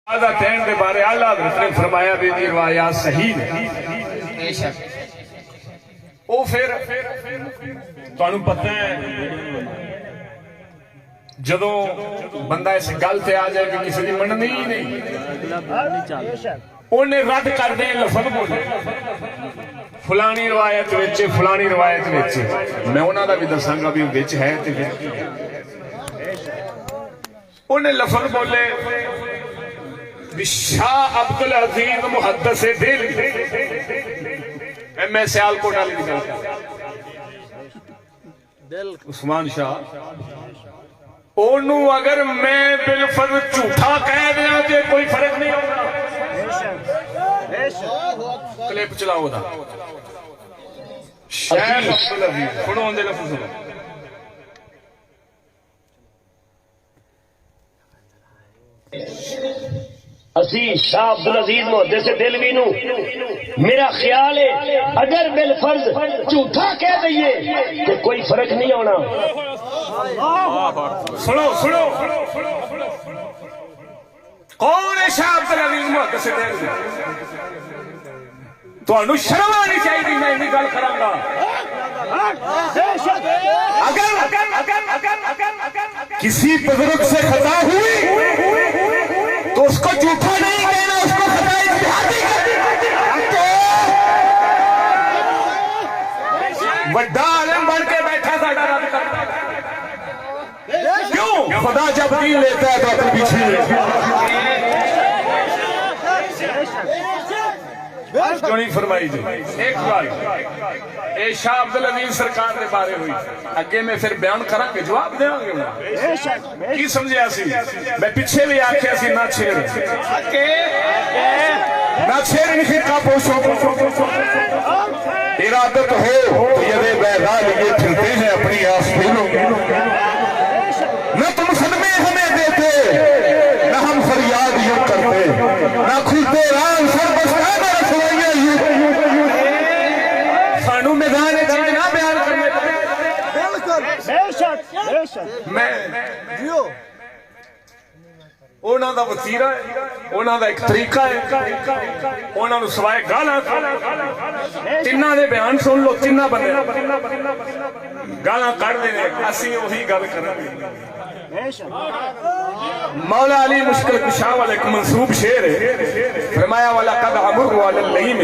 تین کے بارے اعلیٰ حضرت نے فرمایا بھی دی روایات صحیح ہے وہ پھر تانوں پتہ ہے جدوں بندہ اس گل تے آ جائے کہ کسی دی مننی ہی نہیں انہیں رد کر دیں لفظ بولے فلانی روایت وچ فلانی روایت وچ میں انہاں دا بھی دساں گا بھی وچ ہے تے انہیں لفظ بولے شاہ عبدالعزیز محدث دل میں سیال کو ڈال دل عثمان شاہ اونوں اگر میں بالفرض جھوٹا کہہ دیا کہ کوئی فرق نہیں ہوگا کلپ چلاؤ دا شیخ عبدالعزیز سنو اندے لفظ سنو اسی شاہ عبدالعزیز محدث دہلوی نو میرا خیال ہے اگر بالفرض جھوٹا کہہ دئیے تو کوئی فرق نہیں ہونا. سنو سنو کون ہے شاہ عبدالعزیز محدث دہلوی؟ تانوں شرم آنی چاہیے میں یہ گل کراں گا. اگر کسی بزرگ سے خطا ہوئی تو اس کو جھوٹا نہیں کہنا، اس کو خطا اجتہادی کہنا. بڑا عالم بن کے بیٹھا ساڈا رب کرتا کیوں؟ خدا جب دین لیتا ہے تو اپنے پیچھے کیوں نہیں فرمائی جی. ایک بار اے شاہ عبدالعزیز سرکار دے بارے ہوئی اگے میں پھر بیان کراں کہ جواب دیاں گے کی سمجھیا سی. میں پیچھے بھی آکھیا سی نہ چھیڑ نہ چھیڑ نہیں کا پوچھو ارادت ہو تو یہ بیضا لیے پھرتے ہیں اپنی آستینوں نہ تم صدمے ہمیں دیتے نہ ہم فریاد یوں کرتے نہ کھلتے رام سر بستا نہ رسوائیاں یوں سانو میدان جینا بیان کرنے میں انہاں دا وسیلہ ہے انہاں دا ایک طریقہ ہے انہاں نو سوائے گالاں تیناں دے بیان سن لو تیناں بندے گالاں کڈ دے اسی وہی گل کراں گے. مولا علی مشکل کشا والا ایک منصوب شعر ہے فرمایا وَلَقَدْ عَمُرُّ عَلَى اللَّيْمِ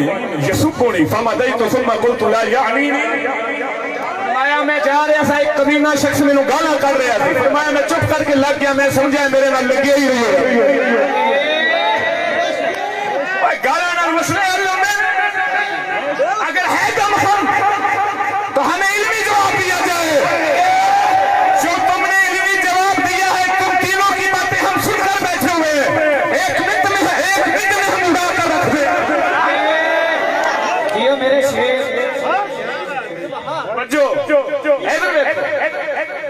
يَسُبُّنِي فَمَضَيْتُ ثُمَّ قُلْتُ لَا يَعْنِينِي. فرمایا میں جا رہا تھا ایک کمینہ شخص میں گالاں کر رہا تھا فرمایا میں چپ کر کے لگ گیا میں سمجھا میرے نال لگیا ہی رہی گالاں نال مسئلہ اگر ہے کم خم تو ہمیں علمی جواب دیا جائے. جو تم نے علمی جواب دیا ہے تم تینوں کی باتیں ہم سن کر بیٹھے ہوئے ہیں ایک منٹ میں ہم اڑا کر رکھ دیں. یہ میرے شیر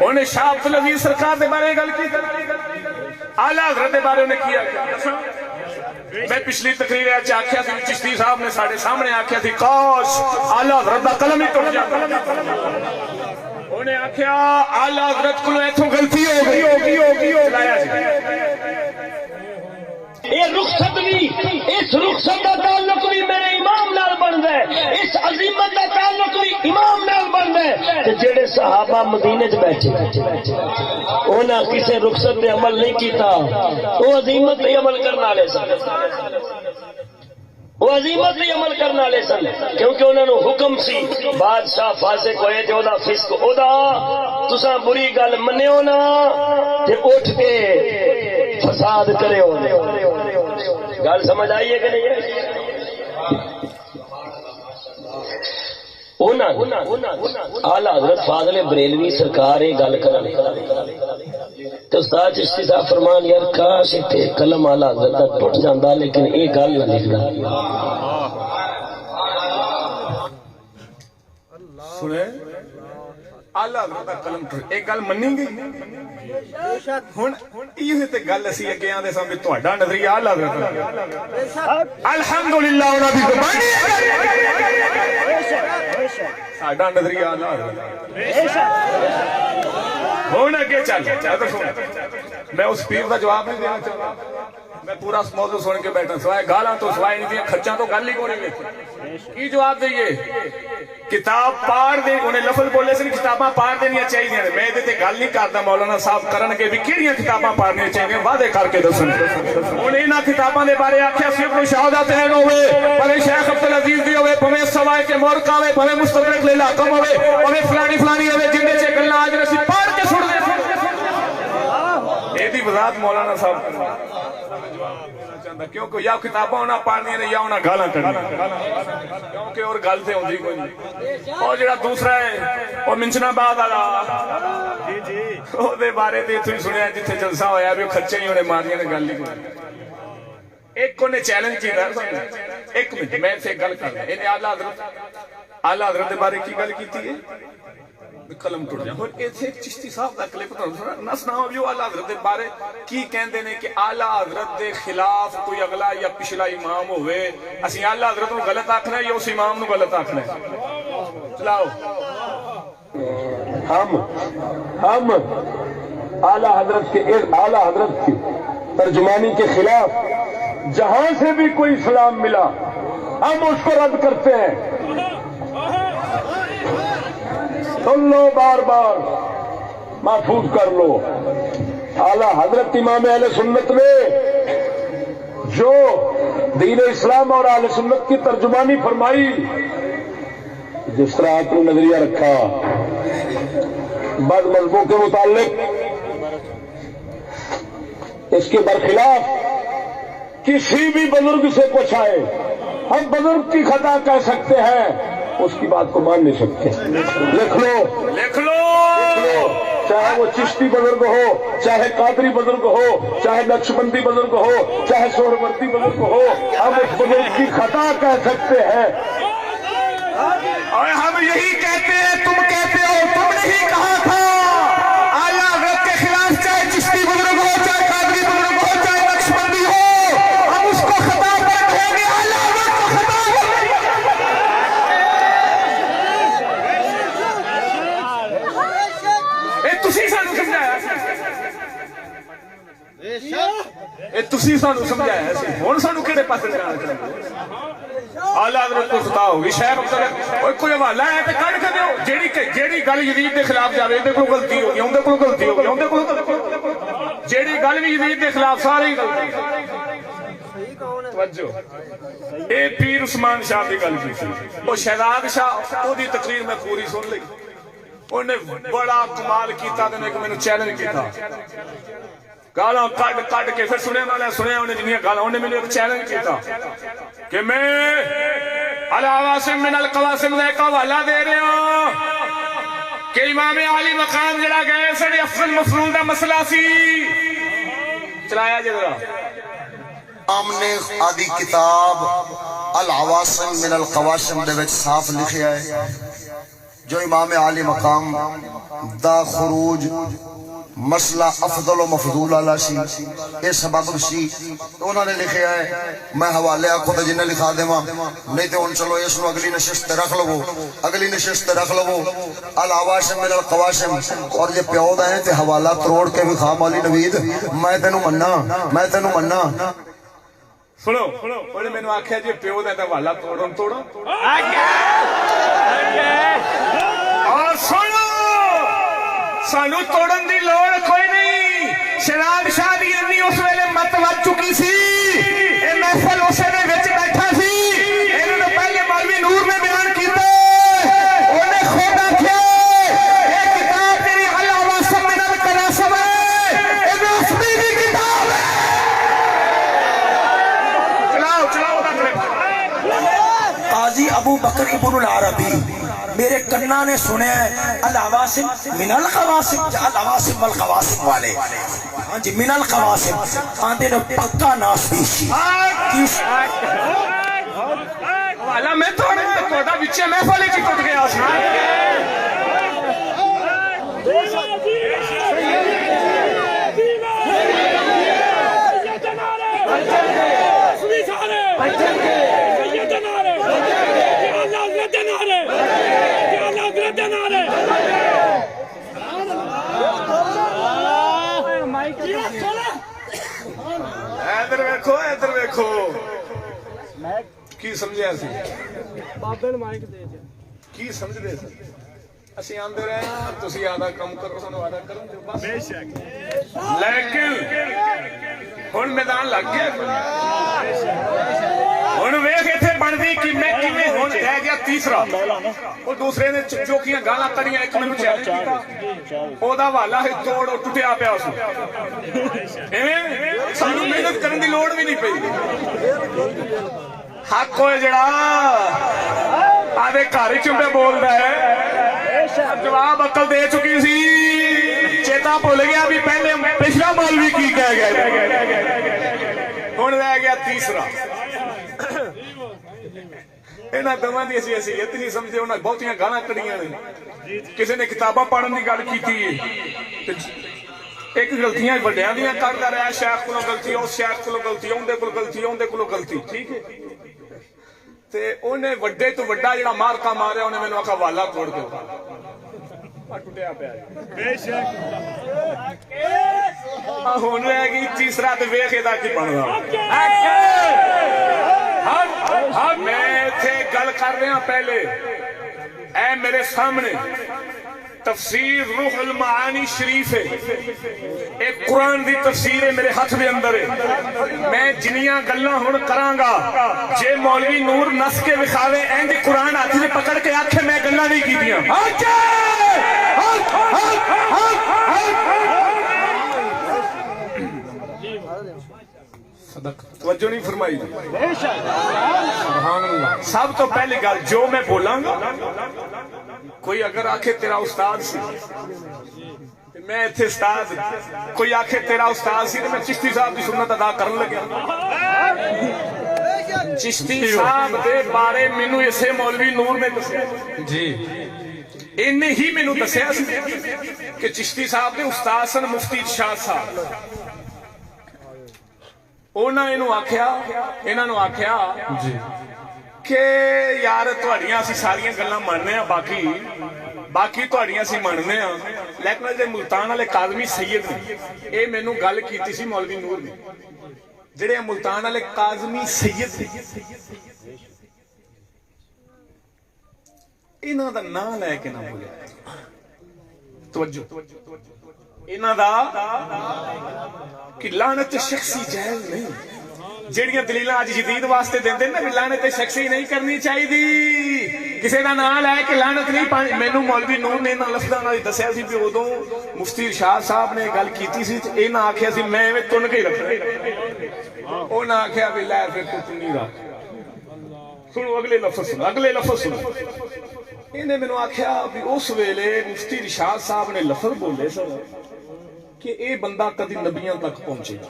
انہیں شاہ عبدالعزیز سرکار دے بارے گل کی اعلیٰ حضرت دے بارے انہیں کیا میں پچھلی تقریر ہے آکھیا تھی چشتی صاحب نے ساڑھے سامنے آکھیا تھی کاش اعلیٰ حضرت دا قلم ہی ٹوٹ جاتا. انہیں آکھیا اعلیٰ حضرت کو ایتھوں غلطی ہو گئی یہ رخصت بھی اس رخصت کا تعلق بھی میرے امام نال بندا ہے اس عظیمت کا تعلق بھی امام نال بندا ہے کہ جڑے صحابہ مدینے وچ بیٹھے انہاں کسے رخصت تے عمل نہیں کیتا وہ عظیمت تے عمل کرنے والے سن وہ عظیمت تے عمل کرنے والے سن کیونکہ انہاں نو حکم سی بادشاہ فاسق ہوئے تے اودا فسق اودا تساں بری گل منیو نا تے اٹھ کے فساد کرے ہو. گل سمجھ آئیے کہ نہیں ہے. اعلیٰ حضرت فاضل بریلوی سرکار یہ گل کرن تو استاد چشتی صاحب فرمان یار کاش اتنے قلم اعلیٰ حضرت کا ٹوٹ جاتا لیکن یہ گل نہ لکھنا. سنے اعلیٰ حضرت کا قلم ٹوٹ ایک گل منی گئی ہن یہ تے گل اسی اگے آندے ساں بھی تہاڈا نظریہ اعلیٰ حضرت الحمدللہ انہاں دی زبانی ساڈا نظریہ اعلیٰ حضرت ہن اگے چل میں اس پیر کا جواب نہیں دینا چاہتا میں پورا موضوع سن کے بیٹھا سوائے گالاں تو سوائے ان دیاں کھچاں تو گل ہی کوئی نہیں کی جواب دئیے کتاب پاڑ دے انہیں لفظ بولے سے کتاباں پاڑ دینیاں چاہیے میں دے تے گل نہیں کردا مولانا صاحب کرن کے بھی کیڑیاں کتاباں پاڑنیاں چاہیے وعدے کر کے دسن انہیں انہاں کتاباں دے بارے آکھیا صرف شہادت ہے ہوئے پر شیخ عبدالعزیز دی ہوئے پویں سوائے کے مورکا ہوئے پویں مستدرک لیلا کم ہوئے پویں فلانی فلانی ہوئے جن دے چ گلاں اج نسی پاڑ کے سن دے اے دی وضاحت مولانا صاحب کیونکہ یا کتاباں انہاں پڑھنیاں نے یا انہاں گالاں کڈنیاں کیونکہ اور گل تے ہوندی کوئی نہیں اور جڑا دوسرا ہے وہ منچنا بعد والا جی جی او دے بارے تے تسی سنیا جتھے جلسہ ہویا بھی کھچے ہی انہیں مارنیاں نے گل نہیں کوئی ایک کو نے چیلنج کیتا ایک منٹ میں سے گل کرنا انہیں اعلی حضرت دے بارے کی گل کیتی ہے قلم ٹوٹ جائے اور ایتھے ایک چشتی صاحب دا کلپ نس نہ ہو جو اعلی حضرت دے بارے کی کہندے نے کہ اعلی حضرت دے خلاف کوئی اگلا یا پچھلا امام ہوئے اسی اعلی حضرت نو غلط آکھنا ہے یا اس امام نو غلط آکھنا ہے چلاؤ ہم اعلی حضرت کے اعلی حضرت کی ترجمانی کے خلاف جہاں سے بھی کوئی اسلام ملا ہم اس کو رد کرتے ہیں سن لو بار بار محفوظ کر لو اعلی حضرت امام اہل سنت نے جو دین اسلام اور اہل سنت کی ترجمانی فرمائی جس طرح آپ نے نظریہ رکھا بعض مذہبوں کے متعلق اس کے برخلاف کسی بھی بزرگ سے پوچھا ہے ہم بزرگ کی خطا کہہ سکتے ہیں اس کی بات کو مان نہیں سکتے لکھ لو چاہے وہ چشتی بزرگ ہو چاہے قادری بزرگ ہو چاہے نقشبندی بزرگ ہو چاہے سہروردی بزرگ ہو ہم اس بزرگ کی خطا کہہ سکتے ہیں اور ہم یہی کہتے ہیں تم کہتے ہو تم نہیں کہا تھا اعلی حضرت کے خلاف چاہے چشتی بزرگ ہو چاہے قادری بزرگ ہو چاہے نقشبندی ہو ہم اس کو خطا پر کہیں گے اعلی حضرت کو خطا تسی سانو سمجھایا ہن سانو کہڑے پاسے جانا چاہیے اعلی حضرت کو خطا ہوگی شیخ عبدالعزیز کوئی حوالہ ہے تے کڈ کے دیو جیڑی گل یزید دے خلاف جاوے اندے کول غلطی ہوگی اندے کول غلطی ہوگی اندے کول جیڑی گل بھی یزید دے خلاف ساری غلطی توجہ اے پیر عثمان شاہ دی گل کی او شہزاد شاہ او دی تقریر میں پوری سن لئی انہیں بڑا کمال کیتا تے ایک مینوں چیلنج کیتا گالاں کڈ کے پھر سنیا انہیں جنیاں گالاں انہیں مینوں ایک چیلنج کیتا کہ میں العواصم من القواسم کا ایک حوالہ دے رہا ہوں کہ امام عالی مقام جڑا گئے سڑے افضل مفضول دا مسئلہ سی چلایا جی ذرا ہم نے آدھی کتاب العواصم من القواسم دے وچ صاف لکھیا ہے جو امام عالی مقام دا خروج مسئلہ افضل و مفضول والا سی یہ سبب سی انہوں نے لکھیا ہے میں حوالے آکھو تے جنہیں لکھا دیواں نہیں تے ہن چلو اس نو اگلی نشست تے رکھ لو اگلی نشست تے رکھ لو العواشم من القواشم اور یہ پیو دا ہے تے حوالہ تروڑ کے بھی خواہ مولی نوید میں تینوں مننا سنو انہیں میں نے آکھیا جی پیو دا تے حوالہ توڑو اور سنو سانو توڑن دی لوڑ کوئی نہیں شراب شاہ دی انی اس ویلے مت ود چکی سی اے محفل اسے نے وچ بیٹھا سی انہوں نے پہلے مولوی نور نے بیان کیتا انہیں خود آکھیا یہ کتاب تیری العواصم من القواسم ہے اے رسمی دی کتاب ہے چلاؤ قاضی ابو بکر ابن العربی میرے کنہ نے سنے ہیں العواصم من القواسم العواصم والقواسم والے ہاں جی من القواسم آندے نے پکا ناس پیشی والا میں توڑا بچے میں پھلے کی ٹوٹ گیا ویکھو ادھر ویکھو کی سمجھیا سی بابے نے مائک دے دیا کی سمجھدے سی اسی آندے رہے ہیں تسی آدھا کم کرو سانو آدھا کرن دیو بس بے شک لیکن ہن میدان لگ گیا ہن ویکھ ایتھے بندی کیویں ہن رہ گیا تیسرا او دوسرے نے چوکیاں گالاں کڑیاں ایک مینوں چیلنج کیتا او دا والا ہے توڑ او ٹٹیا پیا اس ایویں سانو محنت کرن دی لوڑ بھی نہیں پئی حق ہوئے جڑا آدھے گھر چمبے بولدا ہے جواب عقل دے چکی سی چیتا بھول گیا بھی پہلے پچھلا مولوی کی کہہ گئے ہن رہ گیا تیسرا انہاں دواں دی اسی حیثیت نہیں سمجھے انہاں بہتیاں گالاں کڑیاں نے کسی نے کتاباں پڑھن دی گل کیتی ہے ایک غلطیاں وڈیاں دیاں کردا رہیا شیخ کولوں غلطی اس شیخ کولوں غلطی اوندا کولوں غلطی اوندا کولوں غلطی ٹھیک ہے تے اونے وڈے تو وڈا جڑا مارکا ماریا اونے مینوں آکھا والا توڑ دو ٹٹیا پیا بے شک ہن رہ گئی تیسرا تے ویکھ ادا کی بندا میں تھے گل کر رہا پہلے اے میرے سامنے تفسیر روح المعانی شریف ہے ایک قرآن دی تفسیر ہے میرے ہاتھ دے اندر ہے میں جنیاں گلاں ہن کراں گا جے مولوی نور نس کے وکھاوے اینج قرآن ہاتھ سے پکڑ کے آکھے میں گلاں نہیں کیتیاں توجہ نہیں فرمائی سبحان اللہ سب تو پہلی گل جو میں بولاں گا کوئی اگر آکھے تیرا استاد سی میں ایتھے استاد کوئی آکھے تیرا استاد سی تو میں چشتی صاحب کی سنت ادا کرن لگا چشتی صاحب دے بارے مینوں اسے مولوی نور نے دسیا جی انہیں ہی مینوں دسیا سی کہ چشتی صاحب دے استاد سن مفتی ارشاد صاحب انہاں نو آکھیا کہ یار تہاڈیاں اسی ساریاں گلاں مننے ہاں باقی تہاڈیاں اسی مننے ہاں لیکن جے ملتان والے کاظمی سید نے اے مینوں گل کیتی سی مولوی نور نے جڑے ملتان والے کاظمی سید نے انہاں دا نام لے کے نہ بولیا توجہ انہاں دا کہ لعنت شخصی جائز نہیں جڑیاں دلیلاں اج جدید واسطے دیندے نا لعنت شخصی نہیں کرنی چاہیے کسی دا نام لے کے لعنت نہیں مینوں مولوی نور نے انہاں لفظاں نال دسیا سی کہ اودوں مفتی ارشاد صاحب نے گل کیتی سی تے انہاں آکھیا سی میں ایویں تن کے رکھنا انہاں آکھیا بھی لے پھر تو نہیں رکھ سنو اگلے لفظ سنو انہیں مینوں آکھیا بھی اس ویلے مفتی ارشاد صاحب نے لفظ بولے سن کہ اے بندہ کدی نبیاں تک پہنچے گا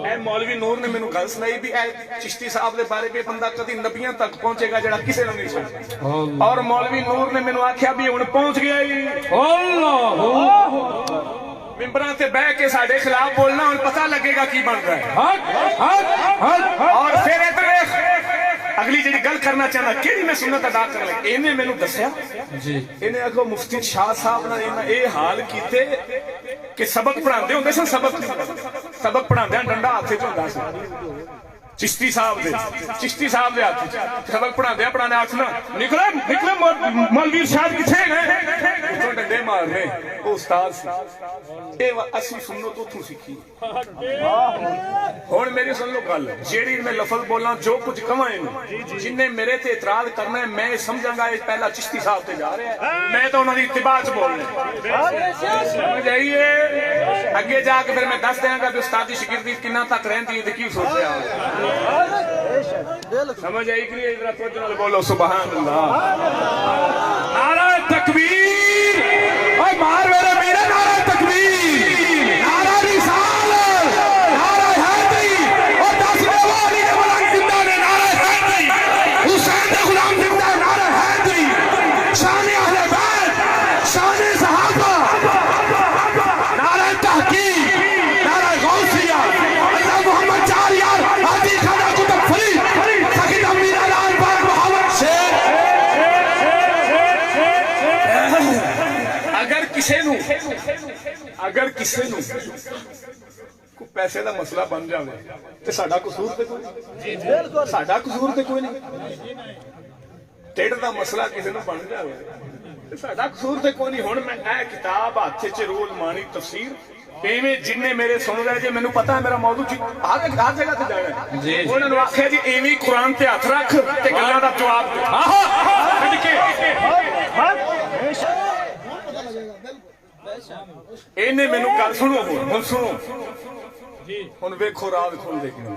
اے مولوی نور نے مینوں گل سنائی بھی اے چشتی صاحب دے بارے بھی بندہ کدی نبیاں تک پہنچے گا جڑا کسے نوں نہیں چھڈدا اور مولوی نور نے مینوں آکھیا بھی ہن پہنچ گیا ہی اللہ ممبراں تے بیٹھ کے ساڈے خلاف بولنا ہن پتہ لگے گا کی بن رہا ہے اور پھر ادھر اگلی جڑی گل کرنا چاہنا کیڑی میں سنت ادا کر لگا انہیں مینوں دسیا جی انہیں آکھو مفتی شاہ صاحب نے اے حال کیتے کہ سبق پڑھاندے ہوندے سن سبق پڑھاندے ڈنڈا ہاتھ وچ ہوندا سی چشتی صاحب دے ہاتھ سبق پڑھاندے پڑھانے آکھنا نکلے مولوی ارشاد کتھے گئے اتوں ڈنڈے مارنے او استاد سی اے اسی سنت اتوں سیکھی ہن میری سن لو گل جیڑی میں لفظ بولاں جو کچھ کہاں جن نے میرے تے اعتراض کرنا ہے میں سمجھاں گا یہ پہلا چشتی صاحب تے جا رہا ہے میں تو انہاں دی اتباع چ بولنا سمجھ آئیے اگے جا کے پھر میں دس دیاں گا کہ استادی شاگردی کنا تک رہندی ہے تے کی سوچیا سمجھ آئی کہ نہیں ادھر توجہ نال بولو سبحان اللہ نعرہ تکبیر اوے مار میرے میرے نعرہ تکبیر نعرہ رسالت نعرہ حیدری اور دسویں والی کے ملک زندہ نے نعرہ حیدری حسین دے غلام زندہ نعرہ حیدری شان اہل بیت شان صحابہ نعرہ تحقیق نعرہ غوثیہ اللہ محمد چار یار ہادی خدا کتب فرید سخی امیر الان پاک محمد شیر اگر کسی نو ਪੈਸੇ ਦਾ ਮਸਲਾ ਬਣ ਜਾਵੇ ਤੇ ਸਾਡਾ ਕਸੂਰ ਤੇ ਕੋਈ ਨਹੀਂ, ਸਾਡਾ ਕਸੂਰ ਤੇ ਕੋਈ ਨਹੀਂ। ਢਿੱਡ ਦਾ ਮਸਲਾ ਕਿਸੇ ਨੂੰ ਬਣ ਜਾਵੇ ਤੇ ਸਾਡਾ ਕਸੂਰ ਤੇ ਕੋਈ ਨਹੀਂ। ਹੁਣ ਮੈਂ ਇਹ ਕਿਤਾਬ ਹੱਥ 'ਚ ਰੋਜ਼ ਮਾਣੀ ਤਫਸੀਰ ਇਵੇਂ ਜਿੰਨੇ ਮੇਰੇ ਸੁਣ ਰਹੇ ਜੇ ਮੈਨੂੰ ਪਤਾ ਮੇਰਾ ਮੌਜੂ ਹਰ ਜਗ੍ਹਾ ਤੇ ਜਾਣਾ ਜੀ। ਉਹਨਾਂ ਨੂੰ ਆਖਿਆ ਜੀ ਐਵੇਂ ਕੁਰਾਨ ਤੇ ਹੱਥ ਰੱਖ ਤੇ ਗੱਲਾਂ ਦਾ ਜਵਾਬ ਦੇ। ਕੱਢ ਕੇ ਇਹਨੇ ਮੈਨੂੰ ਗੱਲ ਸੁਣੋ ਹੁਣ ਸੁਣੋ ਹੁਣ ਵੇਖੋ ਰਾਤ ਖੁੱਲਦੇ ਕਿਵੇਂ।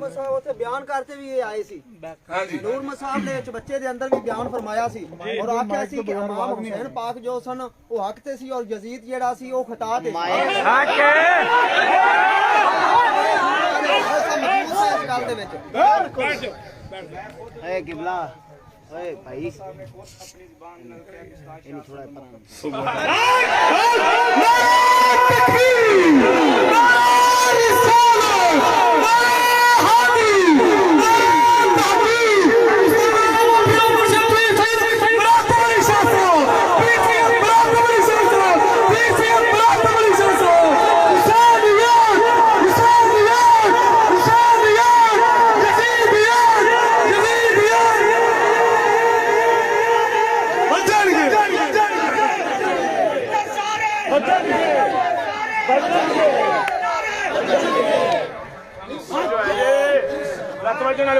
ਮੁਹੰਮਦ ਸਾਹਿਬ ਉੱਥੇ ਬਿਆਨ ਕਰਕੇ ਵੀ ਇਹ ਆਏ ਸੀ। ਹਾਂਜੀ ਨੂਰ ਮਸਾਬ ਦੇ ਵਿੱਚ ਬੱਚੇ ਦੇ ਅੰਦਰ ਵੀ ਬਿਆਨ ਫਰਮਾਇਆ ਸੀ ਔਰ ਆਖਿਆ ਸੀ ਕਿ ਇਮਾਮ ਹੁਸੈਨ ਪਾਕ ਜੋ ਸਨ ਉਹ ਹੱਕ ਤੇ ਸੀ ਔਰ ਯਜ਼ੀਦ ਜਿਹੜਾ ਸੀ ਉਹ ਖਤਾ ਤੇ ਸੀ। ਇਸ ਗੱਲ ਦੇ ਵਿੱਚ ਏ ਕਿਬਲਾ ਓਏ ਭਾਈ ਇਹਨੂੰ ਥੋੜਾ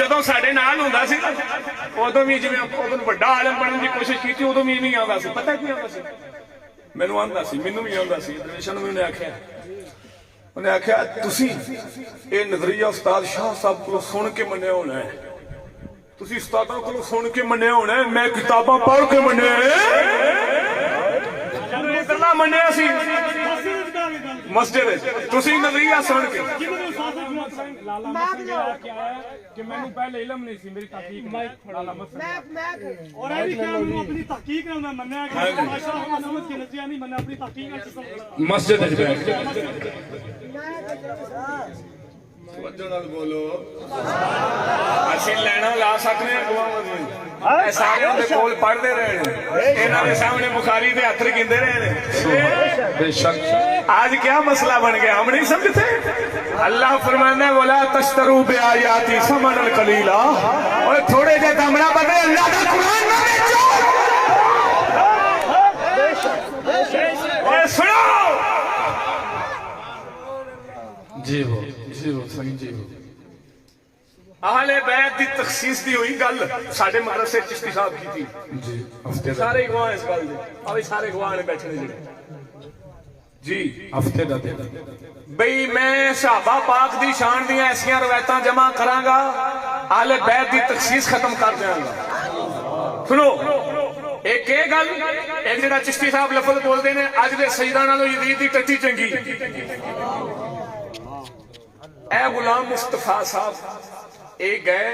ਜਦੋਂ ਸਾਡੇ ਨਾਲ ਹੁੰਦਾ ਸੀ ਨਾ ਉਦੋਂ ਵੀ ਜਿਵੇਂ ਉਦੋਂ ਵੱਡਾ ਆਲਮ ਬਣਨ ਦੀ ਕੋਸ਼ਿਸ਼ ਕੀਤੀ ਉਦੋਂ ਵੀ ਨਹੀਂ ਆਉਂਦਾ ਸੀ। ਪਤਾ ਕੀ ਆਉਂਦਾ ਸੀ ਮੈਨੂੰ ਆਉਂਦਾ ਸੀ ਮੈਨੂੰ ਵੀ ਆਉਂਦਾ ਸੀ। ਦਰਸ਼ਨ ਨੂੰ ਉਹਨੇ ਆਖਿਆ ਤੁਸੀਂ ਇਹ ਨਜ਼ਰੀਆ ਉਸਤਾਦ ਸ਼ਾਹ ਸਾਹਿਬ ਕੋਲੋਂ ਸੁਣ ਕੇ ਮੰਨਿਆ ਹੋਣਾ ਹੈ। ਤੁਸੀਂ ਉਸਤਾਦਾਂ ਕੋਲੋਂ ਸੁਣ ਕੇ ਮੰਨਿਆ ਹੋਣਾ ਹੈ। ਮੈਂ ਕਿਤਾਬਾਂ ਪੜ੍ਹ ਕੇ ਮੰਨਿਆ ਇਤਨਾ ਮੰਨਿਆ ਸੀ ਮਸਜਿਦ ਤੁਸੀਂ ਨਜ਼ਰੀਆ ਸੁਣ ਕੇ। کہ میں نے پہلے علم نہیں سی میری تحقیق اور یہ بھی خیال میں اپنی تحقیق نے میں منیا کہ ماشاءاللہ نماز کی نتیجہ نہیں میں اپنی تحقیق نے مسجد بولو اسی لینا لا سکتے ہیں سارے کول پڑھتے رہے انہوں نے سامنے بخاری دے ہاتھ گیندے رہے آج کیا مسئلہ بن گیا ہم نہیں سمجھتے اللہ فرمانا ہے ولا تشتروا بآیاتی ثمنا قلیلا اور تھوڑے جے دمڑا بدلے اللہ کا قرآن نہ بیچو اور سنو جی ہو صحیح جی ہو اہل بیت دی تخصیص دی ہوئی گل ساڈے مدرسے چشتی صاحب کی تھی جی سارے گواہ اس گل دے اوی سارے گواہ نے بیٹھے نے جی ہفتے دا دے بھئی میں صحابہ پاک دی شان دیاں ایسیاں روایتاں جمع کراں گا اہل بیت دی تخصیص ختم کر دیاں گا سنو ایک یہ گل ایک جڑا چشتی صاحب لفظ بولدے نے اج دے سیداں نالوں یزید دی ٹٹی چنگی اے غلام مصطفیٰ صاحب اے گئے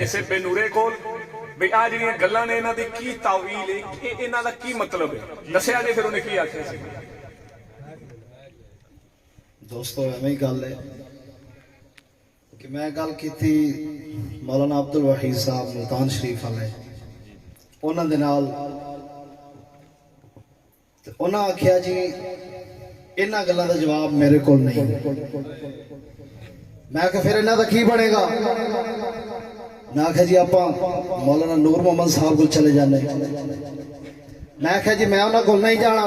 اسے بے نورے کول بھئی آج یہ گلاں نے انہاں دی کی تاویل ہے انہاں دا کی مطلب ہے دسیا جے پھر انہیں کی آکھیا سی دوستو ایویں ہی گل ہے کہ میں گل کیتی مولانا عبد الوحید صاحب ملتان شریف والے انہاں دے نال تے انہاں آکھیا جی انہاں گلاں دا جواب میرے کول نہیں میں کہ پھر انہاں دا کی بنے گا میں آکھیا جی آپاں مولانا نور محمد صاحب کو چلے جانے میں آکھیا جی میں انہاں کول نہیں جانا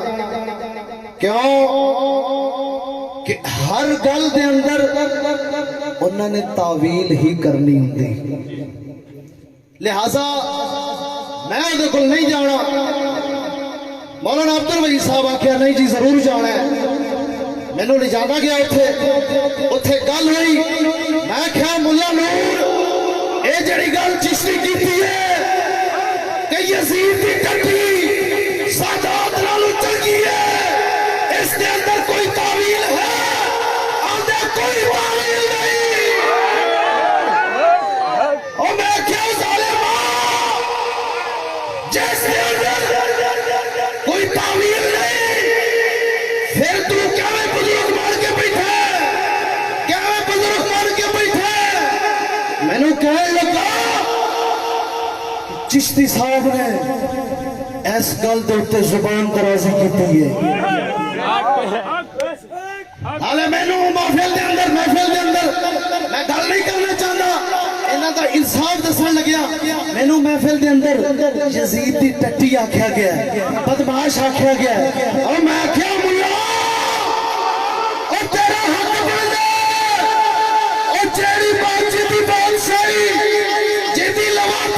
کیوں کہ ہر گل دے اندر انہوں نے تعویل ہی کرنی ہوتی لہذا میں انہوں کو نہیں جانا مولانا عبد الوحید صاحب آکھیا نہیں جی ضرور جانا ہے میں نے لے جانا گیا اتھے گل ہوئی میں کہا مولا نور اے جڑی گل چشتی کیتی ہے کہ یزید دی ٹٹی سادات نالوں چنگی ہے اس کے اندر کوئی تعویل ہے کوئی تعویل نہیں اور میں کیا ظالمہ جیسے کوئی تعویل نہیں پھر تو کیا میں بزرگ مان کے بیٹھا کیا میں بزرگ مان کے بیٹھا میں نے کہنے لگا چشتی صاحب نے اس گل دے اتے زبان درازی کی ہے حالے میں نے محفل دے اندر میں گل نہیں کرنا چاہتا انہاں دا انصاف دسن لگیا میں نے محفل دے اندر یزید دی ٹٹی آکھیا گیا بدماش آکھیا گیا اور میں آکھیا مولا اور تیرا حق بندے اور تیری بات جدی بات صحیح جدی لوات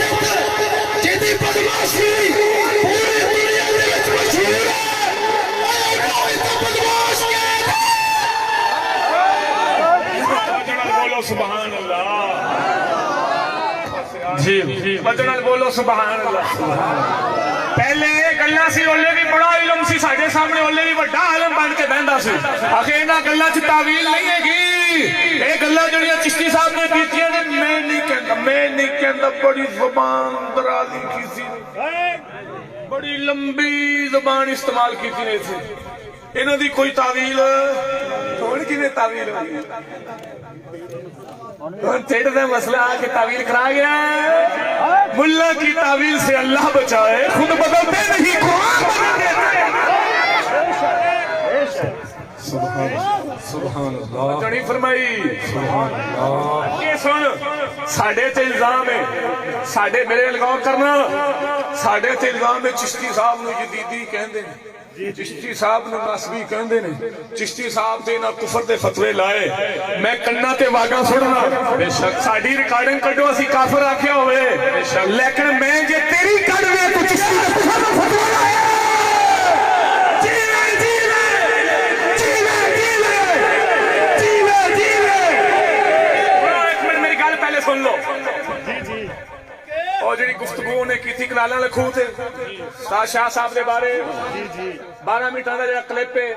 توجہ نال بولو سبحان اللہ. پہلے گلاں سی اولے بھی بڑا علم سی ساڈے سامنے اولے بھی بڑا عالم بن کے بہندا سی. آخر انہاں گلاں چ تعویل نہیں ہے گی. اے گلاں جڑیاں چشتی صاحب نے کیتیاں نے میں نہیں کہندا بڑی زبان درازی کیتی بڑی لمبی زبان استعمال کیتی نے تھے. انہاں دی کوئی تعویل ہن کیویں تعویل ہوئی ٹھیک ہے مسئلہ آ کے تعویل کرا گیا ہے. ملا کی تعویل سے اللہ بچائے خود بدلتے نہیں قرآن بدل دیتا ہے. سبحان اللہ جڑی فرمائی سبحان اللہ. یہ سن ساڈے تے الزام ہے ساڈے میرے لگاؤ کرنا ساڈے تے الزام ہے چشتی صاحب نو جدیدی کہندے نے چشتی صاحب نو نسبی کہندے نے چشتی صاحب دے نہ کفر دے فتوے لائے. میں کنا تے واگا سننا بے شک ساڈی ریکارڈنگ کڈو اسی کافر آکھیا ہوئے لیکن میں جے تیری کڈ میں تو چشتی دے کفر دا فتوا لایا سن لو. اور جڑی گفتگو نے کی تھی کلالا لکھو تھے شاہ صاحب دے بارے 12 منٹاں دا جڑا کلپ ہے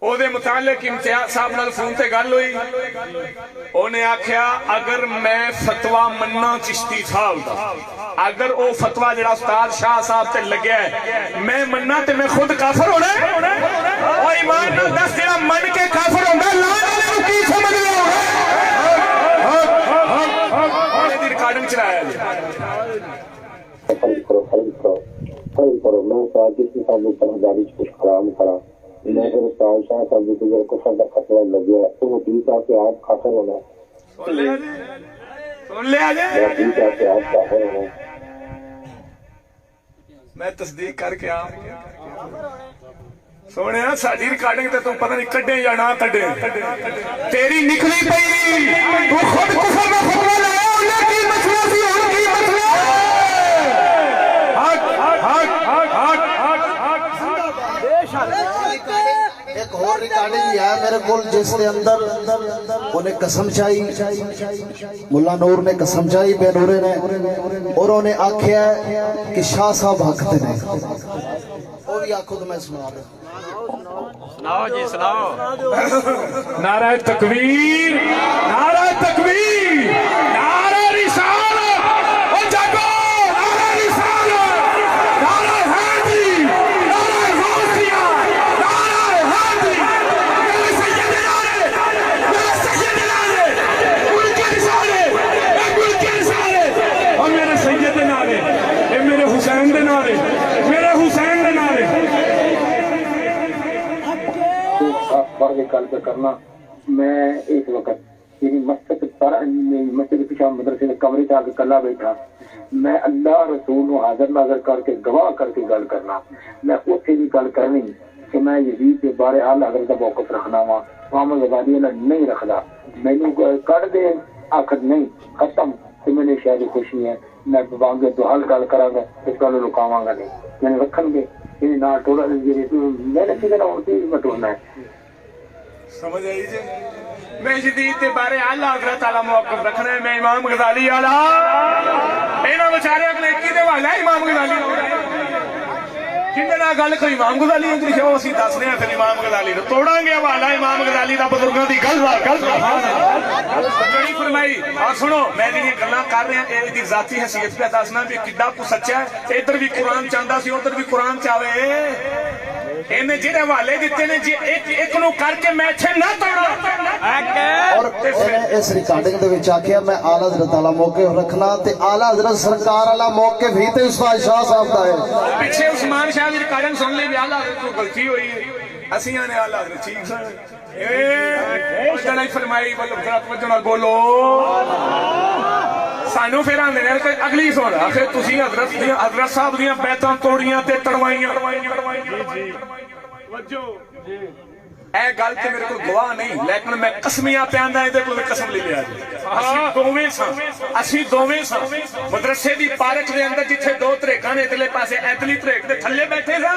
او دے متعلق امتیاز صاحب نال فون تے گل ہوئی. اونے آکھیا اگر میں فتوا مننا چشتی صاحب دا اگر او فتوا جڑا استاد شاہ صاحب تے لگیا ہے میں مننا تے میں خود کافر ہونا او ایمان نال دس جڑا من کے کافر ہوندا لان والے نو کی سمجھ لو ریکارڈنگ چلایا میں چشتی صاحب کی طرح گاڑی کچھ خراب کرا میں پھر استاد شاہ صاحب کی طرح کفر کا خطرہ لگ گیا تو وہ ٹھیک ہے کہ آپ کافر ہونا ٹھیک ہے کہ آپ کافر ہونا. میں تصدیق کر کے آ سونے ساری ریکارڈنگ تے تو پتہ نہیں کڈے یا نہ کڈے تیری نکلی پئی تو خود کفر میں فتوا لایا انہاں کی مسئلہ سی اور کی مسئلہ ایک اور ریکارڈنگ بھی ہے میرے کول جس کے اندر انہیں قسم چائی ملا نور نے قسم چائی بے نورے نے اور انہیں آکھیا ہے کہ شاہ صاحب حق تے نے وہ بھی آکھو تو میں سنا دوں. سناؤ جی سناؤ. نعرہ تکبیر نعرہ تکبیر نعرہ رسالت او جاگو نعرہ رسالت نعرہ حیدری نعرہ غوثیہ نعرہ حیدری میرے سید نعرے ملک کے رسالے ملک کے رسالے اور میرے سید نعرے اے میرے حسین دے نعرے میرے حسین دے نعرے پڑھ کے کل پہ کرنا. میں ایک وقت یعنی مسجد پیشہ مدرسے کے کمرے سے آ کے کلا بیٹھا میں اللہ رسول نو حاضر ناظر کر کے گواہ کر کے گل کرنا. میں اتنے بھی گل کرنی کہ میں یزید کے بارے حال حضرت کا موقف رکھنا وا محمد غزالی نہیں رکھدا مینوں کٹ دے آخر نہیں ختم تو میرے شاید خوشی ہے میں باغے تو حل گل کراں گا اس گل لکاواں گا نہیں میں رکھن گے یعنی نہ ٹولا میں نے کسی نہ ہوتی میں ٹولنا ہے. سمجھ آئی جی. میں جدید کے بارے اعلیٰ حضرت والا موقف رکھنا ہے. میں امام غزالی والا انہاں بیچارے اگلے کی دے والا امام غزالی جن نال گل کوئی امام غزالی نے لکھیا وہ اسی دس رہے ہیں پھر امام غزالی تو توڑاں گے حوالہ امام غزالی دا بزرگاں دی گل جڑی فرمائی. اور سنو میں جڑی گلاں کر رہا اے دی ذاتی حیثیت پہ دسنا بھی کڈا کو سچا ہے. ادھر بھی قرآن چاہندا سی ادھر بھی قرآن چاہے انہیں جڑے حوالے دیتے نے جی ایک نو کر کے میں ایتھے نہ توڑا اور انہیں اس ریکارڈنگ دے وچ آکھیا میں اعلی حضرت والا موقف رکھنا تے اعلی حضرت سرکار والا موقف ہی تے استاد شاہ صاحب دا ہے. پیچھے عثمان شاہ دی ریکارڈنگ سن لے بھی اعلی حضرت کو غلطی ہوئی ہے اسی نے اعلی حضرت ٹھیک سن جڑا فرمائی بولو سانو پھر آندے نے اگلی سن آخر تسی حضرت صاحب دیاں بیعتاں توڑیاں تے تڑوائیاں اے گل تے میرے کو گواہ نہیں لیکن میں قسمیاں پیاندا اے تے کوئی قسم لے لیا اسی دوویں ساں مدرسے دی پارک دے اندر جتھے دو تریکاں نے ادھرلے پاسے ادھرلی تریک دے تھلے بیٹھے ساں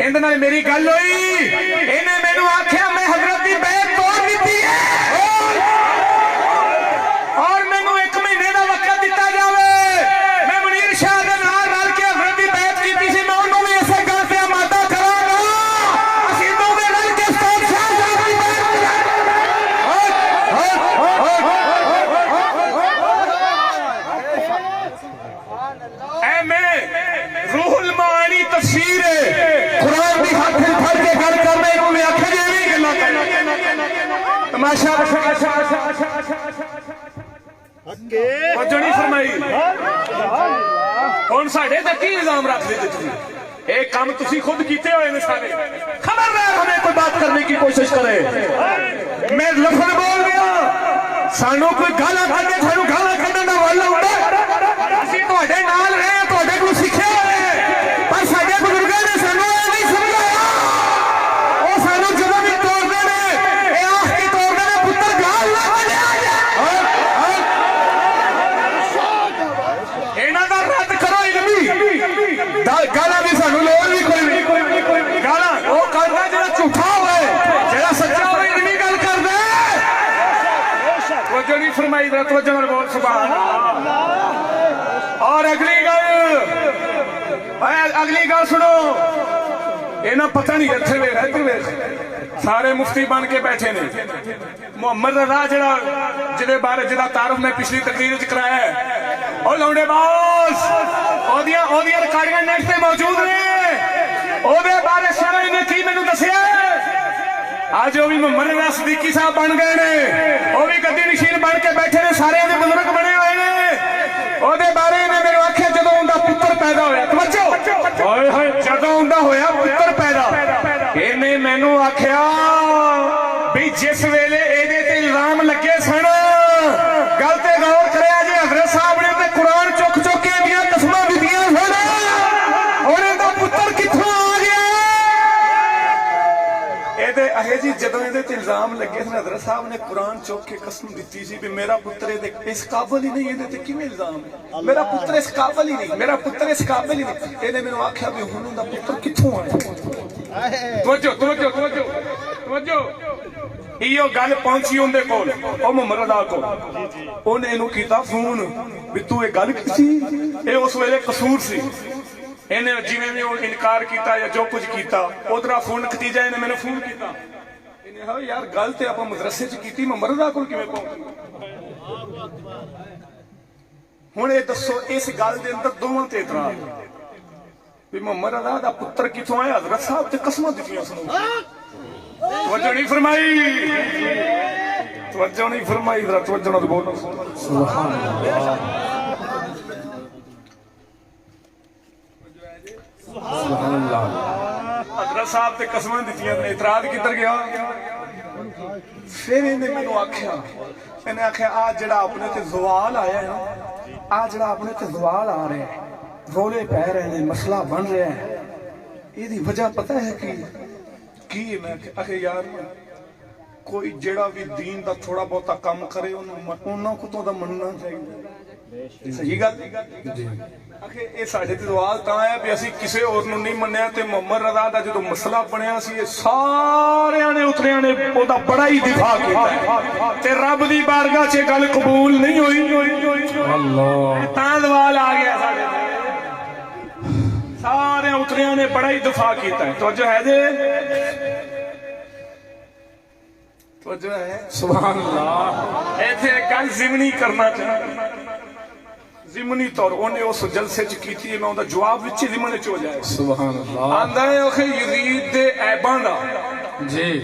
اندے نال میری گل ہوئی انہیں مینوں آکھیا میں حضرت دی بیعت توڑ دتی ہے اور مینوں 1 مہینے دا وقت دتا اے میں روح المعانی تفسیر ہے قرآن دی ہاتھ پھڑ کے گل کرنا انہوں نے آکھے جی نہیں گلا کرنا تماشا توجہ نہیں فرمائی کون ساڑھے تک کی نظام رکھ دیتے تھی ایک کام تسی خود کیتے ہوئے نے سارے خبردار ہمیں کوئی بات کرنے کی کوشش کرے میں لفظ بول گیا سانو کوئی گالا کھڑے سانو گالا کھڑے نہ والا ہوتا اسی تو اڈے نال رہے ہیں تو اڈے کو سکھے ہوئے پر ساڑھے بزرگاں نے سانو یہ نہیں سمجھایا وہ سانو جب بھی توڑ دینے اے آخ کی توڑ دینے پتر گال نہ بنے اینا دا رد کرو علمی گالا بھی سانو لوڑ بھی کوئی نہیں گالا وہ کرنا جڑا جھوٹا ہوئے جڑا سچا ہوئے علمی گل کر دے توجہ نہیں فرمائی دا توجہ نال بول سبحان اللہ اور اگلی گل سنو اینا پتہ نہیں اتھے ویکھ ادھر ویکھ سارے مفتی بن کے بیٹھے نے محمد رضا جڑا جدے بارے جدا تعارف میں پچھلی تقریر وچ کرایا ہے او لونڈے باس اودیاں ریکارڈنگاں نیٹ تے موجود نے او دے بارے سارے نے کی مینوں دسیا آج وہ بھی محمد رضا صدیقی صاحب بن گئے نے وہ بھی گدی نشین بن کے بیٹھے نے سارے دے بزرگ بنے ہوئے نے او دے بارے نے میرے آکھیا جدوں اوندا پتر پیدا ہویا توجہ ہائے ہائے جدوں اوندا ہویا پتر پیدا اینے مینوں آکھیا بھی جس ویلے ایدے تے الزام لگے سن گل تے غور کریا جی حضرت صاحب نے تے قرآن چک چک کے دیاں قسماں دتیاں سن اور ایدا پتر کتھوں آ گیا ایدے اہے جی جدوں ایدے تے الزام لگے سن حضرت صاحب نے قرآن چک کے قسم دتی سی بھی میرا پتر ایدے اس قابل ہی نہیں ایدے تے کیویں الزام ہے میرا پتر اس قابل ہی نہیں میرا پتر اس قابل ہی نہیں اینے مینوں آکھیا بھی ہن دا پتر کتھوں آیا توجہ ایو گل پہنچی اندے کول او محمد رضا کول اونے اینو کیتا فون بھی تو اے گل کیتی اے اس ویلے قصور سی اینے جویں میں انکار کیتا یا جو کچھ کیتا ادھر فون نتیجہ اینے میں نے فون کیتا اینے ہا یار گل تے اپا مدرسے چ کیتی محمد رضا کول کیویں پہنچ ہن اے دسو اس گل دے اندر دوواں تے اعتراض بھی محمد رضا دا پتر کتھوں آیا حضرت صاحب تے قسماں دتیاں سنو توجہ نہیں فرمائی توجہ نہیں فرمائی ذرا توجہ نہ بولو سبحان اللہ سبحان اللہ حضرت صاحب تے قسماں دتیاں نے اعتراض کدھر گیا پھر انہیں مینوں آکھیا انہیں آکھیا آ جڑا اپنے تے زوال آیا ہے نا آ جڑا اپنے تے زوال آ رہے ہیں رولے پہ رہے ہیں مسئلہ بن رہے ہیں یہ وجہ پتہ ہے کی میں آخر یار کوئی جڑا بھی دین دا تھوڑا بہتا کام کرے انہوں کو تو دا مننا چاہیے صحیح گل آخر یہ ساڑھے تے سوال تاں ہے بھی اسی کسے اور نو نہیں منیا تے محمد رضا دا جدو مسئلہ بنیا سی سارے آنے اتریاں نے او دا بڑا ہی دفاع کیتا تے رب دی بارگاہ چے گل قبول نہیں ہوئی اللہ تاں سوال آ گیا ساڑھے سارے اتریاں نے بڑا ہی دفاع کیتا ہے توجہ ہے جے توجہ ہے سبحان اللہ ایتھے گل ضمنی کرنا چاہتا ضمنی طور انہیں اس جلسے چ کیتی ہے میں اوندا جواب وچ ضمن چ ہو جائے سبحان اللہ آندا ہے اوکھے یزید دے عیباں دا جی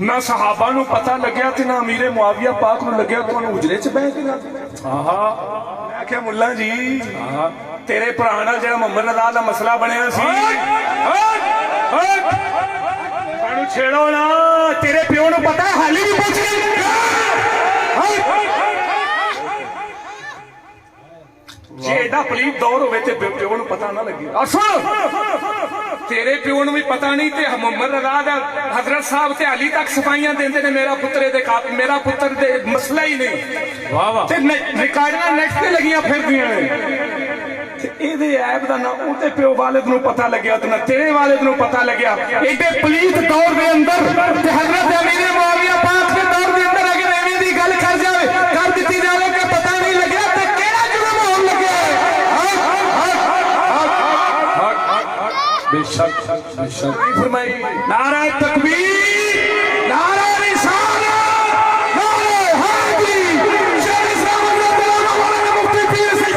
نہ صحابہ نو پتہ لگیا تے نہ امیر معاویہ پاک نو لگیا تو انہوں اجرے چ بیٹھ گیا میں کہ مولا جی تیرے بھرا نال جڑا محمد رضا دا مسئلہ بنیا سی سانو چھیڑو نا تیرے پیو نو پتہ ہے حالی بھی پہنچ گئی جی ایڈا پلیت دور ہوئے تے پیو نو پتہ نہ لگے اور سن تیرے پیو نو بھی پتہ نہیں تے محمد رضا دا حضرت صاحب تے علی تک صفائیاں دیندے نے میرا پتر دے میرا پتر دے مسئلہ ہی نہیں واہ واہ تے ریکارڈنگاں نیٹ تے لگیاں پھردیاں نے اے دے عیب دا نہ اونتے پیو والد نو پتہ لگیا تے نہ تیرے والد نو پتہ لگیا ایڈے پلیت دور دے اندر تے حضرت امیر معاویہ پاک دے دور دے اندر اگر ایویں دی گل کر جاوے کر دتی جاوے کہ پتہ نہیں لگیا تے کیڑا جرم ہون لگیا بے شک بے شک فرمائی نعرہ تکبیر نعرہ رسالت نعرہ حیدری شیخ اسلام اللہ تعالی مفتی پیر سید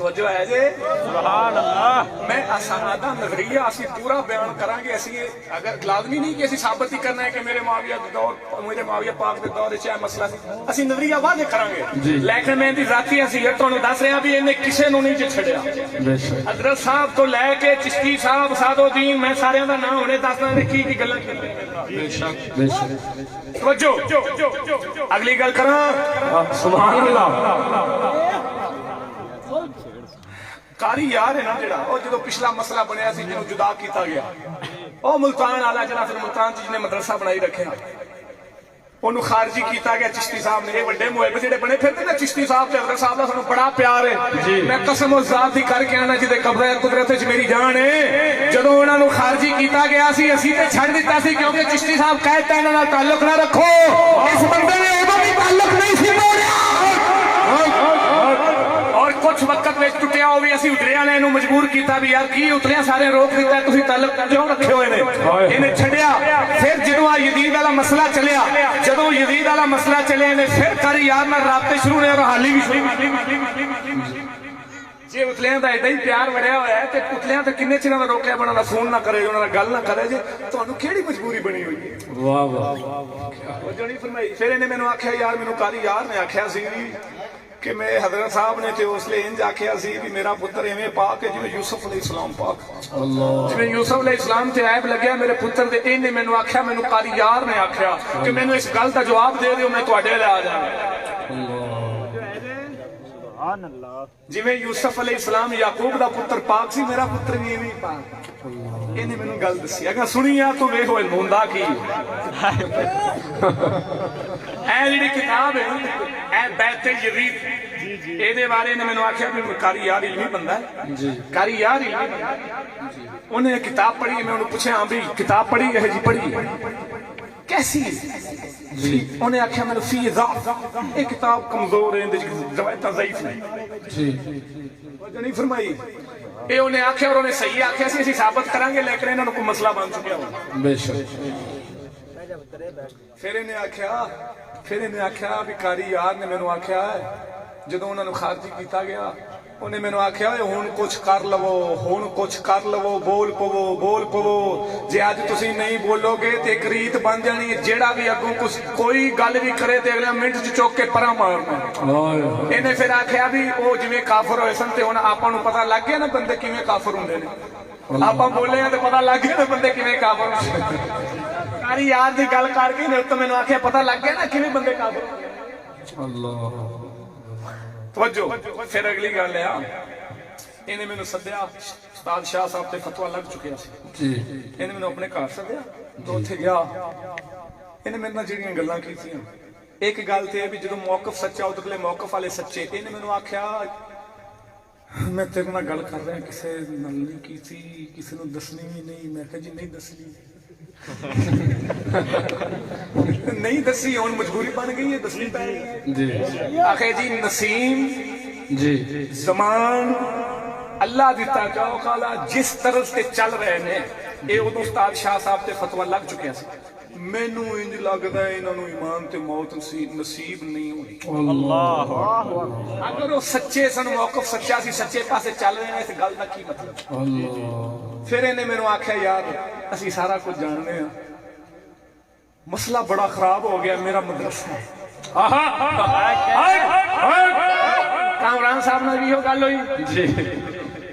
توجہ ہے جی سبحان اللہ میں آسانہ نظریہ اسی پورا بیان کریں گے اسی اگر لازمی نہیں کہ اسی ثابت ہی کرنا ہے کہ میرے معاویہ دور میرے معاویہ پاک دے دور وچ مسئلہ سی اسی نظریہ واضح کریں گے لیکن میں دی ذاتی حیثیت تانوں دس رہا بھی انہیں کسے نوں نہیں چھڑیا حضرت صاحب تو لے کے چشتی صاحب سعد الدین میں سارے دا نام ہونے دسنا نے کی گلاں کی بے شک توجہ اگلی گل کراں سبحان اللہ کاری یار ہے نا جڑا او جدو پچھلا مسئلہ بنیا سی جنوں جدا کیتا گیا او ملتان والا جڑا پھر ملتان جس نے مدرسہ بنائی رکھے انہوں خارجی کیتا گیا چشتی صاحب نے یہ بڑے محب جڑے بنے پھرتے نا چشتی صاحب تے حضرت صاحب دا سانوں بڑا پیار ہے میں قسم و ذات دی کر کے آنا جدے قبضہ قدرت وچ میری جان ہے جدوں انہاں نوں خارجی کیتا گیا سی اسی تے چھڑ دتا سی کیونکہ چشتی صاحب کہتا انہاں نال تعلق نہ رکھو اس بندے نے عمومی تعلق نہیں سی موڑیا اور کچھ وقت میں ٹوٹیا ہو بھی اسی اتریاں نے انہوں مجبور کیتا بھی یار کی اتریاں سارے روک دیتا ہے تسی تعلق کیوں رکھے ہوئے نے انہیں چھڑیا پھر جدوں یزید والا مسئلہ چلیا جدوں یزید والا مسئلہ چلے انہیں پھر کر یار نہ رابطے شروع نے اور حالی بھی شروع جی اتلیاں دا ایڈا ہی پیار بڑھیا ہوا ہے تے اتلیاں تے کنے چیزاں دا روکیا بنا دا فون نہ کرے انہاں دا گل نہ کرے جی تانوں کیڑی مجبوری بنی ہوئی ہے واہ واہ وہ جڑی فرمائی پھر انہیں مینوں آکھیا یار مینوں قاری یار نے آکھیا سی کہ میں حضرت صاحب نے تے اس لئے انج آکھیا سی بھی میرا پتر ایویں پاک ہے جویں یوسف علیہ السلام پاک جویں یوسف علیہ السلام تے عیب لگیا میرے پتر دے انہیں مینوں آکھیا مینوں قاری یار نے آکھیا کہ مینوں اس گل دا جواب دے دیو میں تواڈے لے آ جاواں جویں یوسف علیہ السلام یعقوب دا پتر پاک سی میرا پتر بھی ایویں پاک انہیں مینوں گل دسی اگر سنی آ تو ویکھو ہوندا کی اے جڑی کتاب ہے اے بیت یزید اے دے بارے نے مینوں آکھیا بھی قاری یار علمی بندہ ہے قاری یار علمی بندہ ہے انہیں کتاب پڑھی میں انہوں پوچھے ہاں بھی کتاب پڑھی ہے جی پڑھی کیسی انہیں آکھیا میں فی ضعف یہ کتاب کمزور ہے روایتاں ضعیف نہیں وجہ نہیں فرمائی اے انہیں آکھیا اور انہیں صحیح آکھیا سی اسی ثابت کریں گے لیکن انہوں کو مسئلہ بن چکیا ہو بے شک پھر انہیں آکھیا بھی قاری یار نے مینوں آکھیا ہے جدوں انہوں نے خارجی کیتا گیا انہیں مینوں آکھیا ہن کچھ کر لو بول پو جے اج تسی نہیں بولو گے تے ایک ریت بن جانی جیڑا بھی اگوں کوئی گل بھی کرے تے اگلا منٹ چ چوک کے پراں مارنا انہیں پھر آکھیا بھی او جویں کافر ہوئے سن تے ہن آپاں نوں پتہ لگ گیا نا بندے کیویں کافر ہوندے نے آپاں بولے ہیں تے پتہ لگ گیا نا بندے کیویں کافر ہوندے قاری یار دی گل کر کے نے تو مینوں آکھیا پتہ لگ گیا نا کیویں بندے کافر ہوندے اللہ توجہ پھر اگلی گل ہے انہیں مینوں سدیا استاد شاہ صاحب تے فتوی لگ چکیا سی انہیں مینوں اپنے گھر سدیا تو اوتھے گیا انہیں میرے نال جڑیاں گلاں کیتیاں ایک گل تے بھی جدوں موقف سچا ادھرلے موقف والے سچے انہیں مینوں آکھیا میں تیرے نال گل کر رہا کسے نال نہیں کیتی کسے نوں دسنی بھی نہیں میں کہا جی نہیں دسنی نہیں دسی ہوں مجبوری بن گئی ہے دسنی پی آخر جی نسیم جی زمان اللہ دیتا جاؤ خالا جس طرح سے چل رہے ہیں اے ادو استاد شاہ صاحب تے فتوی لگ چکے سی مینوں انج لگدا ہے انہاں نوں ایمان تے موت نصیب نہیں ہونی اللہ اگر وہ سچے سن موقف سچا سی سچے پاسے چل رہے ہیں اس گل دا کی مطلب اللہ پھر انہیں مینوں آکھیا یار اسی سارا کچھ جاننے ہیں مسئلہ بڑا خراب ہو گیا میرا مدرسہ کامران صاحب نے بھی یہ گل ہوئی جی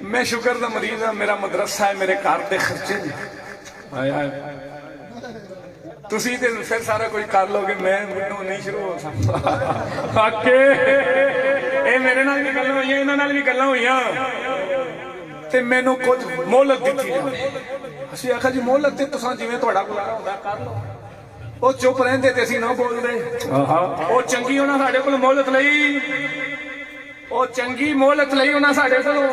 میں شکر دا مریض ہوں میرا مدرسہ ہے میرے گھر دے خرچے تسی تے پھر سارا کوئی کر لو گے میں منوں نہیں شروع ہو سکتا اے میرے نال بھی گلاں ہوئیاں انہاں نال بھی گلاں ہوئیاں تے مینوں کچھ مہلت دتی اسی آکھا جی مہلت تے تساں جویں تہاڈا گزارا ہوندا کر لو وہ چپ رہندے تے اسی نہ بول دے او چنگی انہاں ساڈے کول مہلت لئی او چنگی مہلت لئی انہاں ساڈے کولوں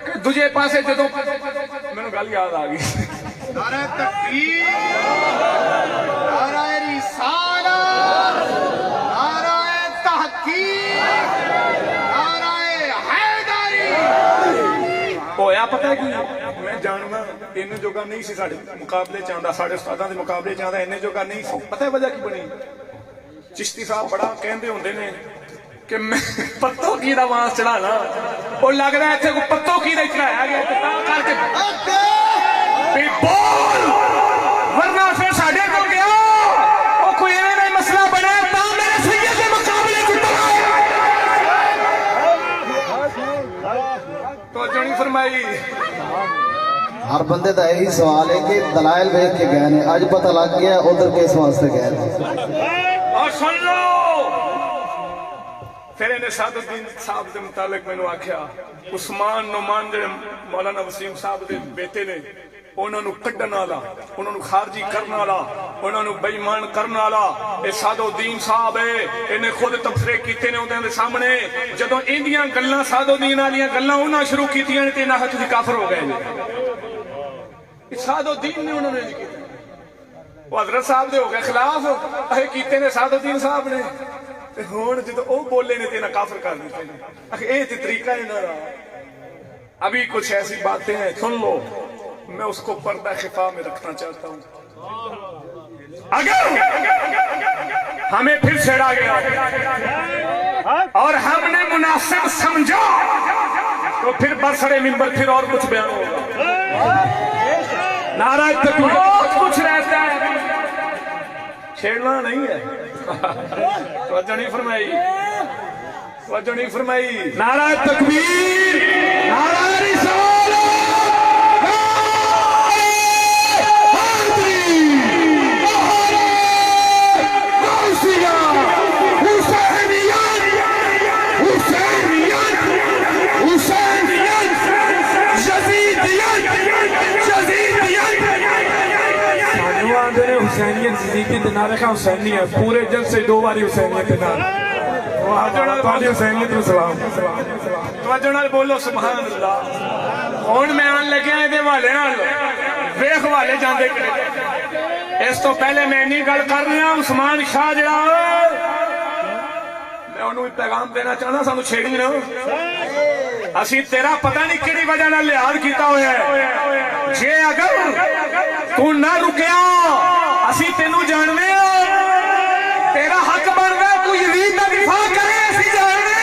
کہ دوجے پاسے جدوں مینوں گل یاد آ گئی نعرہ تکبیر نعرہ رسالت نعرہ تحقیق نعرہ حیدری ہویا پتہ کی میں جاننا انہیں جوگا نہیں سی ساڈے مقابلے چاہندا ساڈے استاداں دے مقابلے چاہندا انہیں جوگا نہیں سی پتہ وجہ کی بنی چشتی صاحب بڑا کہندے ہوندے نے کہ میں پتوں کی دا وانس چڑھانا وہ لگ رہا ہے اتنے کو پتوں کی دا چڑھایا گیا کر کے بول ورنہ پھر ساڈے کو گیا وہ کوئی ایویں مسئلہ بنا تا میرے سید کے مقابلے تو نہیں فرمائی. ہر بندے کا یہی سوال ہے کہ دلائل ویک کے گئے ہیں اج پتہ لگ گیا ادھر کس واسطے گئے ہیں. اور سن لو پھر انہیں سعد الدین صاحب کے متعلق میں نے آخیا عثمان نعمان جڑے مولانا وسیم صاحب کے بیٹے نے انہوں نے کڈن والا انہوں نے خارجی کرنے والا انہوں نے بے ایمان کرنے والا یہ سعد الدین صاحب ہے. انہیں خود تبصرے کیتے نے انہوں نے سامنے جدوں اندیاں گلاں سعد الدین والیاں گلاں انہاں شروع کیتیاں تے انہاں ہتھ دی کافر ہو گئے. سعد الدین نے انہوں نے کیتا وہ حضرت صاحب دے ہو گئے خلاف اے کیتے نے سعد الدین صاحب نے تے ہن جدوں او بولے نے تے انہاں کافر کر دتے نے. اے تے طریقہ ہے انہاں دا. ابھی کچھ ایسی باتیں ہیں سن لو میں اس کو پردہ خفا میں رکھنا چاہتا ہوں. اگر ہمیں پھر چھیڑا گیا اور ہم نے مناسب سمجھا تو پھر برسرے ممبر پھر اور کچھ بیان ہوگا. نعرہ تکبیر بہت کچھ رہتا ہے چھیڑنا نہیں ہے. توجہ نہیں فرمائی توجہ نہیں فرمائی. نعرہ تکبیر نعرہ رسالت حسینیت زندگی دے نال رکھا حسینی ہے پورے جلسے دو باری حسینیت دے نال تواڈی حسینیت نو سلام. توجہ نال بولو سبحان اللہ. ہن میں آن لگیا اے حوالے نال ویکھ حوالے جاندے کرے. اس تو پہلے میں نہیں گل کر رہا عثمان شاہ جڑا میں انہوں پیغام دینا چاہنا سانو چھیڑی نا اسی تیرا پتہ نہیں کیڑی وجہ نال لحاظ کیتا ہویا ہے. جے اگر تو نہ رکیا اسی تینوں جاننے تیرا حق بنتا تو یزید کا دفاع کرے اسی جاننے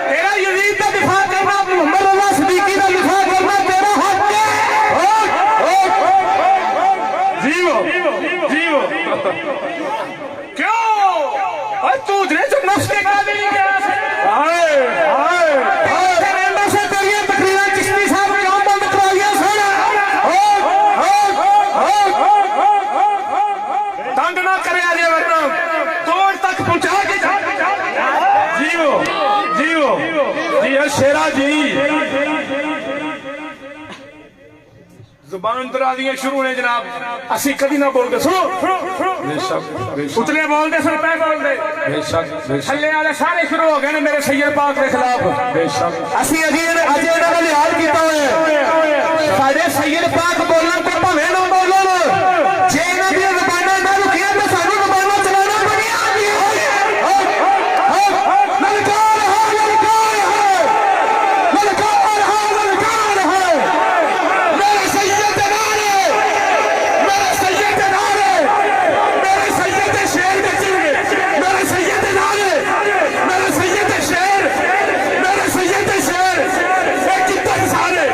تیرا یزید کا دفاع کرنا محمد اللہ صدیقی کا دفاع کرنا تیرا حق ہے. جیو جیو کیوں اور تو ادھرے جو نفس کے قابل ہی گیا آئے آئے سے تیری تقریریں چشتی صاحب نے ہم بند کرا لیا سونا تنگ نہ کرے آجے ورنہ توڑ تک پہنچا کے جیو جیو جی شیرہ جی زبان درازیاں شروع ہیں جناب اسی کدی نہ بول دے سنو اتنے بول دے سن پہ بول دے تھلے والے سارے شروع ہو گئے میرے سید پاک کے خلاف. اسی اجے انہاں دا لحاظ کیتا ہوئے ساڈے سید پاک بولن تے بھویں نہ بولن جے انہاں دی زباناں نہ رکھیاں تے سانو زباناں چلانا بڑی آندی ہے. للکار ہے للکار ہے للکار ہے للکار ہے میرے سید نعرے میرے سید نعرے میرے سید شیر دے چلے میرے سید نعرے میرے سید شیر میرے سید شیر ایک کتنے سارے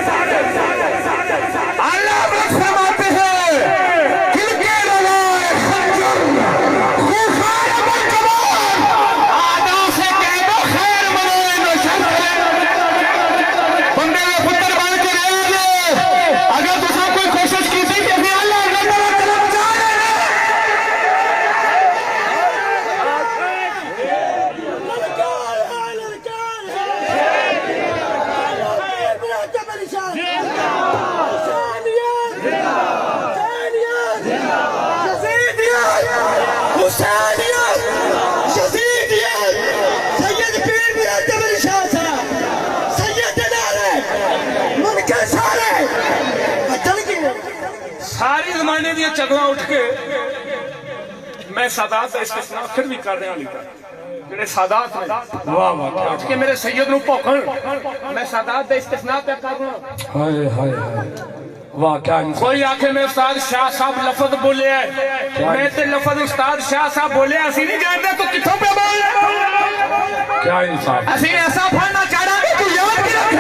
اللہ بخش فرماتے ہیں کل کے روائے خنجر خوخار مرکبان آدھا سے کہہ دو خیر منوئے نو شر بندے میں پتر بن کے رہے گے اگر تسا کوئی کوشش کی تھی کہ بھی اللہ نظر طرف جا رہے ہیں. ساری زمانے دیا چگلاں اٹھ کے میں سادات کا استثناء پھر بھی کر رہا لیتا جڑے سادات ہیں اٹھ کے میرے سید نو پوکھن میں سادات کا استثناء پہ کر رہا. ہائے ہائے واہ کیا کوئی آخے میں استاد شاہ صاحب لفظ بولے ہے میں تے لفظ استاد شاہ صاحب بولے اسی نہیں جانتے تو کتوں پہ بول کیا انصاف اسی ایسا پڑھنا چاہنا کہ تو یاد کی رکھے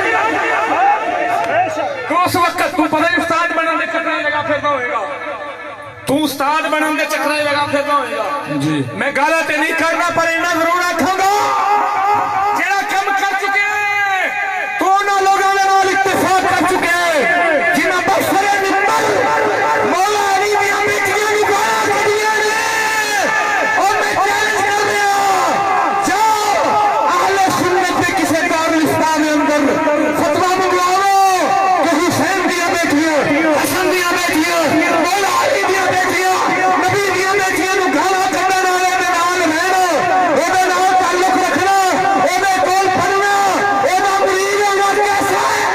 تو اس وقت تو پتہ نہیں استاد بننے دے چکرے لگا پھرنا ہوئے گا تو استاد بننے دے چکرے لگا پھرنا ہوئے گا جی میں گالا تے نہیں کرنا پر انہا ضرور رکھوں گا جیڑا کم کر چکے ہیں تو انہا لوگوں نے نال اتفاق کر چکے ہیں جنہا بسر نمبر مولا علی میاں بیٹیاں نہیں گویا کریے نے اور میں چیلنج کر رہا جاؤ اہل سنت پہ کسے دارالاسلام اندر فتوہ منگواؤ کہ حسین دیا بیٹیاں حسن دیا بیٹیاں مولا علی دیا بیٹیاں نبی دیا بیٹیاں نو گالا کرنے والے دے نال رہنا اودے نال تعلق رکھنا اودے کول پڑھنا اودے مرید ہونا کیسا ہے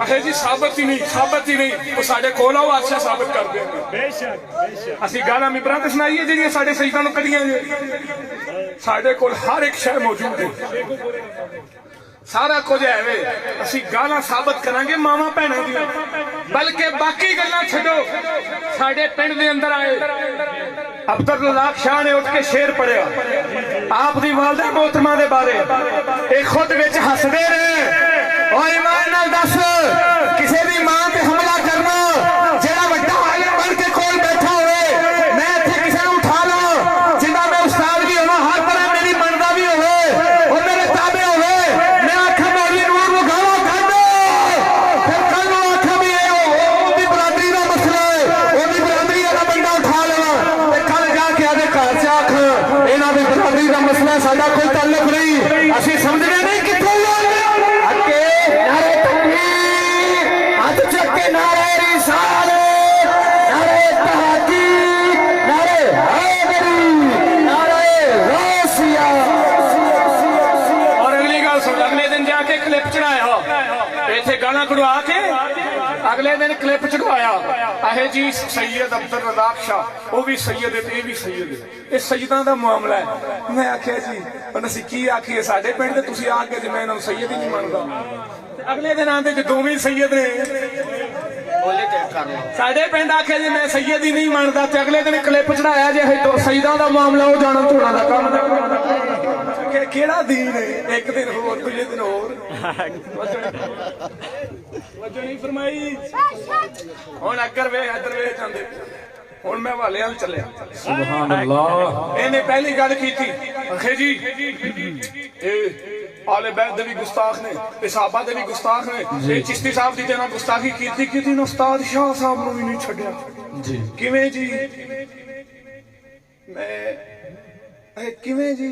اکھے جی ثابت ہی نہیں وہ ساڑھے کولا وہ اچھا ثابت کر دیں گے اسی گانا مبرات سنائیے جی ساڑھے سجدہ نو کریاں جی ساڑھے کول ہر ایک شے موجود ہے سارا کچھ ہے وے اسی گانا ثابت کریں گے ماما پہنا دیا بلکہ باقی گلنا چھڑو ساڑھے پنڈ دے اندر آئے عبدالرزاق شاہ نے اٹھ کے شیر پڑھیا آپ دی والدہ محترمہ دے بارے ایک خود وچ ہس دے رہے اور ایمان نال دس کسی دی ماں تے حملہ کرنا جڑا وڈا عالم بن کے کول بیٹھا ہوئے میں ایتھے کسے نوں اٹھا لوں جندا میں استاد بھی ہوواں ہر طرح میری مندا بھی ہوئے اور میرے تابع ہوئے میں آکھاں مولوی نور نوں گالا کر دو پھر کل نوں آکھاں بھی اودی برادری دا مسئلہ ہے اودی برادری دا بندہ اٹھا لواں تے کل جا کے آدے گھر چ آکھاں انہاں دی برادری دا مسئلہ ساڈا کوئی تعلق نہیں اسی سمجھنے نہیں کتھوں نعرہ رسالت نعرہ تحقیق نعرہ حیدری نعرہ غوثیہ اور اگلی گل سن اگلے دن جا کے کلپ چڑھایا ایتھے گانا کڑوا کے اگلے دن کلپ چڑھوایا اہے جی سید عبدالرزاق شاہ وہ بھی سید ہے یہ بھی سید ہے اس سیداں دا معاملہ ہے میں آکھیا جی انہاں اسی کی آکھیے ساڈے پنڈ تے تسی آ کے جی میں انہاں سید ہی نہیں مندا اگلے دن آندے کہ دوویں سید نے ساڈے پنڈ آکھے جی میں سید ہی نہیں ماندا تے اگلے دن کلپ چڑھایا جی تو سیداں دا معاملہ ہو جانا تھوڑا دا کام کہ کیڑا دین ہے ایک دن ہور دوجے دن ہور وجہ نہیں فرمائی ہن اگر وے ادھر وے جاندے ہن میں والے ہل چلیا سبحان اللہ اینے پہلی گل کیتی اکھے جی آل بیت دے بھی گستاخ نے صحابہ دے بھی گستاخ نے چشتی صاحب دی جنہ گستاخی کیتی نا استاد شاہ صاحب نو بھی نہیں چھڈیا جی کیویں جی میں کیویں جی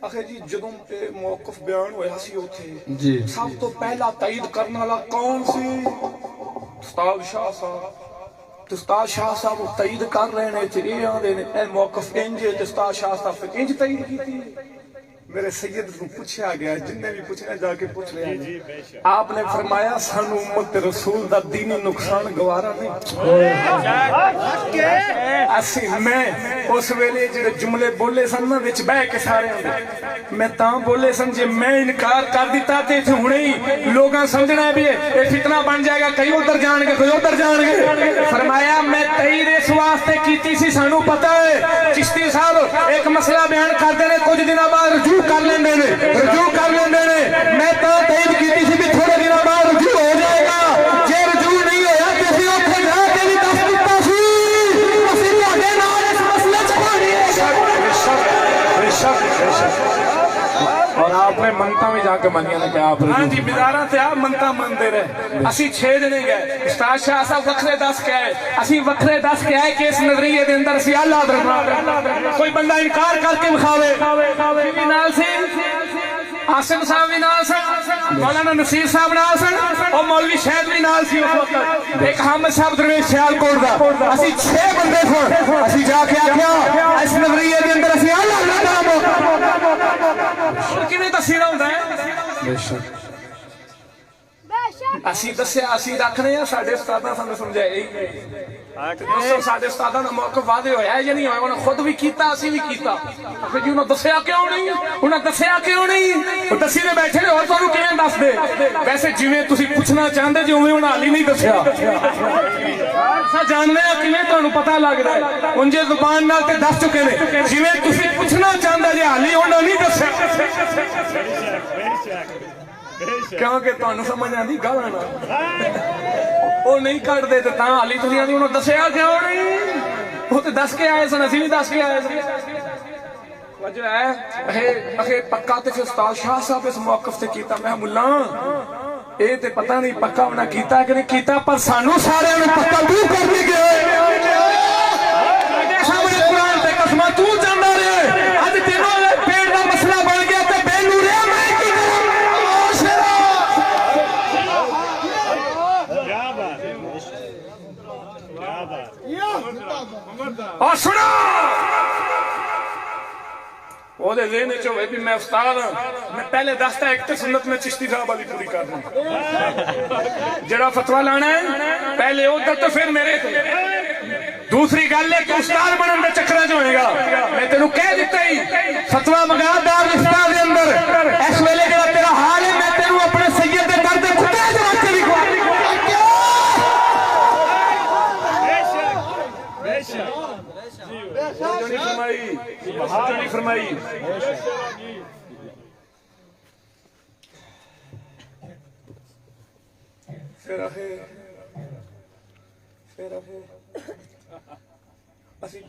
آخر جی جدوں تے موقف بیان ہویا سی اوتھے جی سب تو پہلا تائید کرنے والا کون سی استاد شاہ صاحب استاد شاہ صاحب تائید کر رہے نے تے اے آندے نے اے موقف انج تے استاد شاہ صاحب انج تائید کیتی میرے سید کو پوچھا گیا جن نے بھی پوچھنا جا کے پوچھ لیا آپ نے فرمایا سانو امت رسول دا دینی نقصان گوارا نہیں اسی میں اس ویلے جڑے جملے بولے سن نا وچ بہ کے سارے میں تاں بولے سن جے میں انکار کر دیتا تے ایتھے ہنے ہی لوگاں سمجھنا ہے بھی اے فتنہ بن جائے گا کئی ادھر جان گے کوئی ادھر جان گے فرمایا میں تائید اس واسطے کیتی سی سانو پتہ ہے چشتی صاحب ایک مسئلہ بیان کردے نے کچھ دنوں بعد رجوع کر لیندے نے میں تو تائید کیتی سی بھی تھوڑے دنوں بعد رجوع ہو جائے گا جے رجوع نہیں ہویا تے اسی اوتھے جا کے بھی دس دتا سی اسی تہاڈے نال اس مسئلے چ پانی اور آپ نے منتا بھی جا کے منیا نے کہ آپ ہاں جی بزاراں تے آپ منتا مندے رہے اسی 6 جنے گئے استاد شاہ صاحب وکھرے دس کے آئے اسی وکھرے دس کے آئے کہ اس نظریے دے اندر سی اللہ دربار کوئی بندہ انکار کر کے مخاوے بھی نال سی آصم صاحب بھی نال سن مولانا نصیر صاحب نال سن اور مولوی شہد بھی نال سی اس وقت ایک حامد صاحب درویش سیالکوٹ دا اسی 6 بندے سن اسی جا کے آکھیا اس نظریے دے اندر اسی اللہ دا نام کیویں تفسیر ہوندا ہے بے شک ਅਸੀਂ ਦੱਸਿਆ ਅਸੀਂ ਰੱਖਣੇ ਆ ਸਾਡੇ ਉਸਤਾਦਾਂ ਸਾਨੂੰ ਸਮਝਾਇਆ ਹੀ ਦੋਸਤੋ ਸਾਡੇ ਉਸਤਾਦਾਂ ਦਾ ਮੌਕਫ ਵਾਅਦੇ ਹੋਇਆ ਜਾਂ ਨਹੀਂ ਹੋਇਆ ਉਹਨਾਂ ਖੁਦ ਵੀ ਕੀਤਾ ਅਸੀਂ ਵੀ ਕੀਤਾ ਫਿਰ ਜੀ ਉਹਨਾਂ ਦੱਸਿਆ ਕਿਉਂ ਨਹੀਂ ਉਹਨਾਂ ਦੱਸਿਆ ਕਿਉਂ ਨਹੀਂ ਉਹ ਦੱਸੀ ਦੇ ਬੈਠੇ ਨੇ ਹੋਰ ਤੁਹਾਨੂੰ ਕਿਵੇਂ ਦੱਸਦੇ ਵੈਸੇ ਜਿਵੇਂ ਤੁਸੀਂ ਪੁੱਛਣਾ ਚਾਹੁੰਦੇ ਜੇ ਉਵੇਂ ਉਹਨਾਂ ਹਾਲੀ ਨਹੀਂ ਦੱਸਿਆ ਅਸਾਂ ਜਾਣਦੇ ਆ ਕਿਵੇਂ ਤੁਹਾਨੂੰ ਪਤਾ ਲੱਗਦਾ ਹੈ ਉਂਝੇ ਜ਼ੁਬਾਨ ਨਾਲ ਤੇ ਦੱਸ ਚੁੱਕੇ ਨੇ ਜਿਵੇਂ ਤੁਸੀਂ ਪੁੱਛਣਾ ਚਾਹੁੰਦੇ ਜੇ ਹਾਲੀ ਉਹਨਾਂ ਨਹੀਂ ਦੱਸਿਆ ਕਿਉਂਕਿ ਤੁਹਾਨੂੰ ਸਮਝ ਆਉਂਦੀ ਗਾਲਾਂ ਨਾਲ ਉਹ ਨਹੀਂ ਕੱਢਦੇ ਤੇ ਤਾਂ ਹਾਲੀ ਤੁਸੀਂ ਆਂਦੀ ਉਹਨੂੰ ਦੱਸਿਆ ਕਿਉਂ ਨਹੀਂ ਉਹ ਤੇ ਦੱਸ ਕੇ ਆਏ ਸਨ ਅਸੀਂ ਵੀ ਦੱਸ ਕੇ ਆਏ ਸਨ ਵਜ੍ਹਾ ਹੈ ਅਖੇ ਪੱਕਾ ਤੇ ਫਿਰ ਉਸਤਾਦ ਸ਼ਾਹ ਸਾਹਿਬ ਇਸ ਮੌਕਫ ਤੇ ਕੀਤਾ ਮੈਂ ਮੁੱਲਾ ਇਹ ਤੇ ਪਤਾ ਨਹੀਂ ਪੱਕਾ ਉਹਨਾਂ ਕੀਤਾ ਕਿ ਨਹੀਂ ਕੀਤਾ ਪਰ ਸਾਨੂੰ ਸਾਰਿਆਂ ਨੂੰ ਪੱਕਾ ਤੂੰ ਕਰਨੀ ਗਏ ਸਾਹਮਣੇ ਕੁਰਾਨ ਤੇ ਕਸਮਾਂ ਤੂੰ ਜਾਂਦਾ ਰਹੇ ਅੱਜ ਤੈਨੂੰ ਪੇੜ ਦਾ ਮਸਲਾ ਬਣ ਗਿਆ ਤੇ ਬੇਨੂਰਿਆ ਮੈਂ ਕੀ ਕਰਾਂ اور سنا وہ دے ذہن چ ہوئے بھی میں استاد ہاں میں پہلے دستا ایک تے سنت میں چشتی صاحب والی پوری کرنا جڑا فتوی لانا ہے پہلے ادھر تو پھر میرے تے دوسری گل ہے کہ استاد بنن دے چکراں چ ہوئے گا میں تینوں کہہ دتا ہی فتوی منگا دار استاد دے اندر اس ویلے جڑا تیرا حال ہے میں تینوں اپنے سید دے در تے کتے دے رکھ کے دکھا فرمائی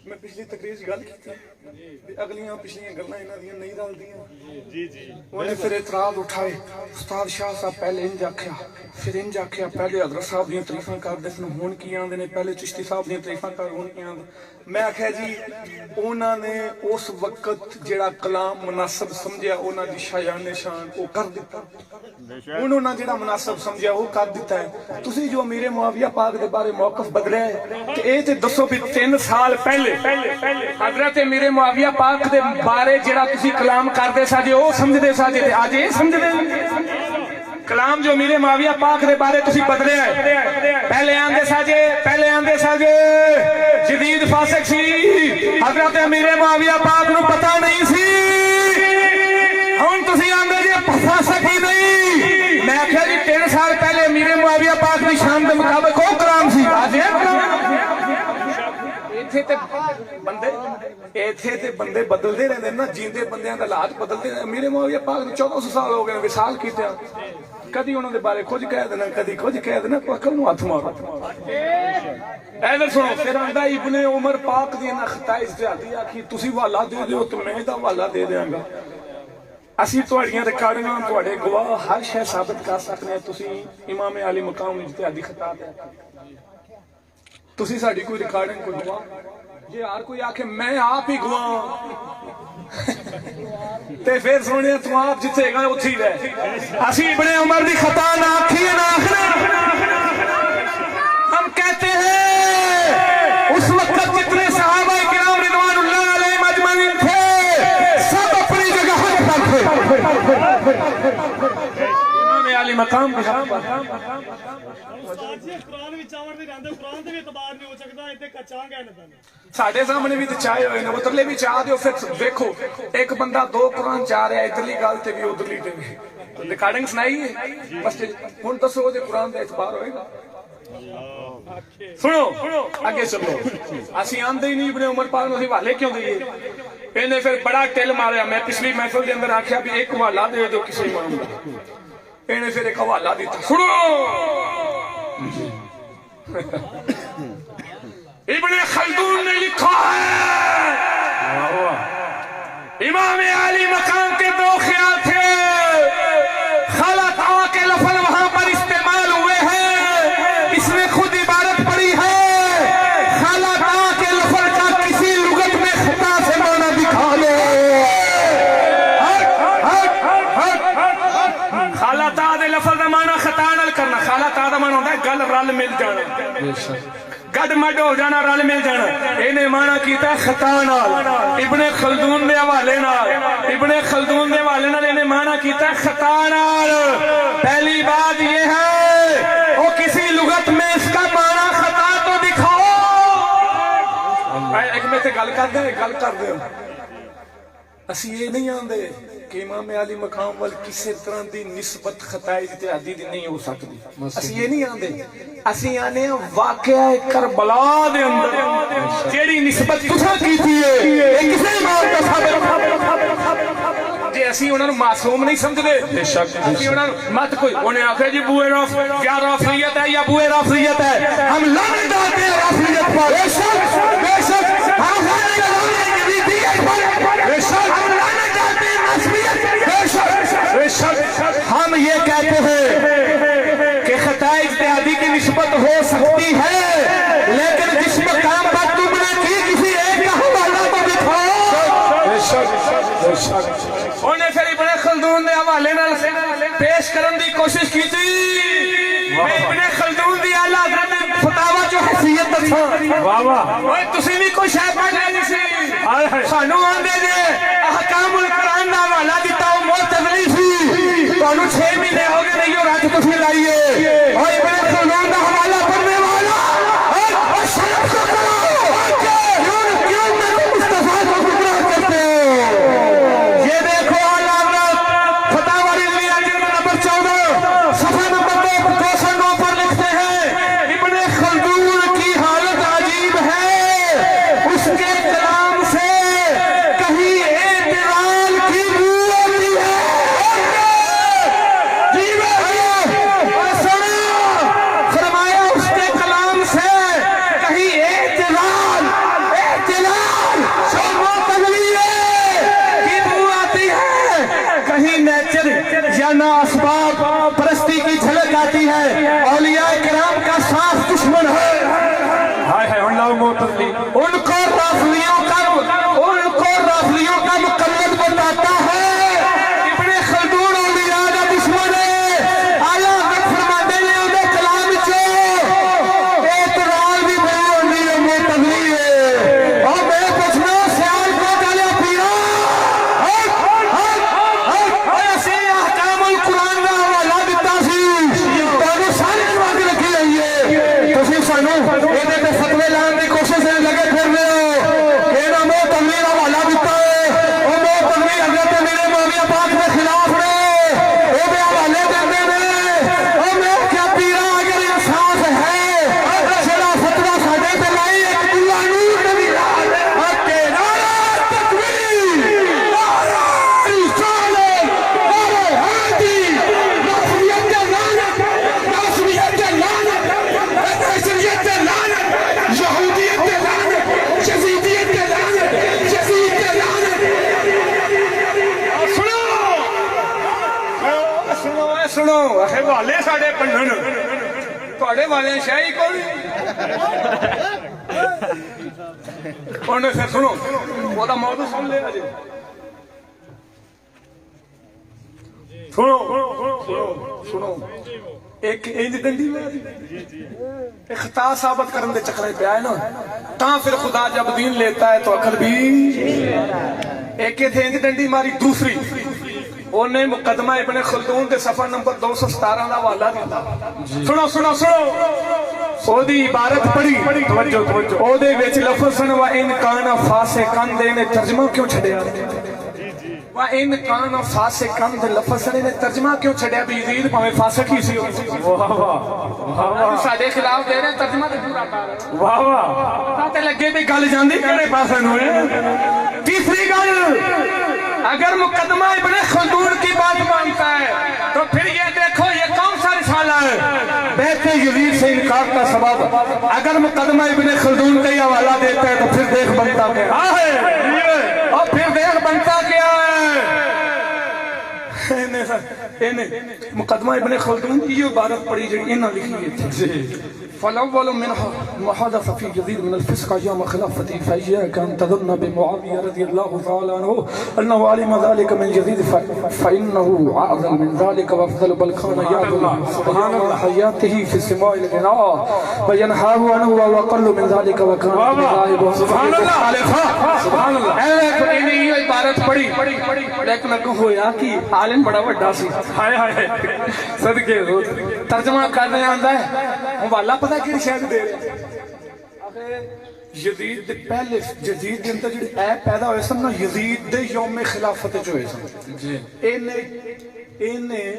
میں پچھلی تقریر گل کی اگلیاں پچھلیاں گلاں انہاں دیاں نہیں رلدیاں انہیں پھر اعتراض اٹھائے استاد شاہ صاحب پہلے انج آکھیا پھر انج آکھیا پہلے حضرت صاحب دیاں تعریفاں کردے سن ہن کی آندے نے پہلے چشتی صاحب دیاں تعریفاں کر ہن کی آندے میں آکھیا جی انہاں نے اس وقت جڑا کلام مناسب سمجھیا انہاں دی شایان شان او کر دتا انہوں نے جڑا مناسب سمجھیا وہ کر دیتا ہے تسی جو امیر معاویہ پاک دے بارے موقف بدلیا ہے کہ اے تے دسو بھی 3 سال پہلے حضرت امیر معاویہ پاک دے بارے جڑا تسی کلام کردے ساجے او سمجھدے ساجے تے اج اے سمجھدے کلام جو امیر معاویہ پاک دے بارے تسی بدلیا ہے پہلے آندے ساجے جدید فاسق سی حضرت امیر معاویہ پاک نو پتہ نہیں سی ہن تسی آندے جے فاسق ہی نہیں میں آخیا جی 3 سال پہلے امیر معاویہ پاک کی شان کے مطابق وہ کلام سی بندے بدلتے رہتے نا جیندے بندیاں دا حالات بدلتے رہتے امیر معاویہ پاک 1400 سال ہو گئے وصال کیتے کدی انہوں دے بارے کچھ کہہ دینا کدی کچھ کہہ دینا عقل نو ہاتھ مارو ادھر سنو پھر آندا ابن عمر پاک دی نہ خطا اجتہادی آکھی تسی حوالہ دے دیو تو میں دا حوالہ دے دیاں گا اسی تواڈیاں ریکارڈنگاں تواڈے گواہ ہر شے ثابت کر سکنے ہیں تسی امام علی مقام اجتہادی خطا تے تسی ساڈی کوئی ریکارڈنگ کوئی گواہ جے ہر کوئی آکھے میں آپ ہی گواہ تے پھر سونے تو آپ جتھے گئے اتھی رہے اسی ابن عمر دی خطا نہ آکھیے نہ آخنا ہم کہتے ہیں اس وقت جتنے صحابہ کرام رضوان اللہ علیہم اجمعین تھے سب اپنی جگہ حق پر تھے امام علی مقام بھی حق پر ساڈے سامنے بھی چاہے ہوئے نے ادھرلے بھی چاہ دیو پھر دیکھو ایک بندہ 2 قرآن چاہ رہا ہے ادھرلی گل تے بھی ادھرلی تے بھی ریکارڈنگ سنائی ہے بس ہن دسو دے قرآن دا اعتبار ہوئے گا سنو آگے چلو اسی آندے ہی نہیں ابن عمر پاک نو حوالے کیوں دئیے انہیں پھر بڑا ٹیل ماریا میں پچھلی محفل دے اندر آکھیا بھی ایک حوالہ دے دو کسی امام دا انہیں پھر ایک حوالہ دیتا سنو ابن خلدون نے لکھا ہے امام علی مقام کے 2 خیال تھے خلط آ کے لفظ وہاں پر استعمال ہوئے ہیں اس میں خود عبارت پڑی ہے خلط آ کے لفظ کا کسی لغت میں خطا سے معنی دکھا دو خلط آ دے لفظ کا معنی خطا نال کرنا خلط آ دا معنی ہوتا ہے گل رل مل جانا گڈ مڈ ہو جانا رل مل جانا انہیں مانا کیتا ہے خطا نال ابن خلدون دے حوالے نال انہیں مانا کیتا ہے خطا نال پہلی بات یہ ہے گل کر دے اسی یہ نہیں آندے کہ امام علی مقام وال کسی طرح دی نسبت خطائی اجتہادی دی نہیں ہو سکتی. اسی یہ نہیں آندے, اسی آنے واقعہ کربلا دے اندر جیڑی نسبت تساں کیتی ہے اے کسے امام دا ثابت جی اسی انہاں نوں معصوم نہیں سمجھدے. بے شک اسی انہاں نوں مت کوئی انہیں آکھے جی بوئے یا رافضیت ہے یا بوئے رافضیت ہے, ہم لعنت ڈالتے ہیں رافضیت پر. بے شک بے شک ہم ہم یہ کہتے ہیں کہ خطا اجتہادی کی نسبت ہو سکتی ہے, لیکن جس مقام پر تم نے کی کسی ایک کا حوالہ تو دکھاؤ. انہیں پھر ابن خلدون نے حوالے پیش کرنے کی کوشش کی تھی. ابن خلدون دی اعلیٰ حضرت فتاوا جو حیثیت دساں. واہ واہ تسی بھی کوئی شے پڑھ لینی سی, سانو آندے جے احکام القرآن دا حوالہ دتا او معتزلی سی, تانوں 6 مہینے ہو گئے نہیں اور اج تسی لائیے اور ابن خلدون دا حوالہ پڑھنے والا اور شرف کو کرو کیوں میرے مصطفیٰ کو گمراہ کرتے ہو. یہ دیکھو اعلیٰ حضرت فتاوا رضویہ جلد نمبر 14 صفحہ نمبر 209 پر لکھتے ہیں ابن خلدون کی حالت عجیب ہے, اس کے کلام سے کہیں اعتدال کی بو آتی ہے. فرمایا اس کے کلام سے کہیں اعتدال کی بو آتی ہے, کہیں نیچر یا نا اسباب پرستی کی جھلک آتی ہے. اولیاء کرام کا صاف دشمن ہے. ان کو رافضیوں کا مقلد بتاتا ہے. ابن خلدون اولیاء کا دشمن ہے. اعلیٰ حضرت فرماتے ہیں انہیں کلام چو اعتراض بھی بڑی ہوتی ہے معتزلی ہے. اور میں پوچھنا سیال کو ڈالے پیرا ایسے احکام القرآن کا حوالہ دیتا سی تو سارے جواب رکھی رہی ہے. تسی سانو یہ تے فتوے لان کی کوشش لگے پھر رہے ہو کہ نہ معتزلی کا حوالہ دیتا ہے اور معتزلی حضرت میرے معاویہ پاک کے خلاف نے وہ حوالے دیتے ہیں. اور میں کیا پیرا اگر انصاف ہے چلا فتوا ساڈے تے لائی ایک اللہ نور نبی کے نعرہ تکبیر نعرہ رسالت نعرہ حیدری رافضیت لعنت ناصریت لعنت نصریت لعنت یہودیت لعنت یزیدیت لعنت یزید لعنت. سنو حوالے ساڈے پنڈن تواڈے والے شاہی کون پھر سنو وہ موضوع سن لیا جی. سنو ایک انج ڈنڈی خطا ثابت کرنے دے چکرے پہ آئے نا تاں پھر خدا جب دین لیتا ہے تو عقل بھی. ایک تھے انج ڈنڈی ماری, دوسری انہیں مقدمہ ابن خلدون دے صفحہ نمبر 217 دا حوالہ دیتا. سنو سنو سنو او دی عبارت پڑھی توجہ او دے وچ لفظ سن وا ان کان فاسقن دے نے ترجمہ کیوں چھڈیا. وا ان کان فاسقن دے لفظ سن نے ترجمہ کیوں چھڈیا بھی یزید بھاویں فاسق ہی سی. واہ واہ ساڈے خلاف دے رہے ترجمہ تے پورا کر. واہ واہ تے لگے تے گل جاندی کڑے پاسے نوں. تیسری گل اگر مقدمہ ابن خلدون کی بات مانتا ہے تو پھر یہ دیکھو یہ کون سا رسالہ ہے بیت یزید سے انکار کا سبب. اگر مقدمہ ابن خلدون کا یہ حوالہ دیتا ہے تو پھر دیکھ بنتا کیا ہے, اور پھر دیکھ بنتا کیا ہے. مقدمہ ابن خلدون کی یہ عبارت پڑھی جو انہاں لکھی ہے فالأول منها ما حدث في يزيد من الفسق أيام خلافته فإياك أن تظن بمعاوية رضي الله تعالى عنه أنه علم ذلك من يزيد فإنه أعظم من ذلك وأفضل بل كان يعظم سبحان حياته في السماء الغناء وينهاه عنه وأقل من ذلك وكان ذاهب سبحان الله سبحان الله. یہ عبارت پڑھی لیکن اگوں ہویا کہ عالم بڑا بڑا سی ہائے ہائے صدقے ترجمہ کرنے آندا ہے حوالہ پتہ کیڑی شے دے رہے یزید دے پہلے یزید دے اندر جڑے اے پیدا ہوئے سن نا یزید دے یوم خلافت جو ہوئے سن جی اینے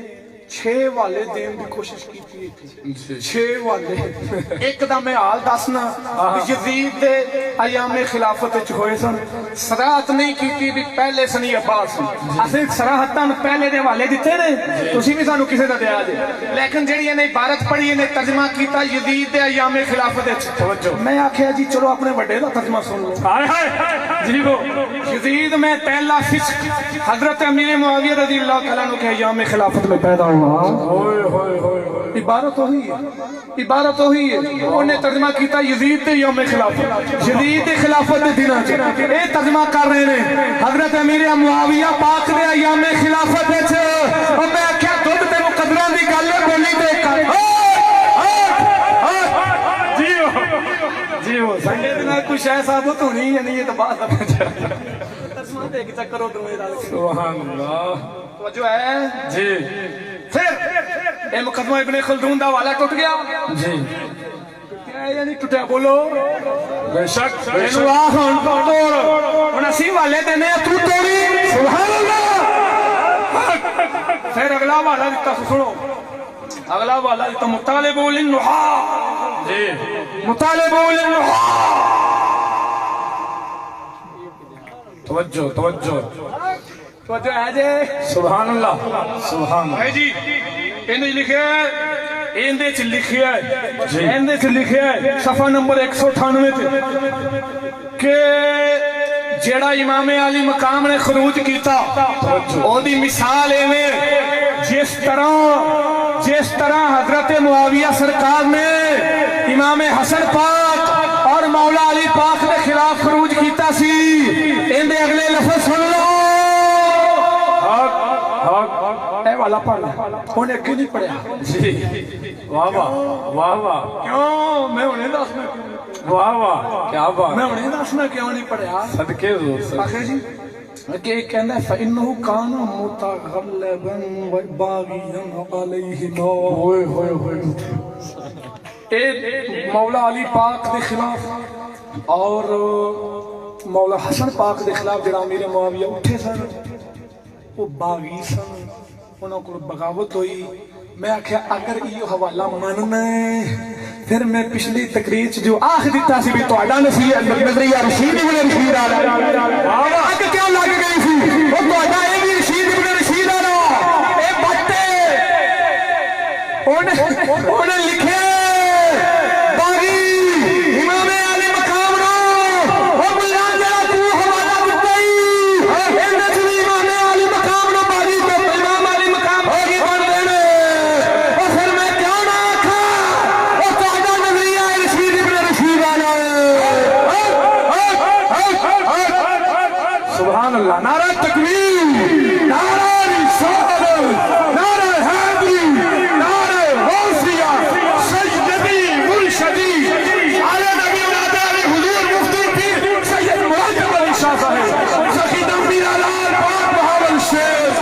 6 والے دین دی کوشش کی تھی 6 والے ایک دا میں حال دسنا یزید دے ایام خلافت وچ ہوئے سن صراحت نہیں کیتی بھی پہلے سنی عباس اسیں صراحتاً پہلے دے والے دتے نے تسی بھی سانو کسے دا دیا جے لیکن جڑی نے عبارت پڑھی نے ترجمہ کیتا یزید دے ایام خلافت وچ توجہ میں آکھیا جی چلو اپنے بڑے دا ترجمہ سن لو ہائے ہائے جی وہ یزید میں پہلا فسق حضرت امیر معاویہ رضی اللہ تعالیٰ عنہ کے ایام خلافت میں پیدا ہوا عبارت وہی ہے عبارت وہی ہے انہیں ترجمہ کیتا یزید دے یوم خلافت یزید دے خلافت دے دنوں اے ترجمہ کر رہے ہیں حضرت امیر معاویہ پاک دے ایام خلافت وچ او میں آکھیا دودھ تے مقدراں دی گل بولی تے کر جی وہ سیدنا کوئی شے ثابت ہونی ہے نہیں یہ تو بات ہے ترجمہ تے ایک چکر ہو دوے نال سبحان اللہ توجہ ہے جی پھر اے مقدمہ ابن خلدون دا والا ٹوٹ گیا جی ٹوٹیا یا نہیں ٹوٹیا بولو بے شک اینو آ ہن توڑ ہن اسی والے تے نے تو توڑی سبحان اللہ پھر اگلا والا دتا سنو اگلا والا دتا مطالب للنحا جی مطالب للنحا توجہ توجہ توجہ ہے جی سبحان اللہ سبحان اللہ ہے جی انہیں لکھیا ہے اندے چ لکھیا ہے اندے چ لکھیا ہے صفحہ نمبر 198 تے کہ جیڑا امام علی مقام نے خروج کیتا او دی مثال ایویں جس طرح حضرت معاویہ سرکار نے امام حسن پاک اور مولا علی پاک کے خلاف خروج کیتا سی اندے اگلے لفظ سن لو اے والا پڑھ لے انہیں کیوں نہیں پڑھیا جی واہ واہ واہ واہ کیوں میں انہیں دسنا واہ واہ کیا بات میں انہیں دسنا کیوں نہیں پڑھیا صدقے حضور آخر جی کہ ایک کہنا ہے فَإِنَّهُ كَانَ مُتَغَلَّبًا وَبَاغِيًا عَلَيْهِمَا ہوئے ہوئے ہوئے اے مولا علی پاک دے خلاف اور مولا حسن پاک دے خلاف جڑا امیر معاویہ اٹھے سن وہ باغی سن انہوں کو بغاوت ہوئی میں آکھیا اگر یہ حوالہ مننا ہے پھر میں پچھلی تقریر جو آخ دیتا سی بھی توڑا نظریہ رشید ابن رشید آ رہا آگے کیا لگ گئی سی وہ توڑا اے بھی رشید ابن رشید آ رہا اے بٹے انہیں لکھے باغی امام علی مقام رو وہ بلان جڑا تو حوالہ دیتا ہی اندر چلی امام علی مقام رو باغی تو امام علی مقام ہوگی بن دینے اور پھر میں کیا نہ آکھا وہ توڑا نظریہ رشید ابن رشید آنا سبحان اللہ نعرہ تکبیر نعرہ رسالت نعرہ حیدری نعرہ غوثیہ سیدی مرشدی علی نبی ولادہ علی حضور مفتی پیر سید مرادب علی شاہ صاحب سخی دمبیر علال پاک بہاول شیخ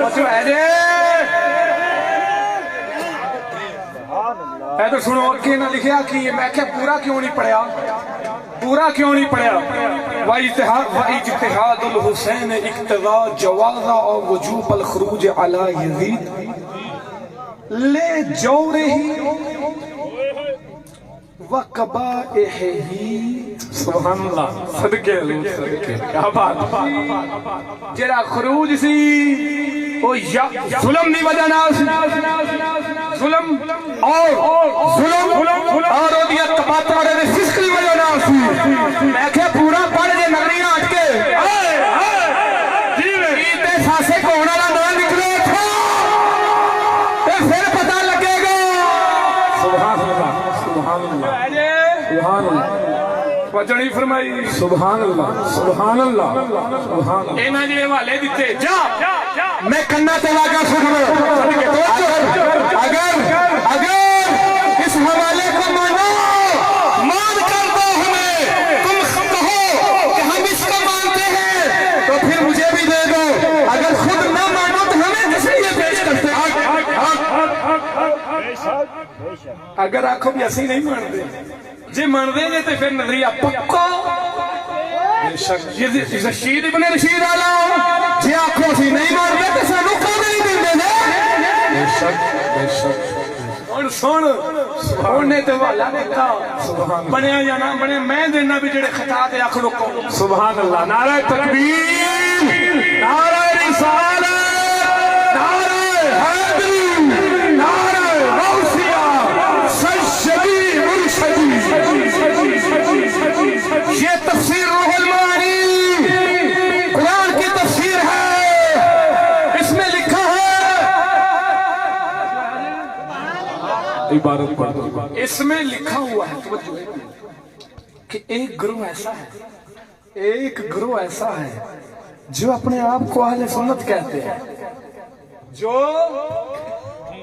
بچو اے تو سنو کہ نہ لکھیا کہ میں کہ پورا کیوں نہیں پڑھیا پورا کیوں نہیں پڑھیا وَإِجْتِحَادُ الْحُسَيْنِ اِقْتِضَا جَوَازَ اور وجوب الخروج علی یزید لے جورہی وَقَبَائِحِهِ سبحان اللہ صدقے حضور صدقے کیا بات جڑا خروج سی وہ ظلم دی وجہ نال سی ظلم اور اودیت تباطہ اور فسق دی وجہ نال سی میں کہ پورا پڑھ کے نگری ہٹ کے تے ساسے کون والا نہ نکلے تھا تے پھر پتہ لگے گا سبحان اللہ سبحان اللہ سبحان اللہ وجنی فرمائی سبحان اللہ سبحان اللہ سبحان اللہ اینا جی والے دیتے جا میں کنا تے لاگا سن اگر اس حوالے کو مانو مان کر دو ہمیں تم کہو کہ ہم اس کو مانتے ہیں تو پھر مجھے بھی دے دو اگر خود نہ مانو تو ہمیں کس لیے پیش کرتے اگر آنکھوں بھی ایسی نہیں مانتے جی مانتے جی تو پھر نظریہ پکا رشید ابن رشید والا جی آخو اسی نہیں مانتے تو سانو کھانے نہیں دیں سن انہیں تو والا دیتا بنیا یا نہ بنے میں دینا بھی جڑے خطا دے آخ رکو سبحان اللہ نعرہ تکبیر نعرہ رسالت نعرہ حیدری نعرہ غوثیہ سجدی مرشدی یہ تفسیر روح المعانی قرآن کی تفسیر ہے اس میں لکھا ہے عبارت پڑھ دو اس میں لکھا ہوا ہے کہ ایک گروہ ایسا ہے جو اپنے آپ کو اہل سنت کہتے ہیں جو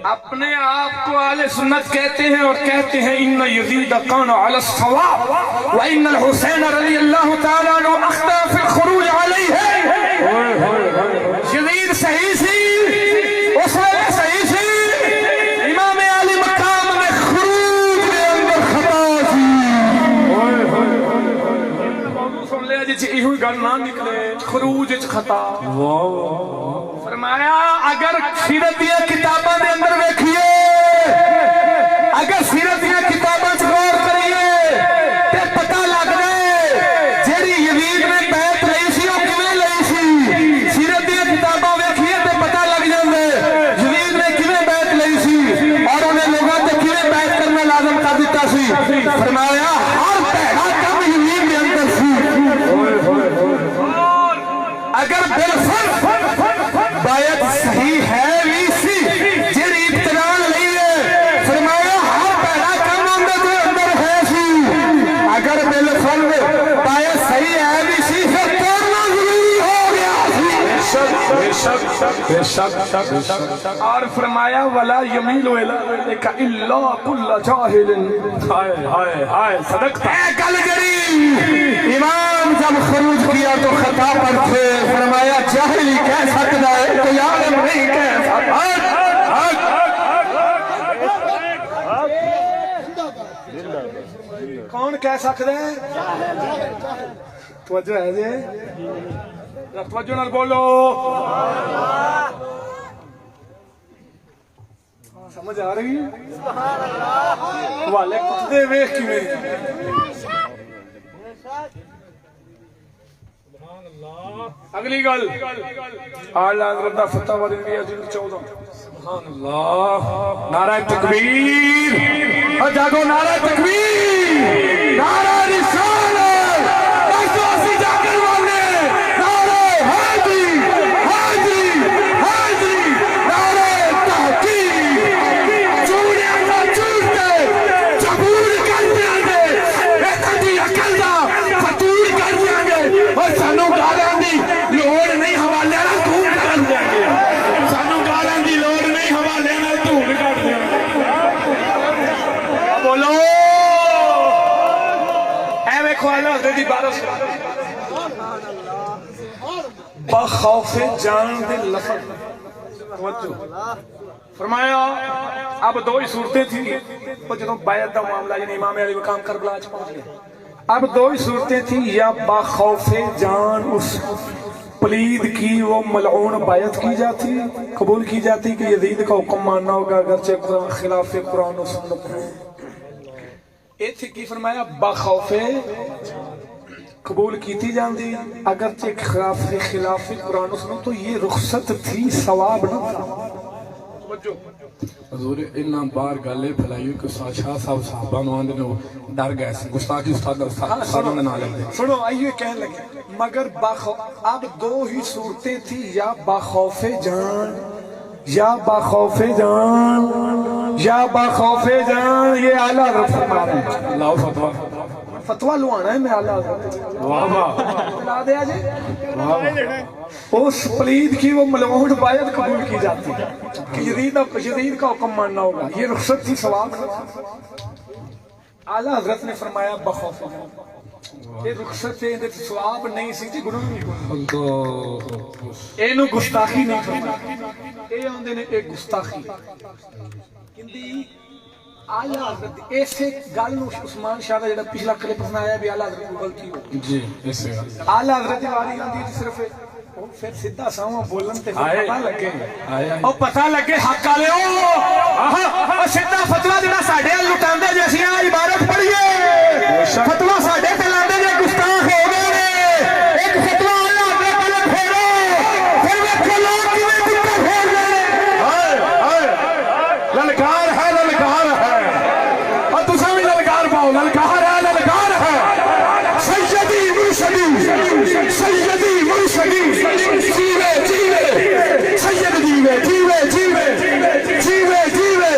اپنے آپ کو اہل سنت کہتے ہیں اور کہتے ہیں ان یزید کان علی الصواب وان الحسین رضی اللہ تعالی عنہ اخطا فی الخروج علیہ یزید صحیح سی اس وقت صحیح سی امام علی مقام میں خروج کے اندر خطا سی سن لیا جی ایہی گل نہ نکلے خروج وچ خطا فرمایا اگر سیرت دیا کتاباں دے اندر ویکھیے اگر سیرت دیا کتاباں وچ غور کریے تے پتہ لگدا ہے جیڑی یزید نے بیعت لئی سی او کیویں لئی سی سیرت دیا کتاباں ویکھیے تے پتہ لگ جاندا ہے یزید نے کیویں بیعت لئی سی اور انہیں لوگاں تے کیویں بیعت کرنا لازم کر دتا سی فرمایا ہر بھڑا کم یزید دے اندر سی اگر بالفرض بیعت صحیح ہے ویسی جڑی ابتدان لئی ہے فرمایا ہر پیدا کم اندر ہے سی اگر بالفرض بیعت صحیح ہے ویسی پھر توڑنا ضروری ہو گیا بے شک اور فرمایا ولا یمیل الیک الا کل جاہل ہائے ہائے ہائے صدقت اے گل جڑی امام جب خروج کیا تو خطا پر تھے فرمایا جاہل ہی کہہ سکتا ہے کوئی عالم نہیں کہہ سکتا کون کہہ سکتا ہے توجہ ہے جی توجہ نال بولو سمجھ آ رہی ہے والے کچھ دے ویکھ کیویں اگلی گل اعلی حضرت دا فتح ورنگی جلد 14 سبحان اللہ نعرہ تکبیر اور جاگو نعرہ تکبیر نعرہ رسالت ایسو اسی جا کر والے نعرہ حیدری حیدری حیدری نعرہ تحقیق چوڑے کا چوڑتے چبور کر دیا گے ایسا دی عقل دا فتور کر دیا گے اور سانو گالاں دی لوڑ نہیں حوالے نال دھوم کر دیا گے سانو گالاں دی لوڑ نہیں حوالے نال دھوم کر دیا گے بولو اے ویکھو اللہ حضرت دی بارش بخوف جان دے لفظ توجہ فرمایا اب دو ہی صورتیں تھیں جدوں بیعت دا معاملہ یعنی امام علی مقام کربلا وچ پہنچ گیا اب دو ہی صورتیں تھیں یا بخوف جان اس پلید کی وہ ملعون بیعت کی جاتی قبول کی جاتی کہ یزید کا حکم ماننا ہوگا اگرچہ قرآن خلاف قرآن و سنت ہے ایتھے کی فرمایا بخوف قبول کیتی جاندی اگرچہ خلاف قرآن و سنت تو یہ رخصت تھی ثواب نہ تھا حضور انہاں بار گالے پھلائیو کہ شاہ صاحب صحابہ نواندے نے ڈر گئے سے گستاخی استادوں نے نہ لگے سنو آئیے کہنے لگے مگر اب دو ہی صورتیں تھی یا بخوف جان یا بخوف جان یا بخوف جان یہ اعلیٰ حضرت فرما رہے ہیں اللہ فتوہ فتوہ لوانا ہے میں اعلیٰ حضرت لا دیا جی اس پلید کی وہ ملعون بیعت قبول کی جاتی ہے کہ یزید کا حکم ماننا ہوگا یہ رخصت تھی ثواب اعلیٰ حضرت نے فرمایا بخوف یہ رخصت سے ثواب نہیں سی تھی گناہ نہیں اینو گستاخی نہیں کرنا اے آندے نے ایک گستاخی آلہ حضرت ایسے گل نو عثمان شاہ دا جڑا پچھلا کلپ سنایا بھی آلہ حضرت کو غلطی ہو جی اسے آلہ حضرت والی آندی صرف وہ پھر سیدھا ساواں بولن تے پتہ لگے او پتہ لگے حق والے او سیدھا فتوی جڑا ساڈے لٹاندے جے اسی عبارت پڑھیے فتوی ساڈے تے لاندے جے گستاخ ہو گئے نے ایک فتوی آلہ حضرت والے پھیرو پھر ویکھو لوگ کیویں ٹکر پھیر رہے للکار ہے اور تسا بھی للکار پاؤ للکار ہے سیدی مرشدی سیدی مرشدی جیوے جیوے سید جیوے جیوے جیوے جیوے جیوے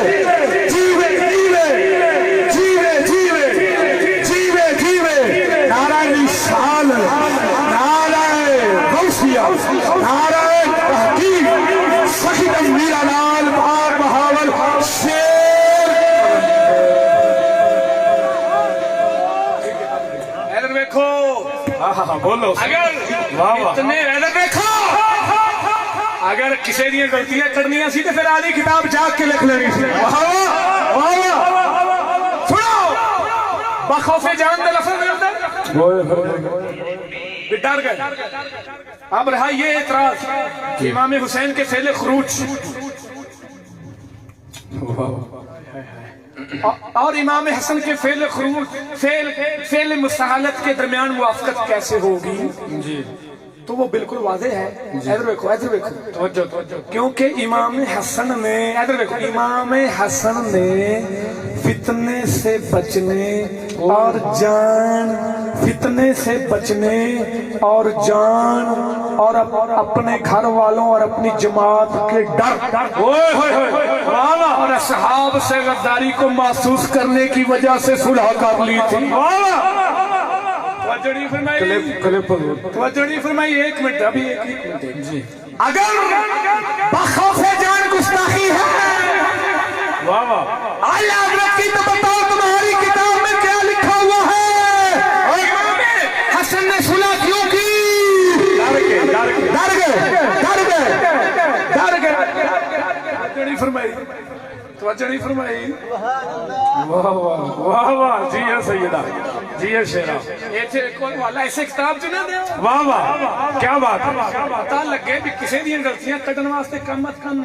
جیوے جیوے جیوے جیوے جیوے جیوے نعرہ رسال نعرہ غوثیہ نعرہ تحقیق سخی میرا لال پاک بہاول شیر ادھر دیکھو بولو اتنے ادھر دیکھو اگر کسی دیا غلطیاں کرنی سی تو پھر آدھی کتاب جاگ کے لکھ لینی سی سنو بخوف جان دے لفظ ڈر گئے اب رہا یہ اعتراض کہ امام حسین کے فعل خروج اور امام حسن کے فعل خروج فعل مستحالت کے درمیان موافقت کیسے ہوگی جی تو وہ بالکل واضح ہے ادھر دیکھو کیونکہ امام حسن نے ادھر دیکھو امام حسن نے فتنے سے بچنے اور جان فتنے سے بچنے اور جان اور اپنے گھر والوں اور اپنی جماعت کے ڈر اور اصحاب سے غداری کو محسوس کرنے کی وجہ سے صلح کر لی تھی توجہ نہیں فرمائی ایک منٹ ابھی ایک منٹ جی اگر بخوف جان گستاخی ہے اعلی حضرت کی تو بتاؤ تمہاری کتاب میں کیا لکھا ہوا ہے حسن نے صلح کیوں کی ڈر گئے توجہ نہیں فرمائی واہ واہ واہ واہ جی ہے سیدہ جی ہے شیرہ ایتھے کوئی والا ایسے کتاب جو نہ دیا واہ واہ کیا بات پتا لگے بھی کسی دیا غلطیاں کٹن واسطے کم از کم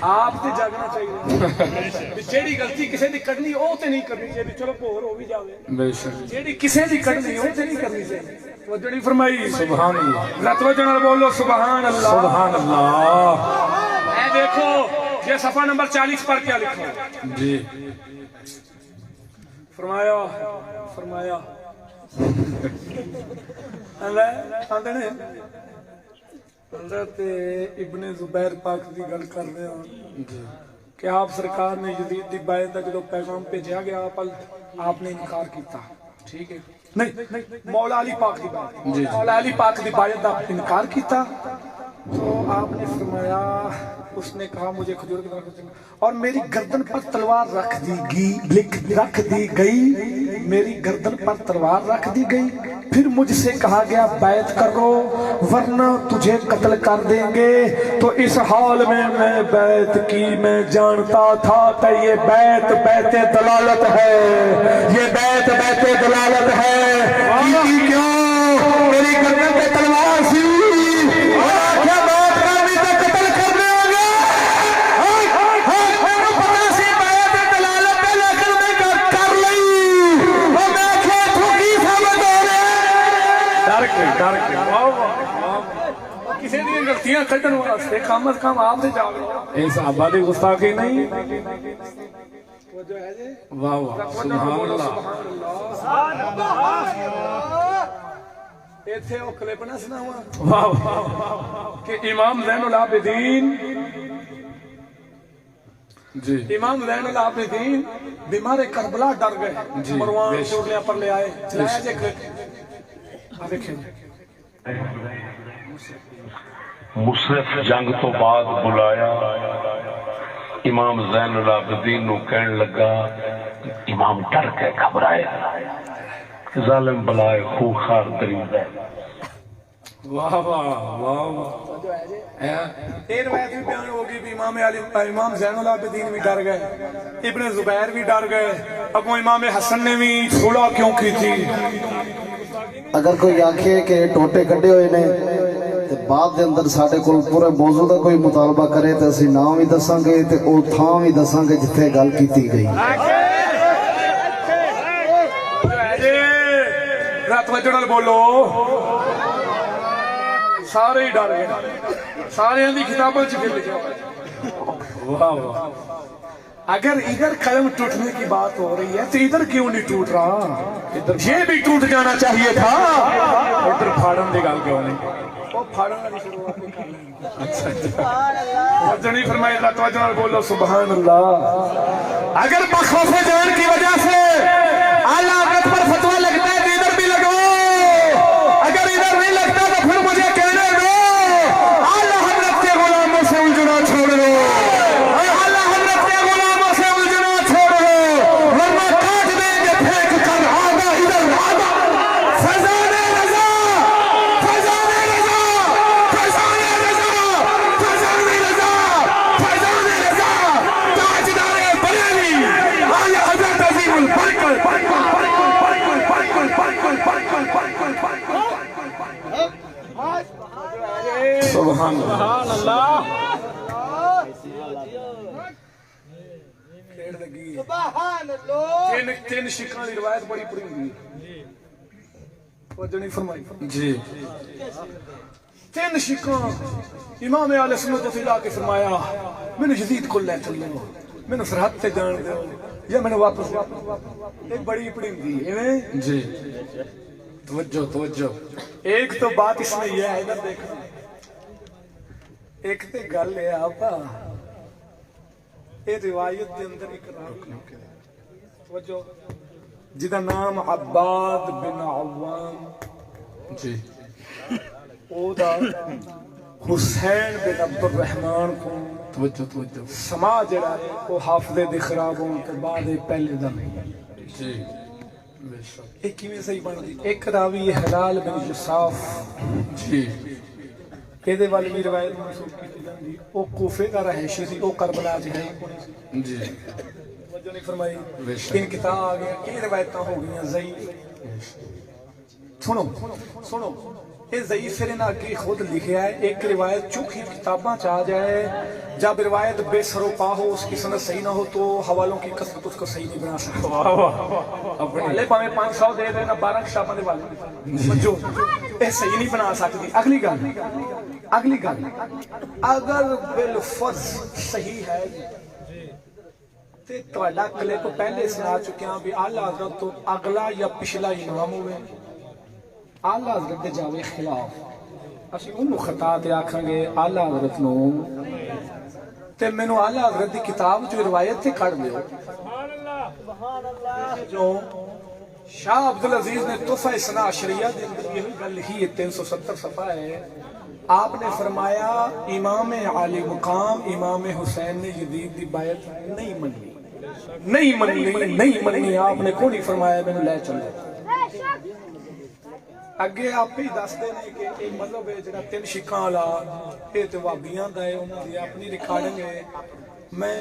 آپ تے جاگنا چاہیے جیڑی غلطی کسی دی کرنی او تے نہیں کرنی چاہیے چلو بھور ہو بھی جاوے بے شک جیڑی کسی دی کرنی او تے نہیں کرنی چاہیے توجہ نہیں فرمائی سبحان اللہ لا توجہ نال بولو سبحان اللہ سبحان اللہ اے دیکھو یہ صفحہ نمبر 40 پر کیا لکھا ہے جی فرمایا حضرت ابن زبیر پاک دی گل کر رہے ہیں کہ آپ سرکار نے یزید دی بیعت دا جدو پیغام بھیجا گیا آپ نے انکار کیتا ٹھیک ہے نہیں مولا علی پاک دی بیعت مولا علی پاک دی بیعت دا انکار کیتا تو آپ نے فرمایا اس نے کہا مجھے کھجور کی طرف اور میری گردن پر تلوار رکھ دی گئی میری گردن پر تلوار رکھ دی گئی پھر مجھ سے کہا گیا بیعت کرو ورنہ تجھے قتل کر دیں گے تو اس حال میں بیعت کی میں جانتا تھا کہ یہ بیعت دلالت ہے یہ بیعت دلالت ہے کیوں میری گردن پہ تلوار سی کسی دیا غلطیاں کھٹن واسطے کم از کم آپ سے جاگ اے صحابہ دی گستاخی نہیں واہ واہ سبحان اللہ ایتھے او کلپ نہ سناواں واہ واہ کہ امام زین العابدین جی امام زین العابدین بیمار کربلا ڈر گئے مروان چورلیاں پر لے آئے چلایا جے دیکھیں مصرف جنگ تو بعد بلایا امام زین العابدین نو کہن لگا امام ڈر کے گھبرایا ظالم بلائے خوخار قریب ہے واہ واہ واہ یہ روایت بھی بیان ہوگی بھی امام زین العابدین بھی ڈر گئے، ابن زبیر بھی ڈر گئے، ابو امام حسن نے بھی صلح کیوں کی تھی؟ اگر کوئی آکھے کہ ٹوٹے کڈے ہوئے نے تے بعد دے اندر ساڈے کول پورے موضوع دا کوئی مطالبہ کرے تے اسی نام بھی دساں گے تے او تھاں بھی دساں گے جتھے گل کیتی گئی۔ توجہ نال بولو، سارے ہی ڈر گئے، سارے دی کتابوں چ لکھا واہ واہ۔ اگر ادھر قلم ٹوٹنے کی بات ہو رہی ہے تو ادھر کیوں نہیں ٹوٹ رہا؟ ادھر یہ بھی ٹوٹ جانا چاہیے تھا، ادھر پھاڑن دی گل کیوں نہیں؟ وہ پھاڑن والی شروعات نہیں کر رہی۔ توجہ نہیں فرمائی، توجہ نال بولو سبحان اللہ۔ اگر بخوف جان کی وجہ سے اعلیٰ حضرت پر فتویٰ لگتا ہے تو ادھر بھی لگاؤ، اگر ادھر نہیں لگتا تو پھر مجھے کہنے دو اعلیٰ حضرت کے غلاموں سے الجھنا چھوڑ دو، اعلیٰ حضرت کے غلاموں سے الجھنا چھوڑ دو، ورنہ کاٹ دیں گے پھینک کر آدھا ادھر آدھا۔ فیضان رضا، فیضان رضا، فیضان رضا، فیضان رضا، فیضان رضا، تاجدار بریلی اعلیٰ حضرت عظیم البرکت سبحان اللہ۔ تین شکاں دی روایت بڑی پڑی ہوئی، توجہ نہیں فرمائی جی۔ تین شکاں امام اہل سنت فی کے فرمایا میں یزید کو لے چلو، میں سرحد تے جان دو یا میں واپس، ایک بڑی پڑی ہوئی جی۔ توجہ توجہ، ایک تو بات اس میں یہ ہے، ادھر دیکھو، ایک تے گل ہے آپا اے روایت دے اندر اقرار توجہ جدا نام عباد بن عوام جی، او دا حسین بن عبد الرحمن کو توجہ توجہ سما جڑا ہے وہ حافظے دے خراب ہون تو بعد پہلے دا جی۔ ایک کیویں صحیح بن دی، ایک راوی حلال بن یوسف جی، ایدے والی بھی روایت منسوخ کی جاندی، او کوفے کا رہائشی سی، او کربلا چ ہے جی۔ توجہ نہیں فرمائی، ان کتاب آ گیا، یہ روایتاں ہو گئیاں ضعیف۔ سنو سنو، یہ ضعیف پھر انہاں کی خود لکھیا ہے، ایک روایت چوکھی کتاباں چ آ جائے، جب روایت بے سر و پا ہو، اس کی سند صحیح نہ ہو تو حوالوں کی کثرت اس کو صحیح نہیں بنا سکتا۔ حوالے پاویں 500 دے دینا 12 کتاباں دے والے جو اے صحیح نہیں بنا سکتی۔ اگلی گل اگر بالفرض صحیح ہے تے تہاڈا کلپ پہلے سنا چکیاں بھی اعلیٰ حضرت تو اگلا یا پچھلا امام ہوئے، اعلیٰ حضرت دے جاوے خلاف، اسی انہوں خطا تے آکھاں گے اعلیٰ حضرت نو تے مینوں اعلیٰ حضرت دی کتاب جو روایت تے کڑ دیو۔ جو شاہ عبدالعزیز نے تحفہ ثنا عشریہ دے اندر یہی گل لکھی ہے، 370 صفحہ ہے، آپ نے فرمایا امام عالی مقام امام حسین نے یزید دی بیعت نہیں منی، نہیں منی، نہیں منی، آپ نے کوئی نہیں فرمایا میں نے لے چلو۔ اگے آپ ہی دس دے نے کہ یہ مذہب ہے جڑا تین شکاں والا، یہ تے وہابیاں دا ہے، انہاں دی اپنی ریکارڈنگ ہے، میں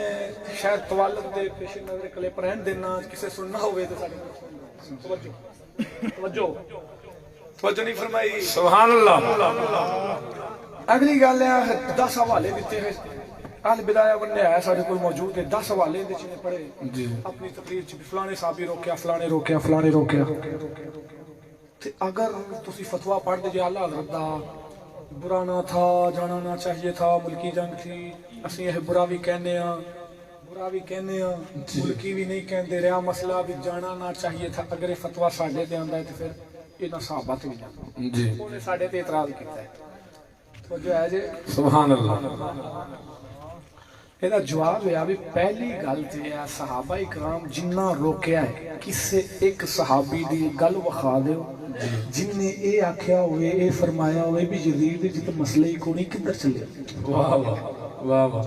شاید توالد دے پیش نظر کلپ رہن دینا، کسے سننا ہوئے تو ساڈے توجہ توجہ توجہ نہیں فرمائی سبحان اللہ۔ اگلی گل ہے 10 حوالے دیتے ہیں، اہل بدایہ والنہایہ ساڈے کول موجود ہے، 10 حوالے دے چنے پڑے اپنی تقریر چ فلانے صحابی روکیا، فلانے روکیا، فلانے روکیا۔ تے اگر تسی فتویٰ پڑھ دے جے اعلیٰ حضرت دا برا نہ تھا، جانا نہ چاہیے تھا، ملکی جنگ تھی، اسی یہ برا بھی کہنے ہاں، برا بھی کہنے ہاں، ملکی بھی نہیں کہندے رہا، مسئلہ بھی جانا نہ چاہیے تھا، اگر یہ فتویٰ ساڈے تے آندا ہے تو پھر انہاں صحابہ تے بھی جانا جی، انہوں نے ساڈے تے اعتراض کیتا ہے۔ تو جو ہے جی سبحان اللہ، یہ جواب ہے ابھی پہلی گل تے ہے صحابہ اکرام جنہ روکیا ہے، کسے ایک صحابی دی گل وکھا دیو جن نے اے آکھیا ہوئے، اے فرمایا ہوئے بھی یزید جت مسئلے ہی کو نہیں کدھر چلے۔ واہ واہ واہ واہ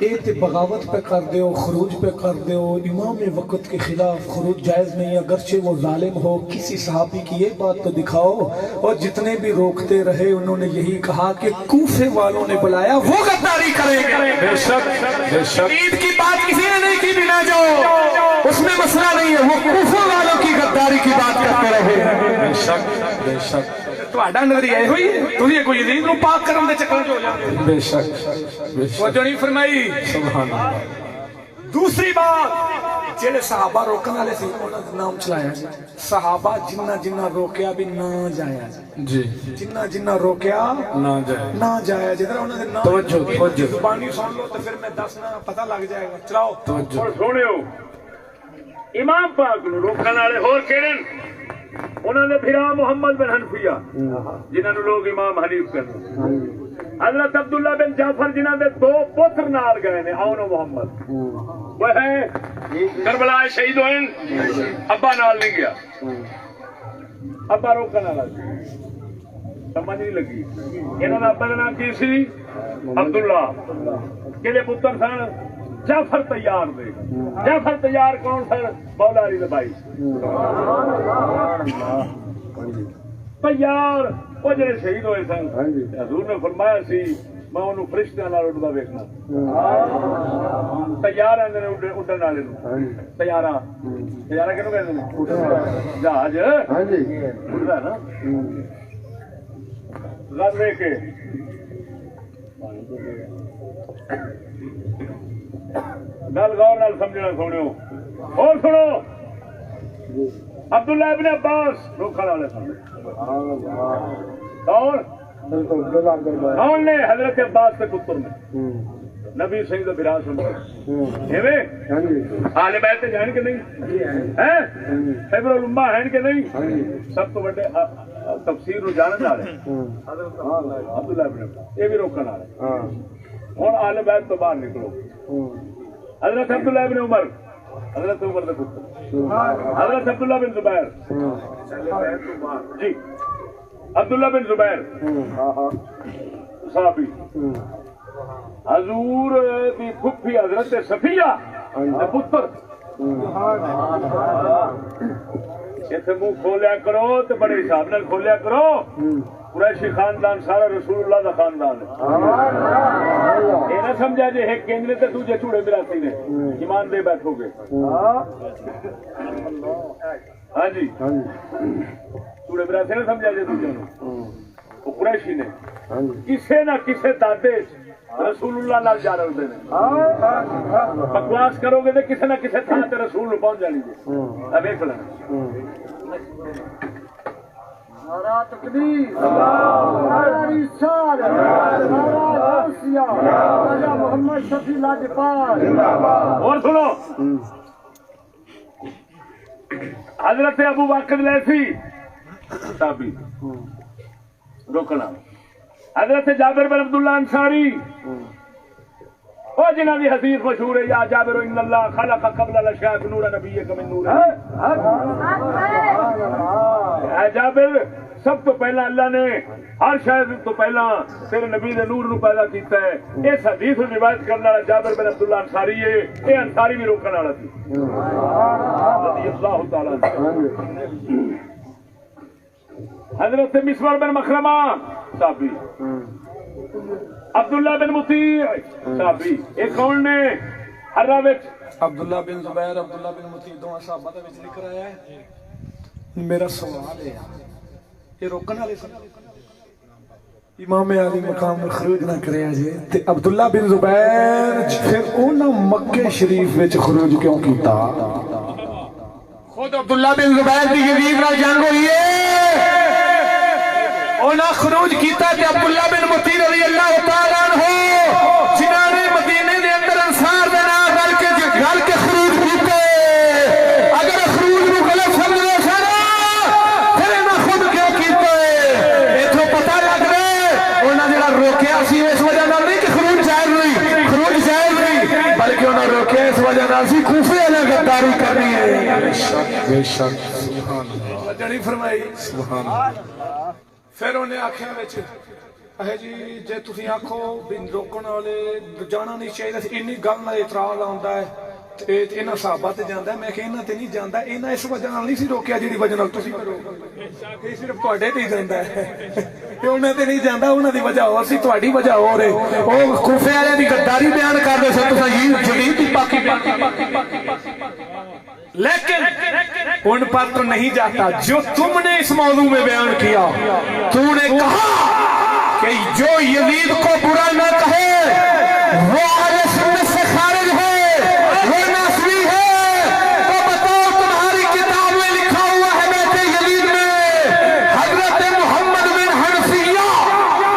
یہ تے بغاوت پہ کر دے ہو، خروج پہ کر دے ہو، امام وقت کے خلاف خروج جائز نہیں، اگرچہ وہ ظالم ہو۔ کسی صحابی کی یہ بات تو دکھاؤ، اور جتنے بھی روکتے رہے انہوں نے یہی کہا کہ کوفے والوں نے بلایا وہ غداری کریں گے۔ بے شک بے شک عید کی بات کسی نے نہیں کی، بنا جو اس میں مسئلہ نہیں ہے، وہ کوفے والوں کی غداری کی بات کرتے رہے۔ بے شک بے شک تہاڈا نظریہ یہ ہوئی ہے تسی کوئی یزید نو پاک کرن دے چکر چ ہو جاندے۔ بے شک بے شک توجہ نہیں فرمائی۔ سبحان اللہ۔ دوسری بات، جڑے صحابہ روکن والے سی انہاں دا نام چلایا جی، صحابہ جنہ جنہ روکیا بھی نہ جایا جی، جنہ جنہ روکیا نہ جائے نہ جایا، جدھر انہاں دے نام توجہ توجہ زبانی سن لو تو پھر میں دسنا پتہ لگ جائے گا۔ چلاؤ توجہ۔ اور سنو امام پاک نو روکن والے ہور کہڑے انہوں نے پھرا محمد بن حنفیہ جنہوں نے لوگ امام حنیف کہتے، حضرت عبداللہ بن جعفر جنہوں نے دو پتر نال گئے نے آؤن و محمد، وہ ہے کربلا شہید ہوئے، ابا نال نہیں گیا، ابا روکن والا سمجھ نہیں لگی۔ انہوں نے ابا کا نام کی سی عبداللہ، کہڑے پتر سن جعفر تیار دے۔ جعفر تیار کون سن؟ مولا علی دے بھائی تیار، وہ جڑے شہید ہوئے سن حضور نے فرمایا سی میں انہوں فرشتیاں نال اڈدا ویکھنا۔ تیار آندے نے اڈن والے نوں، تیارہ تیارہ کینوں کہندے نے؟ جہاز اڈدا نا غزے کے۔ گل غور نال سمجھنا سنو، اور سنو عبداللہ ابن عباس روکن والے سن، اور کون نے؟ حضرت عباس کے پتر نے، نبی سنگھ برا سن آل بیت جان کے نہیں ہیں، حبر الامہ ہیں کہ نہیں؟ سب تو بڑے تفسیر نو جاننے والے عبداللہ ابن عباس، یہ بھی روکن والے۔ ہوں آل بیت تو باہر نکلو، حضرت عبداللہ بن عمر، حضرت عمر کے پتر، حضرت عبداللہ بن زبیر، جی عبداللہ بن زبیر صحابی، حضور دی پھپھی حضرت صفیہ دے پتر۔ اتنے منہ کھولیا کرو تو بڑے حساب نال کھولیا کرو، قریشی خاندان سارا رسول اللہ دا خاندان ہے۔ یہ نہ سمجھا جی ایک کینجنے تے دوجے چوڑے براسی نے، ایمان دے بیٹھو گے۔ ہاں جی چوڑے براسی نے سمجھا جی دوجے وہ قریشی نے کسے نہ کسے دادے رسول اللہ نال جا رہے ہوتے ہیں۔ بکواس کرو گے تو کسے نہ کسے تھان تے رسول نو پہنچ جانی جی، اب ایک لینا۔ نعرہ تکبیر، نعرہ رسالت، نعرہ غوثیہ، راجہ محمد شفیع لاجپال۔ اور سنو حضرت ابو بکر لیثی تابعی روکنا، حضرت جابر بن عبداللہ انصاری وہ جنہاں دی حدیث مشہور ہے، یا جابر ان اللہ خلق قبل الاشیاء نور نبیک من نور۔ اے جابر سب تو پہلا اللہ نے ہر شاید تو پہلا تیرے نبی دے نور نو پیدا کیتا ہے۔ اس حدیث کو روایت کرنے والا جابر بن عبداللہ انصاری ہے، یہ انصاری بھی روکنے والا تھی رضی اللہ تعالی عنہ۔ حضرت مسور بن مخرمہ صحابی، عبداللہ بن مطیع صحابی، ایک کون نے حرہ وچ عبداللہ بن زبیر، عبداللہ بن مطیع دونوں صحابہ دے وچ ذکر آیا ہے۔ میرا سوال ہے یہ روکن والے سن امام علی مقام میں خروج نہ کرے جی تے عبداللہ بن زبیر پھر انہاں مکے شریف وچ خروج کیوں کیتا؟ خود عبداللہ بن زبیر دی یزید نال جنگ ہوئی ہے، انہاں خروج کیتا تے عبداللہ بن مطیع رضی اللہ تعالیٰ عنہ جنہاں نے مدینے دے اندر انصار دے نال رل کے خروج کیتے، اگر خروج نو غلط سمجھے سن پھر انہاں خود کیوں کیتے؟ ایتھوں پتہ لگ رہا انہاں جڑا روکیا سی اس وجہ نال نہیں کہ خروج جائز نہیں، خروج جائز نہیں، بلکہ انہاں روکیا اس وجہ نال سی کوفے والے غداری کرنی ہے۔ بے شک بے شک سبحان اللہ، جڑی فرمائی سبحان اللہ۔ پھر انہیں آنکھیں وچ ہے جی جے تسی آکھو بھی روکن والے جانا نہیں چاہیے اینی گل نال اعتراض آندا ہے تے انہاں صحابہ تے جاندا ہے میں کہ انہاں تے نہیں جاندا انہاں اس وجہ نال نہیں سی روکیا جیڑی وجہ نال تسی یہ صرف تواڈے تے ہی جاندا ہے تے انہاں تے نہیں جاندا انہاں دی وجہ ہور سی تواڈی وجہ ہور ہے او کوفے والے دی غداری بیان کردے سو تساں جدید دی پاکی لیکن ان پر تو نہیں جاتا جو تم نے اس موضوع میں بیان کیا تو نے کہا کہ جو یزید کو برا نہ کہے وہ اہل سنت سے خارج ہے وہ ناصری ہے تو بتاؤ تمہاری کتاب میں لکھا ہوا ہے بیت یزید میں حضرت محمد بن حنفیہ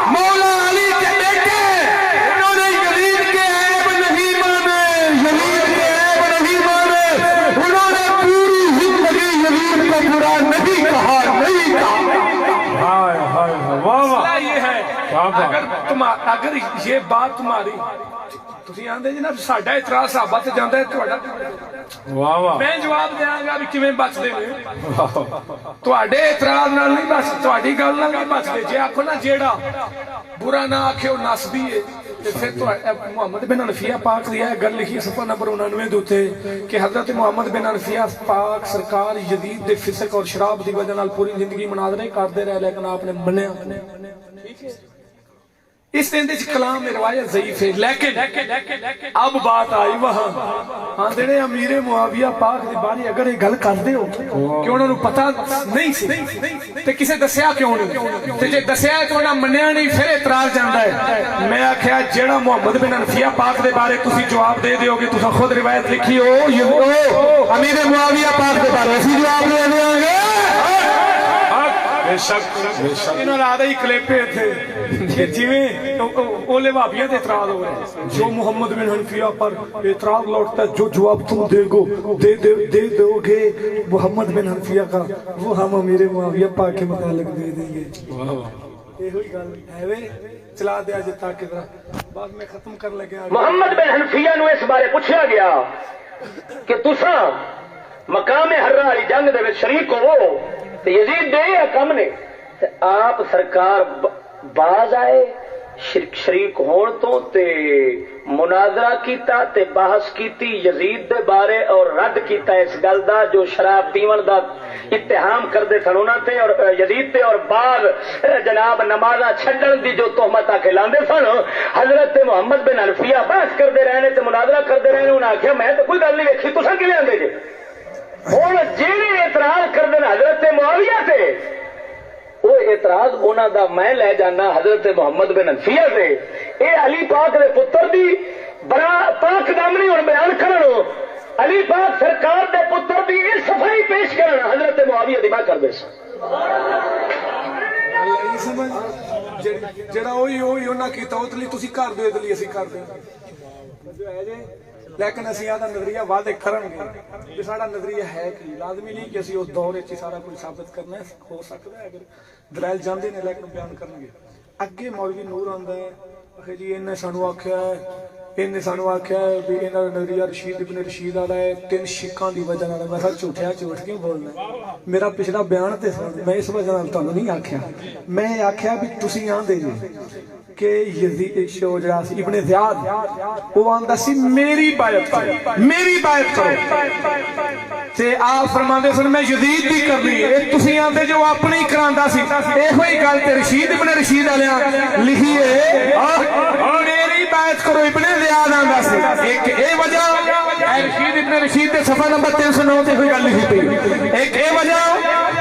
مولا علی کے بیٹے انہوں نے یزید کے عیب نہیں مانے یزید کے عیب نہیں مانے انہوں نے پوری زندگی یزید کو برا نہیں کہا نہیں کہا مسئلہ یہ ہے اگر یہ بات تمہاری تسی آندے جی نا ساڈا اعتراض صحابہ تے جاندا ہے تہاڈا میں جواب دیاں گا بھی کیویں بچدے نے تہاڈے اعتراض نال نہیں بس تہاڈی گل نال نہیں بچدے جے آکھو نا جیڑا برا نہ آکھے او نسبی ہے تے پھر تو محمد بن حنفیہ پاک دی گل لکھی صفحہ نمبر 99 دے اوتے کہ حضرت محمد بن حنفیہ پاک سرکار یزید دے فسق اور شراب دی وجہ نال پوری زندگی مناظرے کردے رہے لیکن آپ نے منیا ٹھیک ہے اس دن کلام میں روایت ضعیف ہے لیکن اب بات آئی وہاں ہاں دینے امیر معاویہ پاک دی بارے اگر یہ گل کر دے ہو کہ انہوں نے پتہ نہیں سی تے کسے دسیا کیوں نہیں تے جے دسیا ہے تو انہوں نے منیا نہیں پھر اعتراض جاندا ہے میں آکھیا جیڑا محمد بن حنفیہ پاک دے بارے تسی جواب دے دیو گے تساں خود روایت لکھی ہو امیر معاویہ پاک دے بارے اسی جواب دے دیاں گے انہوں نے آدھا ہی کلیپے تھے جویں اولے وہابیاں تے اعتراض ہو رہے ہیں جو محمد بن حنفیہ پر اعتراض لوٹتا ہے جو جواب تم دے دو گے محمد بن حنفیہ کا وہ ہم امیر معاویہ پاک کے متعلق دے دیں گے یہ ہوئی گل ہے وے چلا دیا جی تاکہ بعد میں ختم کر لگے محمد بن حنفیہ نو اس بارے پوچھا گیا کہ تساں مقام حرہ والی جنگ دے وچ شریک ہو یزید دے یا کم نے آپ سرکار باز آئے شریک ہون تو تے مناظرہ کیتا تے بحث کیتی یزید دے بارے اور رد کیتا اس گل دا جو شراب پیون دا اتہام کردے سن انہاں تے اور یزید تے اور بعد جناب نمازاں چھڈن دی جو تہمت آ کے لاندے سن حضرت محمد بن حنفیہ بحث کردے رہنے تے مناظرہ کردے رہنے انہاں آکھیا میں تے کوئی گل نہیں ویکھی تساں کیویں آندے جے ہوں جہے اعتراض کردے حضرت معاویہ تے وہ اعتراض انہاں دا میں لے جانا حضرت محمد بن حنفیہ سے اے علی پاک دے پتر دی پاک دامنی ہن بیان کرن علی پاک سرکار دے پتر دی اس صفائی پیش کرن حضرت معاویہ دی بات کردے جڑا اوہی انہاں کیتا او تلی تسی کر دو ادلی اسی کر دیں لیکن اسی آدھا نظریہ واضح کرن گے کہ سارا نظریہ ہے کہ لازمی نہیں کہ اسی اس دور چ سارا کچھ ثابت کرنا ہے ہو سکتا ہے اگر دلائل جاندے نے لیکن بیان کرن گے اگے مولوی نور آندا ہے جی انہیں سانو آکھیا ہے بھی انہاں دا نظریہ رشید ابن رشید والا ہے 3 شکاں دی وجہ نال میں جھوٹیا جھوٹ کیوں بولنا میرا پچھلا بیان تے میں اس وجہ نال تانوں نہیں آکھیا میں آکھیا بھی تسی آندے جی کہ یزید شوجرا ابن زیاد وہ آندا سی میری بیعت کرو تے آپ فرماندے سن میں یزید دی کرنی ہے تسی آندے جو اپنی کراندا سی ایہی گل تے رشید ابن رشید والیاں لکھی ہے میری بیعت کرو ابن زیاد آندا سی ایک اے وجہ رشید ابن رشید دے صفحہ نمبر 309 تے کوئی گل لکھی پئی ایک اے وجہ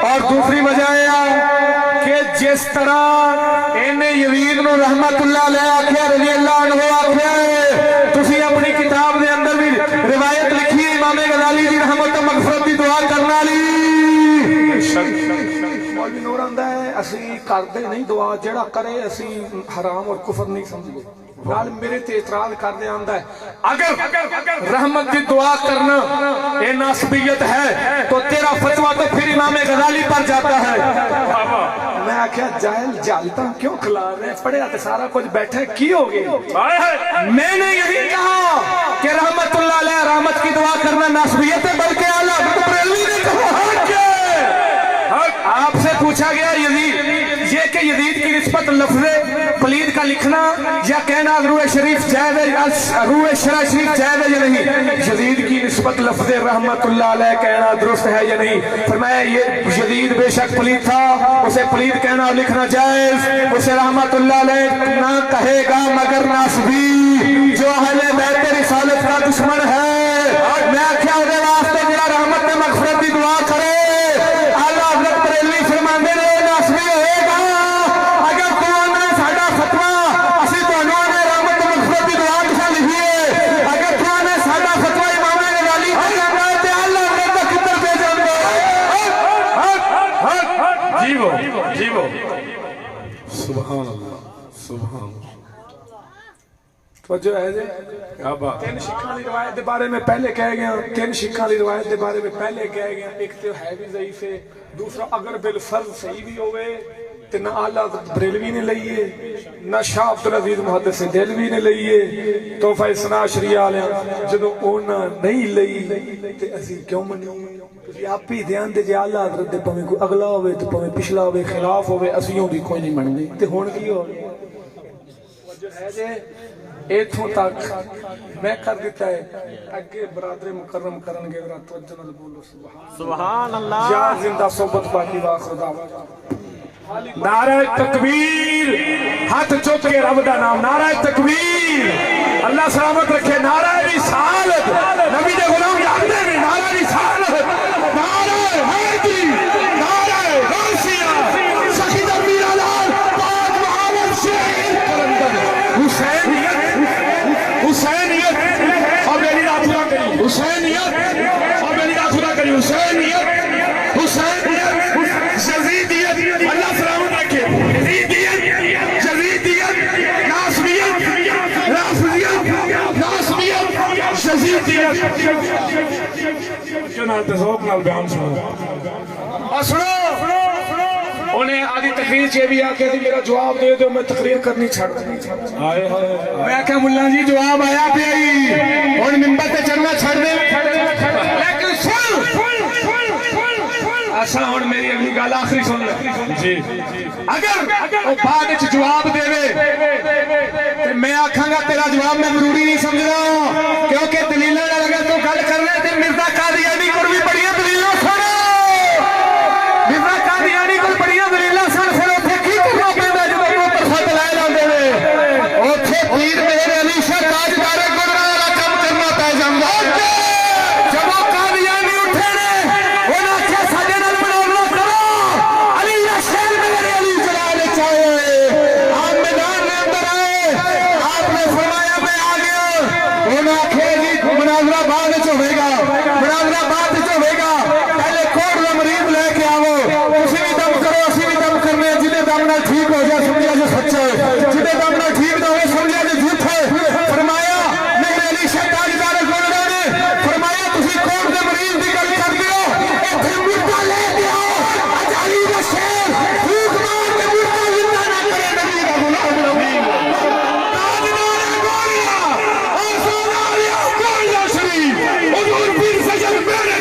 اور دوسری وجہ ہے کہ جس طرح انہیں یزید نو رحمت اللہ علیہ آکھیا رضی اللہ عنہ آکھیا ہے تسی اپنی کتاب دے اندر بھی روایت لکھی ہے امام غزالی دی رحمت و مغفرت دی دعا کرن والی مولوی نور آندا ہے اسی کردے نہیں دعا جڑا کرے اسی حرام اور کفر نہیں سمجھدے نال میرے تے اعتراض کردے آندا ہے اگر رحمت دی دعا کرنا یہ ناسبیت ہے تو تیرا فتویٰ تو پھر امام غزالی پر جاتا ہے میں آکھیا جاہل جالتا کیوں کھلا رہے پڑھیا تے سارا کچھ بیٹھے کی ہو گئے میں نے یہی کہا کہ رحمت اللہ علیہ رحمت کی دعا کرنا ناسبیت ہے بلکہ اعلیٰ بریلوی نے کہا آپ سے پوچھا گیا یزید یہ کہ یزید کی نسبت لفظ پلید کا لکھنا یا کہنا روح شریف جائز ہے، روح شرع شریف جائز ہے یا نہیں، یزید کی نسبت لفظ رحمت اللہ علیہ کہنا درست ہے یا نہیں؟ فرمایا یہ یزید بے شک پلید تھا، اسے پلید کہنا اور لکھنا جائز، اسے رحمت اللہ علیہ نہ کہے گا مگر ناسبی جو اہل بیت رسالت کا دشمن ہے۔ میں کیا ہونے واسطے جڑا رحمت میں مغفرت کی دعا کرے، اللہ حضرت بریلوی فرماندے نے ناسبی ہوئے گا۔ اگر تو نے ساڈا فتوا اسی تانوں نے رحمت میں مغفرت کی دعا کسا لکھیے، اگر تو نے ساڈا فتوا امام غزالی تے جاندا تے اللہ حضرت دا کدھر پہ جاندا جیو سبحان اللہ سبحان اللہ۔ توجہ ہے جی، تین شکھاں دی روایت دے بارے میں پہلے کہہ گیا، تین شکھاں دی روایت دے بارے میں پہلے کہہ گیا، ایک تو ہے بھی ضعیف ہے، دوسرا اگر بالفرض صحیح بھی ہوئے تو نہ اعلیٰ حضرت بریلوی نے لئیے نہ شاہ عبدالعزیز محدث دہلوی نے لئیے، تحفہ اثنا عشریہ والیاں جدوں اونا نہیں لئی تے اسی کیوں منی؟ تسی آپ ہی دھیان دے جے اعلیٰ حضرت دے پویں کوئی اگلا ہوئے تو پویں پچھلا ہوئے خلاف ہوئے اسیوں بھی کوئی نہیں مننے تے ہون کی ہو جو ہے جے ایتھوں تک میں کر دیتا ہے اگے برادر مکرم کرن گے ذرا توجہ نال بولو سبحان اللہ یا زندہ صحبت باقی واخر دعوانا نعرہ تکبیر، ہاتھ چوک کے رب دا نام نعرہ تکبیر، اللہ سلامت رکھے، نعرہ رسالت، نبی دے غلام یاد دے میں نعرہ رسالت، نعرہ حیدری، نعرہ غوثیہ، شہید امیر لال پاک محمد شہید حسینیت حسینیت اور میری رات خدا کری حسینیت اور میری رات خدا کری حسینیت حسینیت یزیدیت، اللہ سلامت رکھے، یزیدیت یزیدیت ناسبیت رافضیت ناسبیت یزیدیت۔ جناب ذوق نال بیان سنو اور سنو، انہیں آدھی تقریر چاہیے بھی آکے تھی میرا جواب دے دو میں تقریر کرنی چھڑ میں کہا ملہ جی جواب آیا پہ آئی ان ممبر تے چڑھنا چھڑ دے لیکن سن ایسا ہون میری اگلی گال آخری سن لے اگر وہ بعد اچھ جواب دے وے میں آکھاں گا تیرا جواب میں ضروری نہیں سمجھ رہا ہوں کیونکہ دلیلہ لگا تو گل کرنے تے مرزا قادیانی کو بھی بڑی دلیلوں سنو مرزا قادیانی کو بڑی دلیلوں سن پھر اتھے کی کرنا پہندا جو وہ پرسد لائے لاندے وے اتھے پیر میرے علی شاہ تاجدار گزرا والا کام کرنا پہ جاندا جب وہ قادیانی اٹھے نے انہاں کے سجے نال بناؤ کرو علی شیر میرے علی جلال چاہے آپ میدان میں اندر آئے آپ نے فرمایا میں آ گیا انہاں کے جی مناظرہ بعد وچ ہوے گا مناظرہ بعد وچ ہوے گا پہلے کوڑ دا مریض لے کے آو اسی بھی دم کرو اسی بھی دم کرنے جنہیں دم نہ ٹھیک ہو جائے سمجھا جو سچا ہے جنہیں دم نہ ٹھیک نہ ہو سمجھا جو جھوٹ ہے فرمایا میرے علی شاہ تاجدار گولڑا نے فرمایا تسی کوڑ دے مریض دی گل کر دیو ایتھے مردہ لے کے آؤ اج علی دا شیر بھوک مار کے مردہ زندہ نہ کرے نبی دا غلام نبی تاجدار گولڑا اور سونا علی گولڑا شریف حضور پیر سجل میرے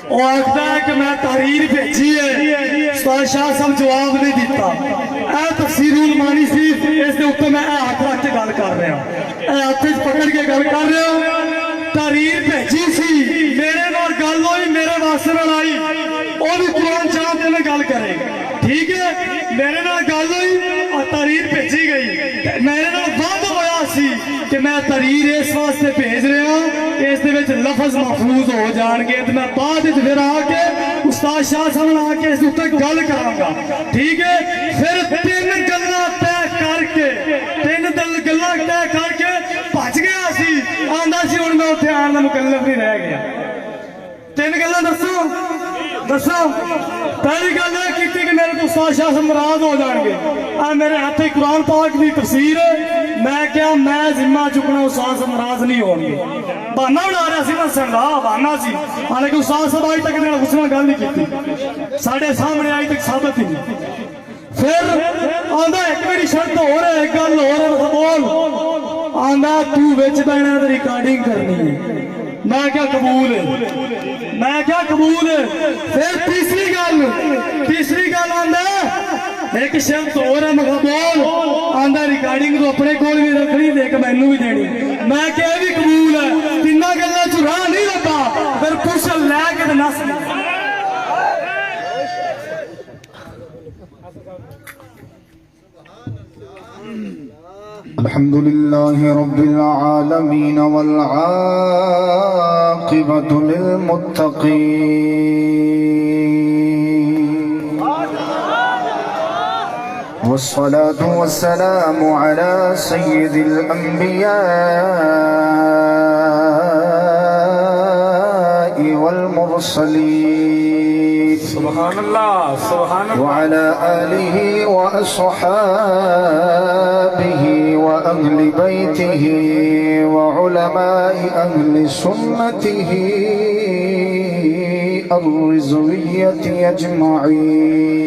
وہ آخر ہے کہ میں تحریر بھیجی ہے استاد شاہ صاحب جواب نہیں دیتا اے تفسیر المانی سی اس دے اوپر میں ہاتھ رکھ کے گل کر رہا اے ہاتھ پکڑ کے گل کر رہا تحریر بھیجی سی میرے نال گل ہوئی میرے واسطے نال آئی وہ بھی قرآن چاہتے میں گل کرے ٹھیک ہے میرے نال گل ہوئی اور تحریر بھیجی گئی میرے نال وعدہ ہویا سی کہ میں تحریر اس واسطے بھیج رہا اس دے وچ لفظ محفوظ ہو جان گے تو میں بعد وچ پھر آ کے استاد شاہ صاحب آ کے اس اوپر گل کراں گا ٹھیک ہے پھر تین گلاں طے کر کے بھج گیا سی آندا سی ہن میں اوتھے آن دا مکلف نہیں رہ گیا تین گلاں دسو پہلی گل یہ کی کہ میرے کو استاد شاہ صاحب ناراض ہو جان گے میرے ہاتھ قرآن پاک کی تفسیر ہے میں کیا میں ذمہ چکنا استاد صاحب ناراض نہیں ہو گے بہانا بنا رہا سی نسن کا بہانا سی حالانکہ استاد صاحب آج تک میرا اس گل نہیں کی سارے سامنے آج تک ثابت ہی نہیں پھر آندا ایک میری شرط ہو رہا ہے ایک گل ہو رہا بول آندا تو وچ بہنا تے ریکارڈنگ کرنی ہے میں کیا قبول ہے پھر تیسری گل آندا ایک شرط ہو رہا میں بول آندا ریکارڈنگ تو اپنے کول بھی رکھنی تے مینوں بھی دینی میں کیا بھی قبول ہے تیناں گلاں چ راہ نہیں لگا پھر پوچھ لے کے نس الحمد لله رب العالمين والعاقبة للمتقين والصلاة والسلام على سيد الأنبياء والمرسلين سبحان الله وعلى آله وأصحابه وأهل بيته وعلماء أهل سنته الرزوية أجمعين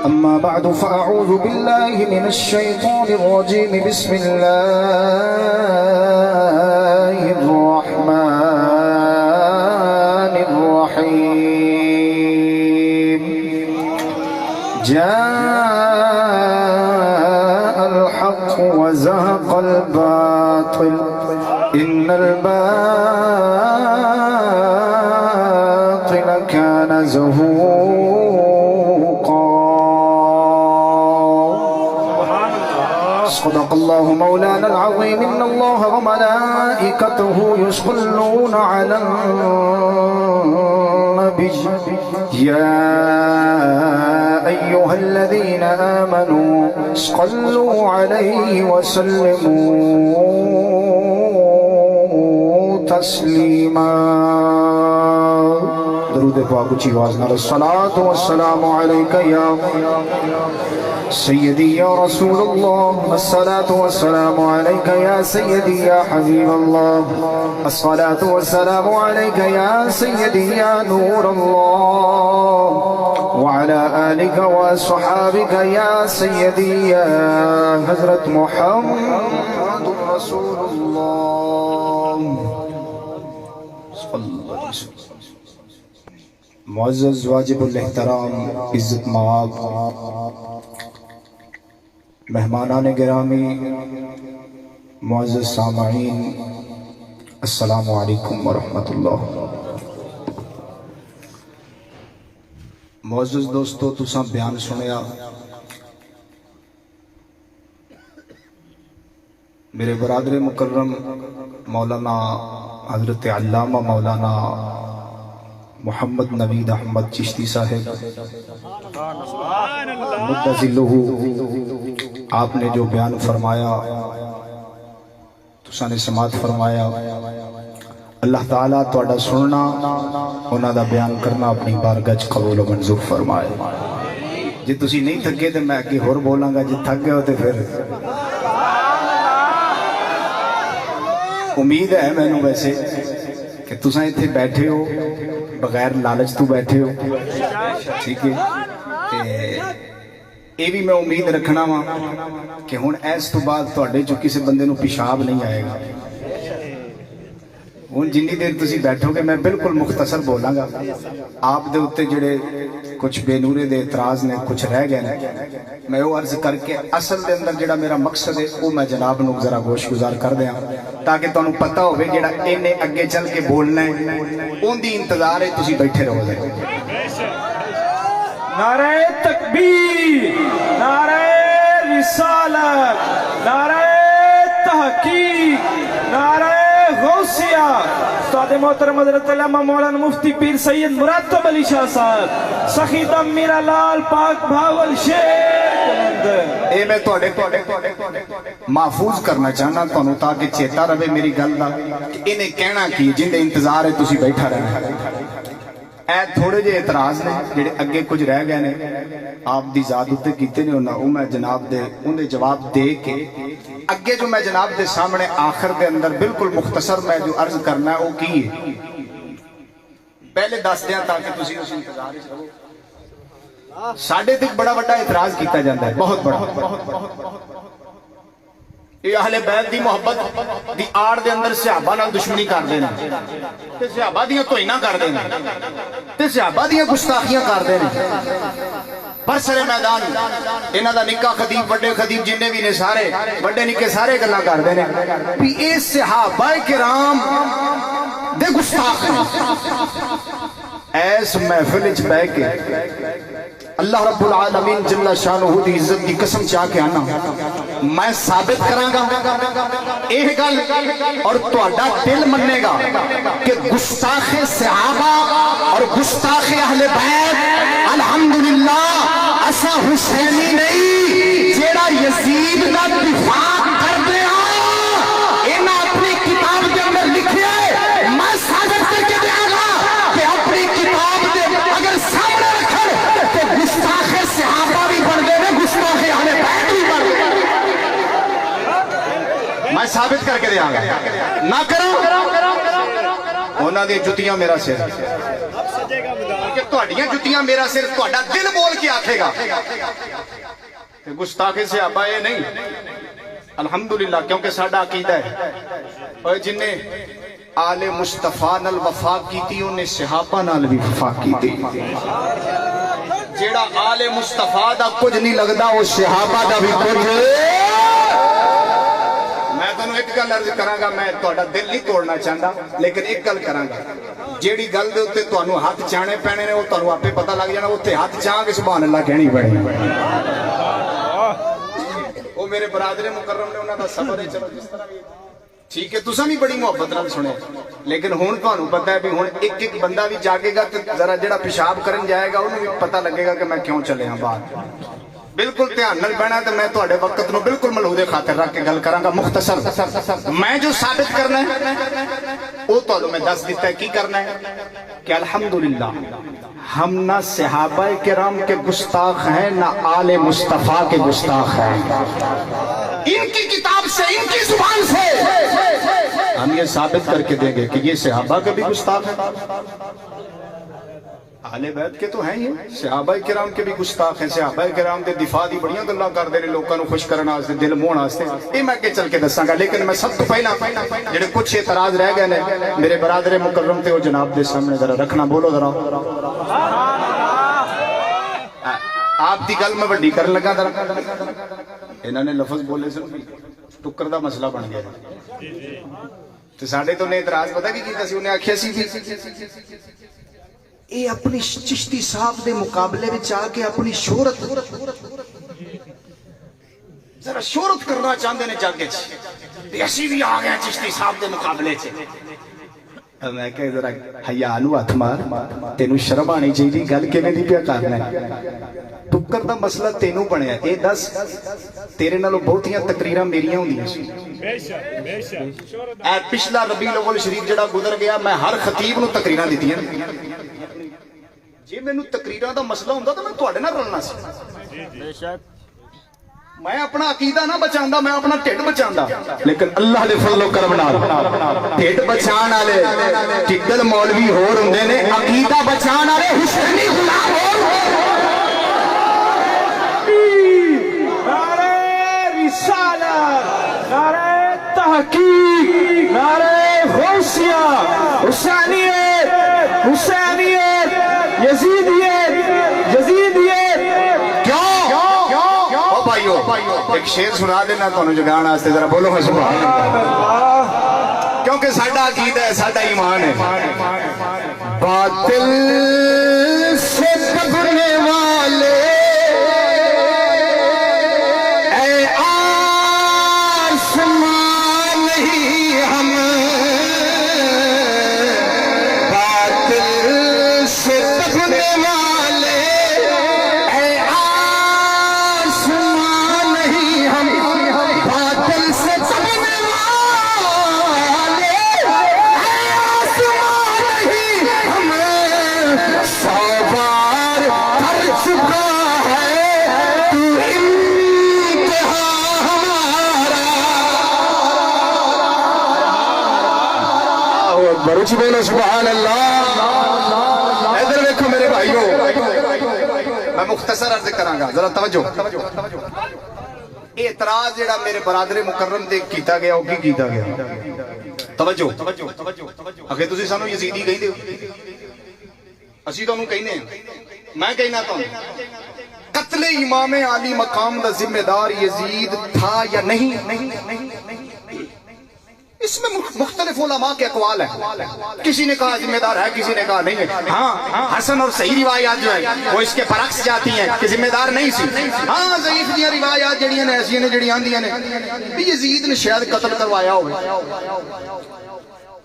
أما بعد فأعوذ بالله من الشيطان الرجيم بسم الله الرحمن الرحيم جاء الحق وزهق الباطل إن الباطل كان زهوقا صدق الله مولانا العظيم إن الله وملائكته يصلون على النبي يا أيها الذين آمنوا صلوا عليه وسلموا تسليما درود پاک اچھی آواز نال الصلاة والسلام عليك يا سيدي يا رسول الله الصلاة والسلام عليك يا سيدي يا حبيب الله الصلاة والسلام عليك يا سيدي يا نور الله وعلى آلك وصحابك يا سيدي يا حضرت محمد رسول الله صلى الله عليه وسلم معزز واجب الاحترام عزت مآب مہمانان گرامی معزز سامعین السلام علیکم ورحمۃ اللہ معزز دوستو تساں بیان سنیا میرے برادر مکرم مولانا حضرت علامہ مولانا محمد نوید احمد چشتی صاحب مدظلہ آپ نے جو بیان فرمایا تساں نے سماعت فرمایا اللہ تعالیٰ تہاڈا سننا انہاں دا بیان کرنا اپنی بارگاہ وچ قبول و منظور فرمائے جے تسی نہیں تھکے تے میں اگے ہور بولاں گا جے تھک گئے ہو تے پھر امید ہے مینوں ویسے کہ تساں ایتھے بیٹھے ہو بغیر لالچ تو بیٹھے ہو ٹھیک ہے یہ بھی میں امید رکھنا وا کہ ہن اس تو بعد تہاڈے چوں کسی بندے نوں پیشاب نہیں آئے گا ہوں جنی دیر تسی بیٹھوگے میں بالکل مختصر بولاں گا. آپ دے اتے جڑے کچھ بے نورے دے اعتراض نے کچھ رہ گئے نے میں وہ عرض کر کے اصل دے اندر جڑا میرا مقصد ہے وہ میں جناب نو ذرا گوش گزار کر دیاں تاکہ تانوں پتہ ہوے جڑا اینے اگے چل کے بولنا ہے اون دی انتظار ہے تسی بیٹھے رہو. نعرہ تکبیر، نعرہ رسالت، نعرہ تحقیق، نعرہ غوثیہ. استاد محترم حضرت علامہ مولانا مفتی پیر سید مرتب علی شاہ صاحب، سخی دم میرا لال پاک بھاول شیر. اے میں تواڈے محفوظ کرنا چاہنا تانوں تاکہ چیتا رہے میری گل دا کہ انہیں کہنا کی جن دے انتظار ہے تسی بیٹھا رہنا. اے تھوڑے جے اعتراض نے جڑے اگے کچھ رہ گئے نے آپ دی ذات اتے کیتے نے انہاں او میں جناب دے انہیں جواب دے کے اگے جو میں جناب دے سامنے آخر دے اندر بالکل مختصر میں جو عرض کرنا ہے وہ کی ہے پہلے دس دیاں تاکہ تسی اس انتظار وچ رہو. ساڈے تے بڑا بڑا اعتراض کیتا جاندا ہے بہت بڑا. یہ اہل بیت دی محبت دی آڑ دے اندر صحابہ نال دشمنی کر دینا تے صحابہ دیاں توہیناں کر دینا تے صحابہ دیاں گستاخیاں کر دینا. برسر میدان انہاں دا نکا خطیب وڈے خطیب جننے بھی نے سارے وڈے نکے سارے گلاں کر دینے بھی اے صحابہ کرام دے گستاخ ہیں. ایس محفل وچ بیٹھ کے اللہ رب العالمین جل شانہ دی عزت کی قسم چاہ کے آنا میں ثابت کراں گا یہ گل اور تہاڈا دل منے گا کہ گستاخ صحابہ اور گستاخ اہل بیت الحمدللہ اسا حسینی نہیں جیڑا یزید دا دفاع کردے ہاں انہاں اپنی کتاب کے اندر لکھیا ہے. میں ثابت کر کے دیاں گا کہ اپنی کتاب دے اگر سامنے رکھے تو گستاخ صحابہ بھی بن گئے نے گستاخ اہل بیت بھی بن گئے. میں ثابت کر کے دیاں گا نہ کرو انہاں دی جتیاں میرا سر کہ تہاڈیاں جتیاں میرا سر تہاڈا دل بول کے آکھے گا کہ گستاخ صحابہ یہ نہیں الحمدللہ کیونکہ ساڈا عقیدہ ہے اور جن نے آل مصطفیٰ نال وفا کیتی انہیں صحابہ نال بھی وفا کیتی. جیڑا آل مصطفیٰ دا کچھ نہیں لگدا وہ صحابہ دا بھی کچھ. میں تانوں ایک گل عرض کراں گا میں تہاڈا دل نہیں توڑنا چاہندا لیکن ایک گل کراں گا جیڑی گل دے اوتے تانوں ہاتھ چانے پینے نے وہ تانوں آپے پتہ لگ جانا اوتے ہاتھ چاہ کے سبحان اللہ کہنی پڑے. وہ میرے برادر مکرم نے انہاں دا صبر ہے چلو جس طرح بھی ٹھیک ہے تساں بھی بڑی محبت نال سنے لیکن ہن تانوں پتہ ہے بھی ہن ایک ایک بندہ بھی جاگے گا تے ذرا جڑا پیشاب کرن جائے گا انہوں بھی پتہ لگے گا کہ میں کیوں چلے ہاں باہر. بالکل دھیان نال بہنا تے میں تہاڈے وقت نو بالکل ملحوظے خاطر رکھ کے گل کراں گا مختصر. میں جو ثابت کرنا ہے وہ تانوں میں دس دیتا ہے کی کرنا ہے کہ الحمدللہ ہم نہ صحابہ کرام کے گستاخ ہیں نہ آل مصطفیٰ کے گستاخ ہیں. ان کی کتاب سے ان کی زبان سے ہم یہ ثابت کر کے دیں گے کہ یہ صحابہ کے بھی گستاخ ہیں اہل بیت کے تو ہیں ہی صحابہ کرام کے بھی گستاخ ہیں. صحابہ کرام دے دفاع دی بڑیاں گلاں کردے نے لوکاں نو خوش کرن واسطے دل موہن واسطے یہ میں کہ چل کے دساں گا لیکن میں سب تو پہلا جڑے کچھ اعتراض رہ گئے نے میرے برادر مکرم تے وہ جناب دے سامنے ذرا رکھنا بولو ذرا آپ دی گل میں بڑی کرن لگا ذرا انہاں نے لفظ بولے سن ٹکر دا مسئلہ بن گیا تے ساڈے تو نے اعتراض پتہ کی کیتا سی انہیں آکھیا سی اے اپنی چشتی صاحب دے مقابلے وچ آ کے اپنی شہرت ذرا شہرت کرنا چاہندے نے جگ وچ تے اسی بھی آ گئے چشتی صاحب دے مقابلے وچ. میں کہ ذرا حیا نو ہاتھ مار تینوں شرم آنی چاہیے گل کیویں دی پیا کرنا ہے. ٹکر دا مسئلہ تینوں بنیا اے دس تیرے نالوں بہتیاں تقریراں میریاں ہوندیاں سی. اے پچھلا ربیع الاول شریف جڑا گزر گیا میں ہر خطیب نو تقریراں دتیاں جی مینوں تقریراں دا مسئلہ ہوندا تے میں تہاڈے نال رلنا سی. بے شک میں اپنا عقیدہ نہ بچاندا میں اپنا ٹھڈ بچاندا لیکن اللہ دے فضل و کرم نال ٹھڈ بچان والے ٹکل مولوی ہور ہوندے نے عقیدہ بچان والے حسینی غلام ہور. نعرہ رسالت، نعرہ تحقیق، نعرہ غوثیہ، ایک شیر سنا دینا تانوں جگان واسطے ذرا بولو سبحان اللہ کیونکہ ساڈا عقیدہ ہے ساڈا ایمان ہے باطل سے دبنے والے اے آسمان نہیں ہم باطل سے دبنے والے اے آسمان نہیں ہم باطل سے دبنے والے اے آسمان نہیں ہم سو بار کر چکا ہے تو انتہا ہمارا بروچ بولو سبحان اللہ ادھر دیکھو میرے بھائیو میں مختصر عرض کروں گا ذرا توجہ اعتراض جڑا میرے برادر مکرم تے کیتا گیا وہ کی کیتا گیا توجہ اگے تسی سانو یزیدی کہندے ہو اسی تانوں کہنے ہیں میں کہنا تانوں قتل امام علی مقام دا ذمہ دار یزید تھا یا نہیں اس میں مختلف علماء کے اقوال ہیں کسی نے کہا ذمہ دار ہے کسی نے کہا نہیں ہے ہاں حسن اور صحیح روایات جو ہے وہ اس کے برعکس جاتی ہیں کہ ذمہ دار نہیں سی ہاں ضعیف دیاں روایات جڑیاں نے ایسی نے جڑیاں آندیاں نے بھی یزید نے شاید قتل کروایا ہوئے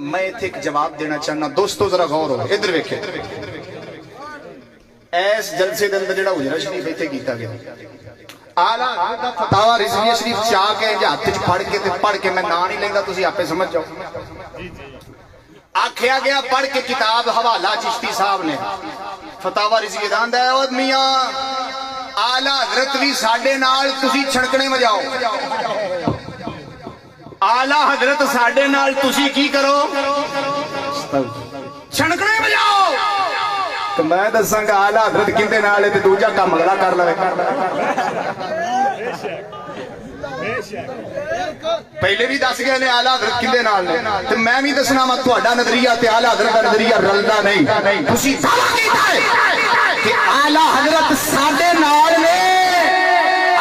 میں ایتھے ایک جواب دینا چاہنا دوستو ذرا غور ہو ادھر ویکھے ایس جلسے دے اندر جڑا حجرہ شریف ایتھے کیتا گیا آلہ فتاوی رضویہ شریف چاہ کے ہاتھ وچ پڑھ کے میں نام نہیں لیندا تسی آپے سمجھ جاؤ آکھیا گیا پڑھ کے کتاب حوالہ چشتی صاحب نے فتاوی رضویہ دا آندا ہے او میاں آلہ حضرت بھی ساڈے نال تسی چھڑکنے وجاؤ آلہ حضرت ساڈے نال تسی کی کرو چھڑکنے وجاؤ تو میں دساں گا آلہ حضرت کندے نال تے دوجا کام اگلا کر لوے پہلے بھی دس گئے نے آلہ حضرت کندے نال نے تے میں بھی دسنا وا تہاڈا نظریہ تے آلہ حضرت دا نظریہ رلدا نہیں تسی دعویٰ کیتا ہے کہ آلہ حضرت ساڈے نال نے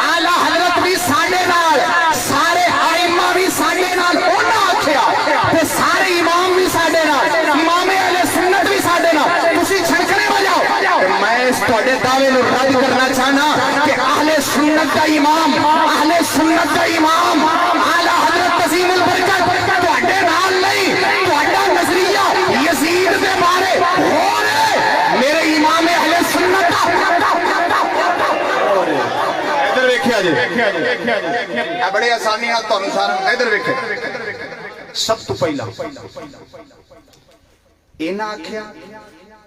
آلہ حضرت بھی ساڈے نال سارے ائمہ بھی ساڈے نال انہاں آکھیا تے سارے امام بھی ساڈے نال امام اہل سنت بھی ساڈے نال تسی چھڑکنے وجاؤ میں اس تہاڈے دعوے نو رد کرنا چاہنا کہ اہل سنت دا امام اعلی حضرت عظیم البرکت تہاڈے نال نہیں تہاڈا نظریہ یزید دے بارے ہو رہے میرے امام اہل سنت دا ادھر ویکھیا جی اے بڑے آسانی نال تانوں سارا ادھر ویکھے سب تو پہلا اینا آکھیا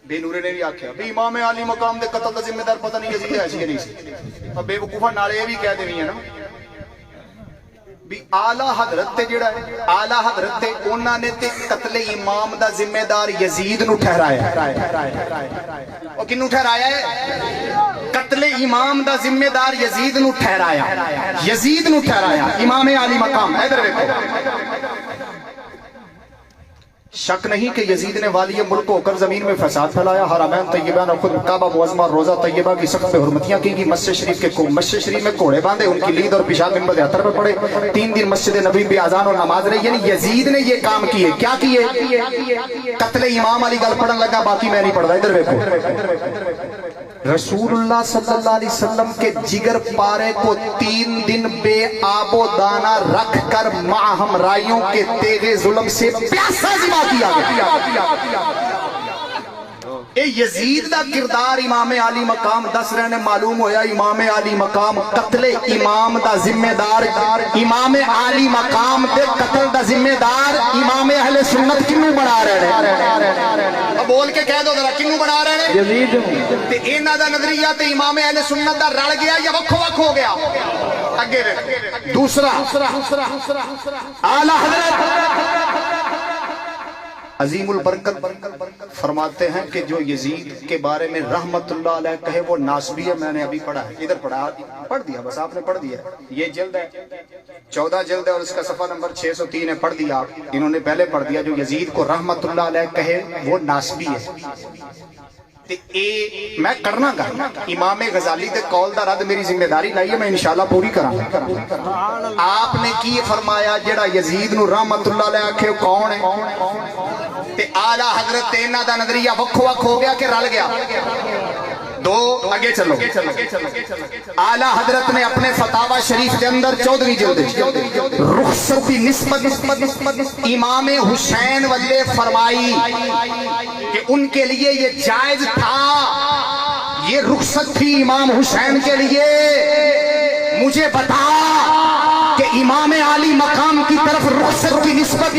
بے نورے نے بھی آکھیا بھی امام علی مقام دے قتل دا ذمہ دار پتہ نہیں یزید ہے سی کہ نہیں سی اور بے وقوفا نالے یہ بھی کہہ دیویں ہے نا بھی اعلی حضرت تے جڑا ہے اعلی حضرت تے انہاں نے تے قتل امام دا ذمہ دار یزید نو ٹھہرایا او کینو ٹھہرایا ہے قتل امام دا ذمہ دار یزید نو ٹھہرایا امام علی مقام ادھر دیکھو شک نہیں کہ یزید نے والی ملک ہو کر زمین میں فساد پھیلایا حرمین طیبین اور خود کعبہ معظمہ روزہ طیبہ کی سخت پہ حرمتیاں کی مسجد شریف میں کوڑے باندھے ان کی لید اور پیشاب منبر 73 پر پڑے 3 دن مسجد نبی بھی اذان اور نماز رہی یعنی یزید نے یہ کام کیے کیا کیے قتل امام علی گل پڑھن لگا باقی میں نہیں پڑھ رہا ادھر دیکھو رسول اللہ صلی اللہ علیہ وسلم کے جگر پارے کو 3 دن بے آب و دانہ رکھ کر ماہم رائیوں کے تیغ ظلم سے پیاسا ذبح کیا گیا اے یزید دا کردار امام علی مقام دس رہنے معلوم ہویا امام علی مقام قتل امام دا ذمہ دار امام علی مقام دے قتل دا ذمہ دار امام اہل سنت کنو بنا رہے ہیں اب بول کے کہہ دو ذرا کنو بنا رہے ہیں یزید تے انہاں دا نظریہ تے امام اہل سنت دا رل گیا یا وکھو وکھ ہو گیا اگے دوسرا اعلی حضرت عظیم البرکت فرماتے ہیں کہ جو یزید کے بارے میں رحمت اللہ علیہ کہے وہ ناسبی ہے میں نے ابھی پڑھا ہے ادھر پڑھ دیا بس آپ نے پڑھ دیا یہ جلد ہے 14 جلد ہے اور اس کا صفحہ نمبر 603 ہے پڑھ دیا انہوں نے پہلے پڑھ دیا جو یزید کو رحمت اللہ علیہ کہے وہ ناسبی ہے تے اے میں کرنا گا امام غزالی دے قول دا رد میری ذمہ داری لائی ہے، میں انشاءاللہ پوری کراں گا۔ آپ نے کی فرمایا جڑا یزید نو رحمت اللہ علیہ آکھے کون ہے تے اعلیٰ حضرت انہاں دا نظریہ وکھو وکھ ہو گیا کہ رل گیا؟ دو اگے چلو۔ اعلیٰ حضرت نے اپنے فتاوی شریف کے اندر 14ویں جلد رخصت کی نسبت امام حسین والے فرمائی کہ ان کے لیے یہ جائز تھا، یہ رخصت تھی امام حسین کے لیے۔ مجھے بتا کہ امام عالی مقام کی طرف رخصت کی نسبت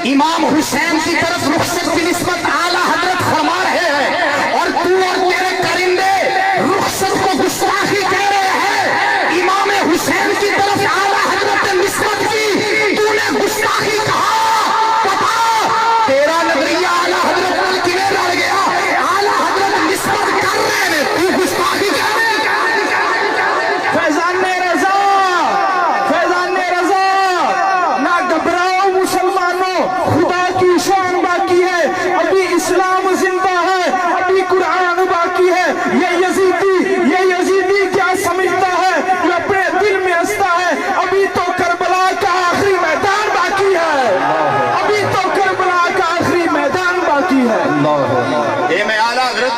امام حسین کی طرف رخصت کی نسبت اعلیٰ حضرت فرما رہے ہیں، اور تو اور تیرے کرندے رخصت کو گستاخی کہہ رہے ہیں۔ امام حسین کی طرف اعلیٰ حضرت نے نسبت کی، تو نے گستاخی کہا۔ بتا تیرا نظریہ اعلیٰ حضرت پر کیوں لڑ گیا؟ اعلیٰ حضرت نسبت کر رہے ہیں، تو گستاخی کر رہے ہیں۔ فیضان رضا، فیضان رضا، نہ گھبراؤ مسلمانوں، خدا کی شان باقی ہے، ابھی اسلام زندہ ہے، ابھی قرآن باقی ہے۔ یہ یزیدی کیا سمجھتا ہے؟ جو اپنے دل میں ہنستا ہے، ابھی تو کربلا کا آخری میدان باقی ہے، ابھی تو کربلا کا آخری میدان باقی ہے۔ اے میں اعلیٰ حضرت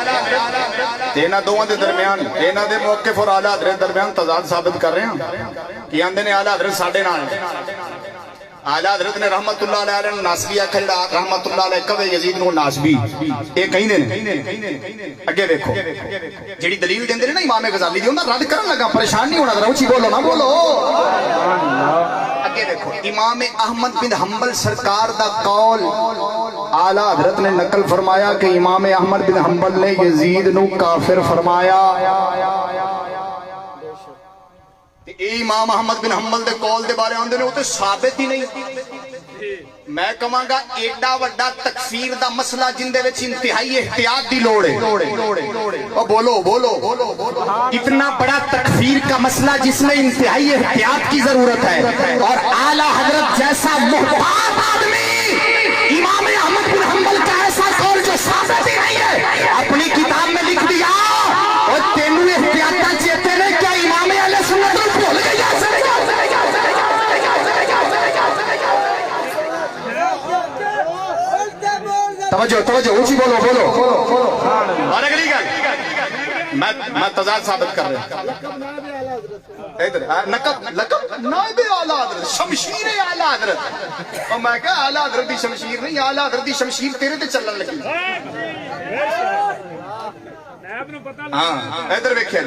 اینا دوہاں دے درمیان، اینا دے موقف اور اعلیٰ حضرت درمیان تضاد ثابت کر رہے ہیں کہ آندے نے اعلیٰ حضرت ساڑھے نال ہے۔ اعلیٰ حضرت نے رحمت اللہ علیہ ناسبی آکھا جڑا رحمت اللہ علیہ کبھے یزید نو ناسبی اے کہیں دے نے اگے دیکھو جڑی دلیل دیندے نے نا امام غزالی دی انہاں رد کرن لگا، پریشان نہیں ہونا، ذرا اونچی بولو نا بولو۔ اگے دیکھو امام احمد بن حنبل سرکار دا قول اعلیٰ حضرت نے نقل فرمایا کہ امام احمد بن حنبل نے یزید نو کافر فرمایا۔ اے امام احمد بن حنبل دے قول دے بارے آندے نے وہ تے ثابت ہی نہیں۔ میں کہاں گا ایڈا وڈا تکفیر دا مسئلہ جن دے وچ انتہائی احتیاط دی لوڑ ہے۔ او بولو بولو، اتنا بڑا تکفیر کا مسئلہ جس میں انتہائی احتیاط کی ضرورت ہے، اور اعلیٰ حضرت جیسا محتاط آدمی امام احمد بن حنبل کا ایسا قول جو ثابت ہی نہیں ہے اپنی کتاب میں لکھ دیا، اور تینوں احتیاطاں چیتے نے کیا امام اہل سنت کو بھول گئی ایسے؟ توجہ اونچی بولو بولو۔ اور اگلی گل میں تضاد ثابت کر رہا ہوں، ادھر لقب نائب اعلیٰ حضرت، شمشیر اعلیٰ حضرت، اور میں کہا اعلیٰ حضرت دی شمشیر نہیں، اعلیٰ حضرت دی شمشیر تیرے تے چلن لگی۔ ہاں ادھر ویکھیا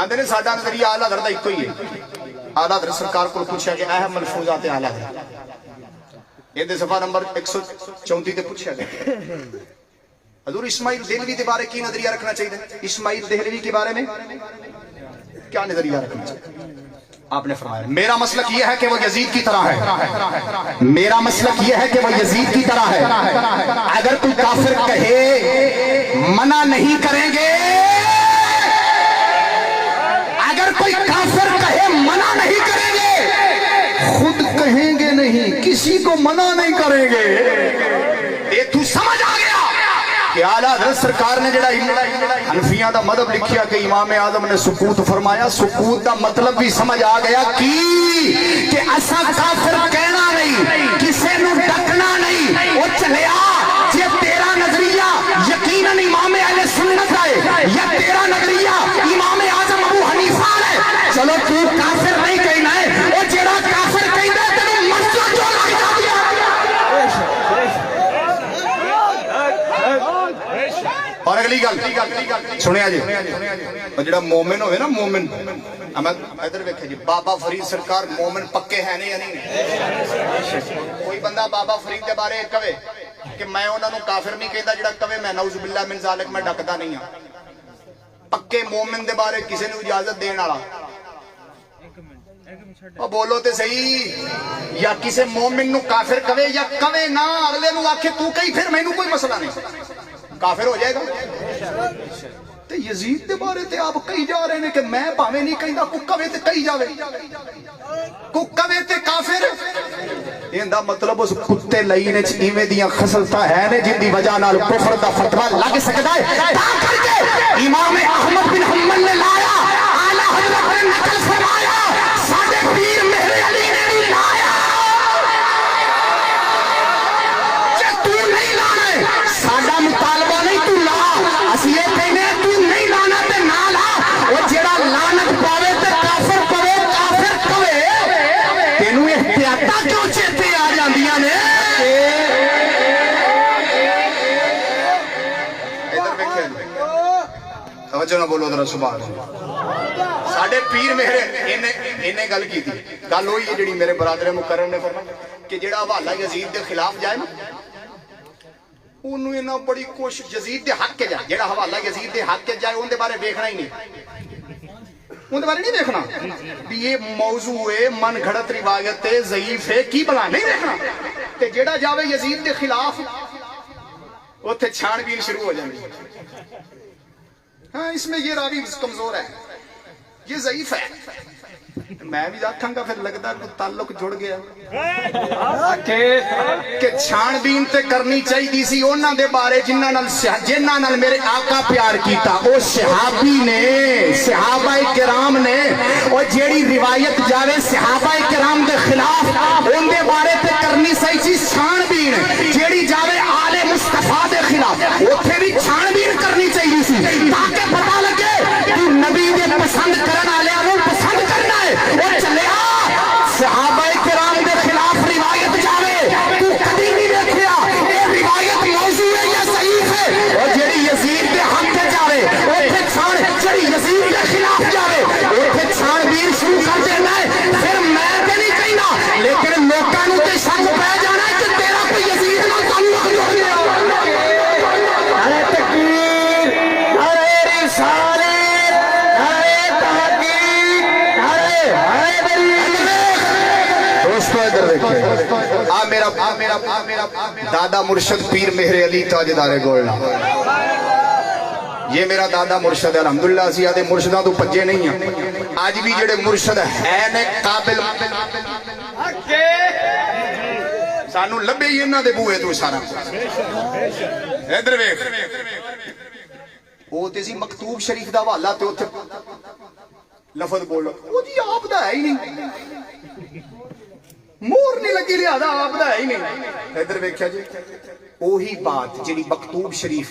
آندے نے ساڈا نظریہ اعلیٰ حضرت دا ایک ہی ہے۔ اعلیٰ حضرت سرکار کو پوچھا کہ اہم ملفوظات اعلیٰ حضرت، یہ دے صفحہ نمبر 134 تے پوچھا گیا حضور اسماعیل دہلوی کے بارے کی نظریہ رکھنا چاہیے؟ اسماعیل دہلوی کے بارے میں کیا نظریہ رکھنا چاہیے؟ آپ نے فرمایا میرا مسلک یہ ہے کہ وہ یزید کی طرح ہے، میرا مسلک یہ ہے کہ وہ یزید کی طرح ہے، اگر کوئی کافر کہے منع نہیں کریں گے، اگر کوئی کافر کہے منع نہیں کریں گے، خود کہیں گے نہیں، کسی کو منع نہیں کریں گے۔ یہ تو سمجھ آ گیا کہ اعلیٰ حضرت سرکار نے جڑا حنفیہ دا مذہب لکھیا کہ امام اعظم نے سکوت فرمایا، سکوت دا مطلب بھی سمجھ آ گیا کہ ایسا کافر کہنا نہیں، کسے نو ڈکنا نہیں، وہ چلیا جے تیرا نظریہ یقیناً امام اہل سنت ہے یا تیرا نظریہ امام اعظم ابو حنیفہ ہے، چلو تو کافر نہیں کہنا ہے، وہ جڑا کافر کہنا ہے تینوں مسجد جو لگ جا دیا۔ اور اگلی گل سنیا جی، اور جڑا مومن ہوئے نا مومن، ادھر ویکھے جی بابا فرید سرکار مومن پکے ہیں نہیں یا نہیں؟ کوئی بندہ بابا فرید کے بارے کہے کہ میں انہاں نوں کافر نہیں کہندا، جڑا کہے میں نعوذ باللہ من ذالک میں ڈکدا نہیں ہاں، پکے مومن دے بارے کسی نے اجازت دین والا اور بولو تے صحیح، یا کسی مومن نو کافر کہے یا کہے نہ، اگلے نو آکھے تو کہیں پھر مینوں کوئی مسئلہ نہیں، کافر ہو جائے گا؟ تو یزید دے بارے تے آپ کہی جا رہے ہیں کہ میں پاویں نہیں کہندا کو کہے تے کہی جاوے کو کہے تے کافر ایندا مطلب اس کتے لئی نے ایویں دیاں خصلتاں ہے نے جن دی وجہ نال کفر دا فتوی لگ سکدا ہے تا کر کے امام احمد بن حنبل نے لایا اعلی حضرت نے نقل فرمایا ساڈے پیر مہر علی نے نہیں لایا کہ تو نہیں لانا ساڈا مطالبہ نہیں تو لا اسی یہ کہنے تو نہیں لانا تے نہ لا او جیڑا لعنت پاوے تے کافر پاوے کافر پاوے تینوں احتیاطاں کیوں چیتے آ جاندیاں نے ادھر دیکھیں توجہ نہ بولو ذرا سبحان اللہ ساڈے پیر مہر انہیں گل کی تھی گل ہوئی ہے جڑی میرے برادر مکرم نے فرمایا کہ جڑا حوالہ یزید دے خلاف جائے نا انہوں انہاں بڑی کوشش یزید دے حق کے جائے جڑا حوالہ یزید دے حق کے جائے ان دے بارے دیکھنا ہی نہیں ان دے بارے نہیں دیکھنا بھی یہ موضوع ہے من گھڑت روایت ہے ضعیف ہے کی بلا نہیں دیکھنا تے جڑا جاوے یزید دے خلاف اوتھے چھان بین شروع ہو جاندی ہاں اس میں یہ راوی کمزور ہے یہ ضعیف ہے میں بھی آکھاں گا پھر لگتا ہے تعلق جڑ گیا کہ چھان بین تے کرنی چاہیے سی انہاں دے بارے جنہاں نال میرے آقا پیار کیتا او صحابی نے صحابہ کرام نے اور جیڑی روایت جاوے صحابہ کرام دے خلاف ان دے بارے تے کرنی چاہیے چھان بین جیڑی جاوے آل مصطفیٰ دے خلاف اوتھے بھی چھان بین کرنی چاہیے سی تاکہ پتہ لگے کہ نبی دے پسند کرن والےاں نوں پسند کرنا ہے اور چلیا صحابہ کرام دے خلاف روایت جاوے تو کبھی نہیں دیکھیا یہ روایت موضوع ہے یا ضعیف ہے اور جڑی یزید دے حق تے جاوے اوتھے چھان جڑی یزید دے خلاف جاوے اوتھے چھان بین شروع کر دینا ہے پھر میں تے نہیں کہنا لیکن لوکاں نوں تے شک پے جانا ہے کہ تیرا کوئی یزید نال تعلق جوڑ گیا نعرہ تکبیر نعرہ رسالت نعرہ تحقیق نعرہ حیدری دوستو ادھر دیکھیں آ میرا دادا مرشد پیر مہر علی تاجدار گولڈا یہ میرا دادا مرشد ہے الحمدللہ اسی آدھے مرشداں تو پجے نہیں ہیں آج بھی جڑے مرشد ہے نے قابل سانو لبے ہی انہاں دے بوئے تو سارا ادھر ویکھ وہ تے سی مکتوب شریف دا حوالہ تے اوتھے لفظ بولو وہ جی آپ دا ہے ہی نہیں مور نہیں لگی لہذا آپ دا ہے ہی نہیں ادھر ویکھیا جی وہی بات جڑی مکتوب شریف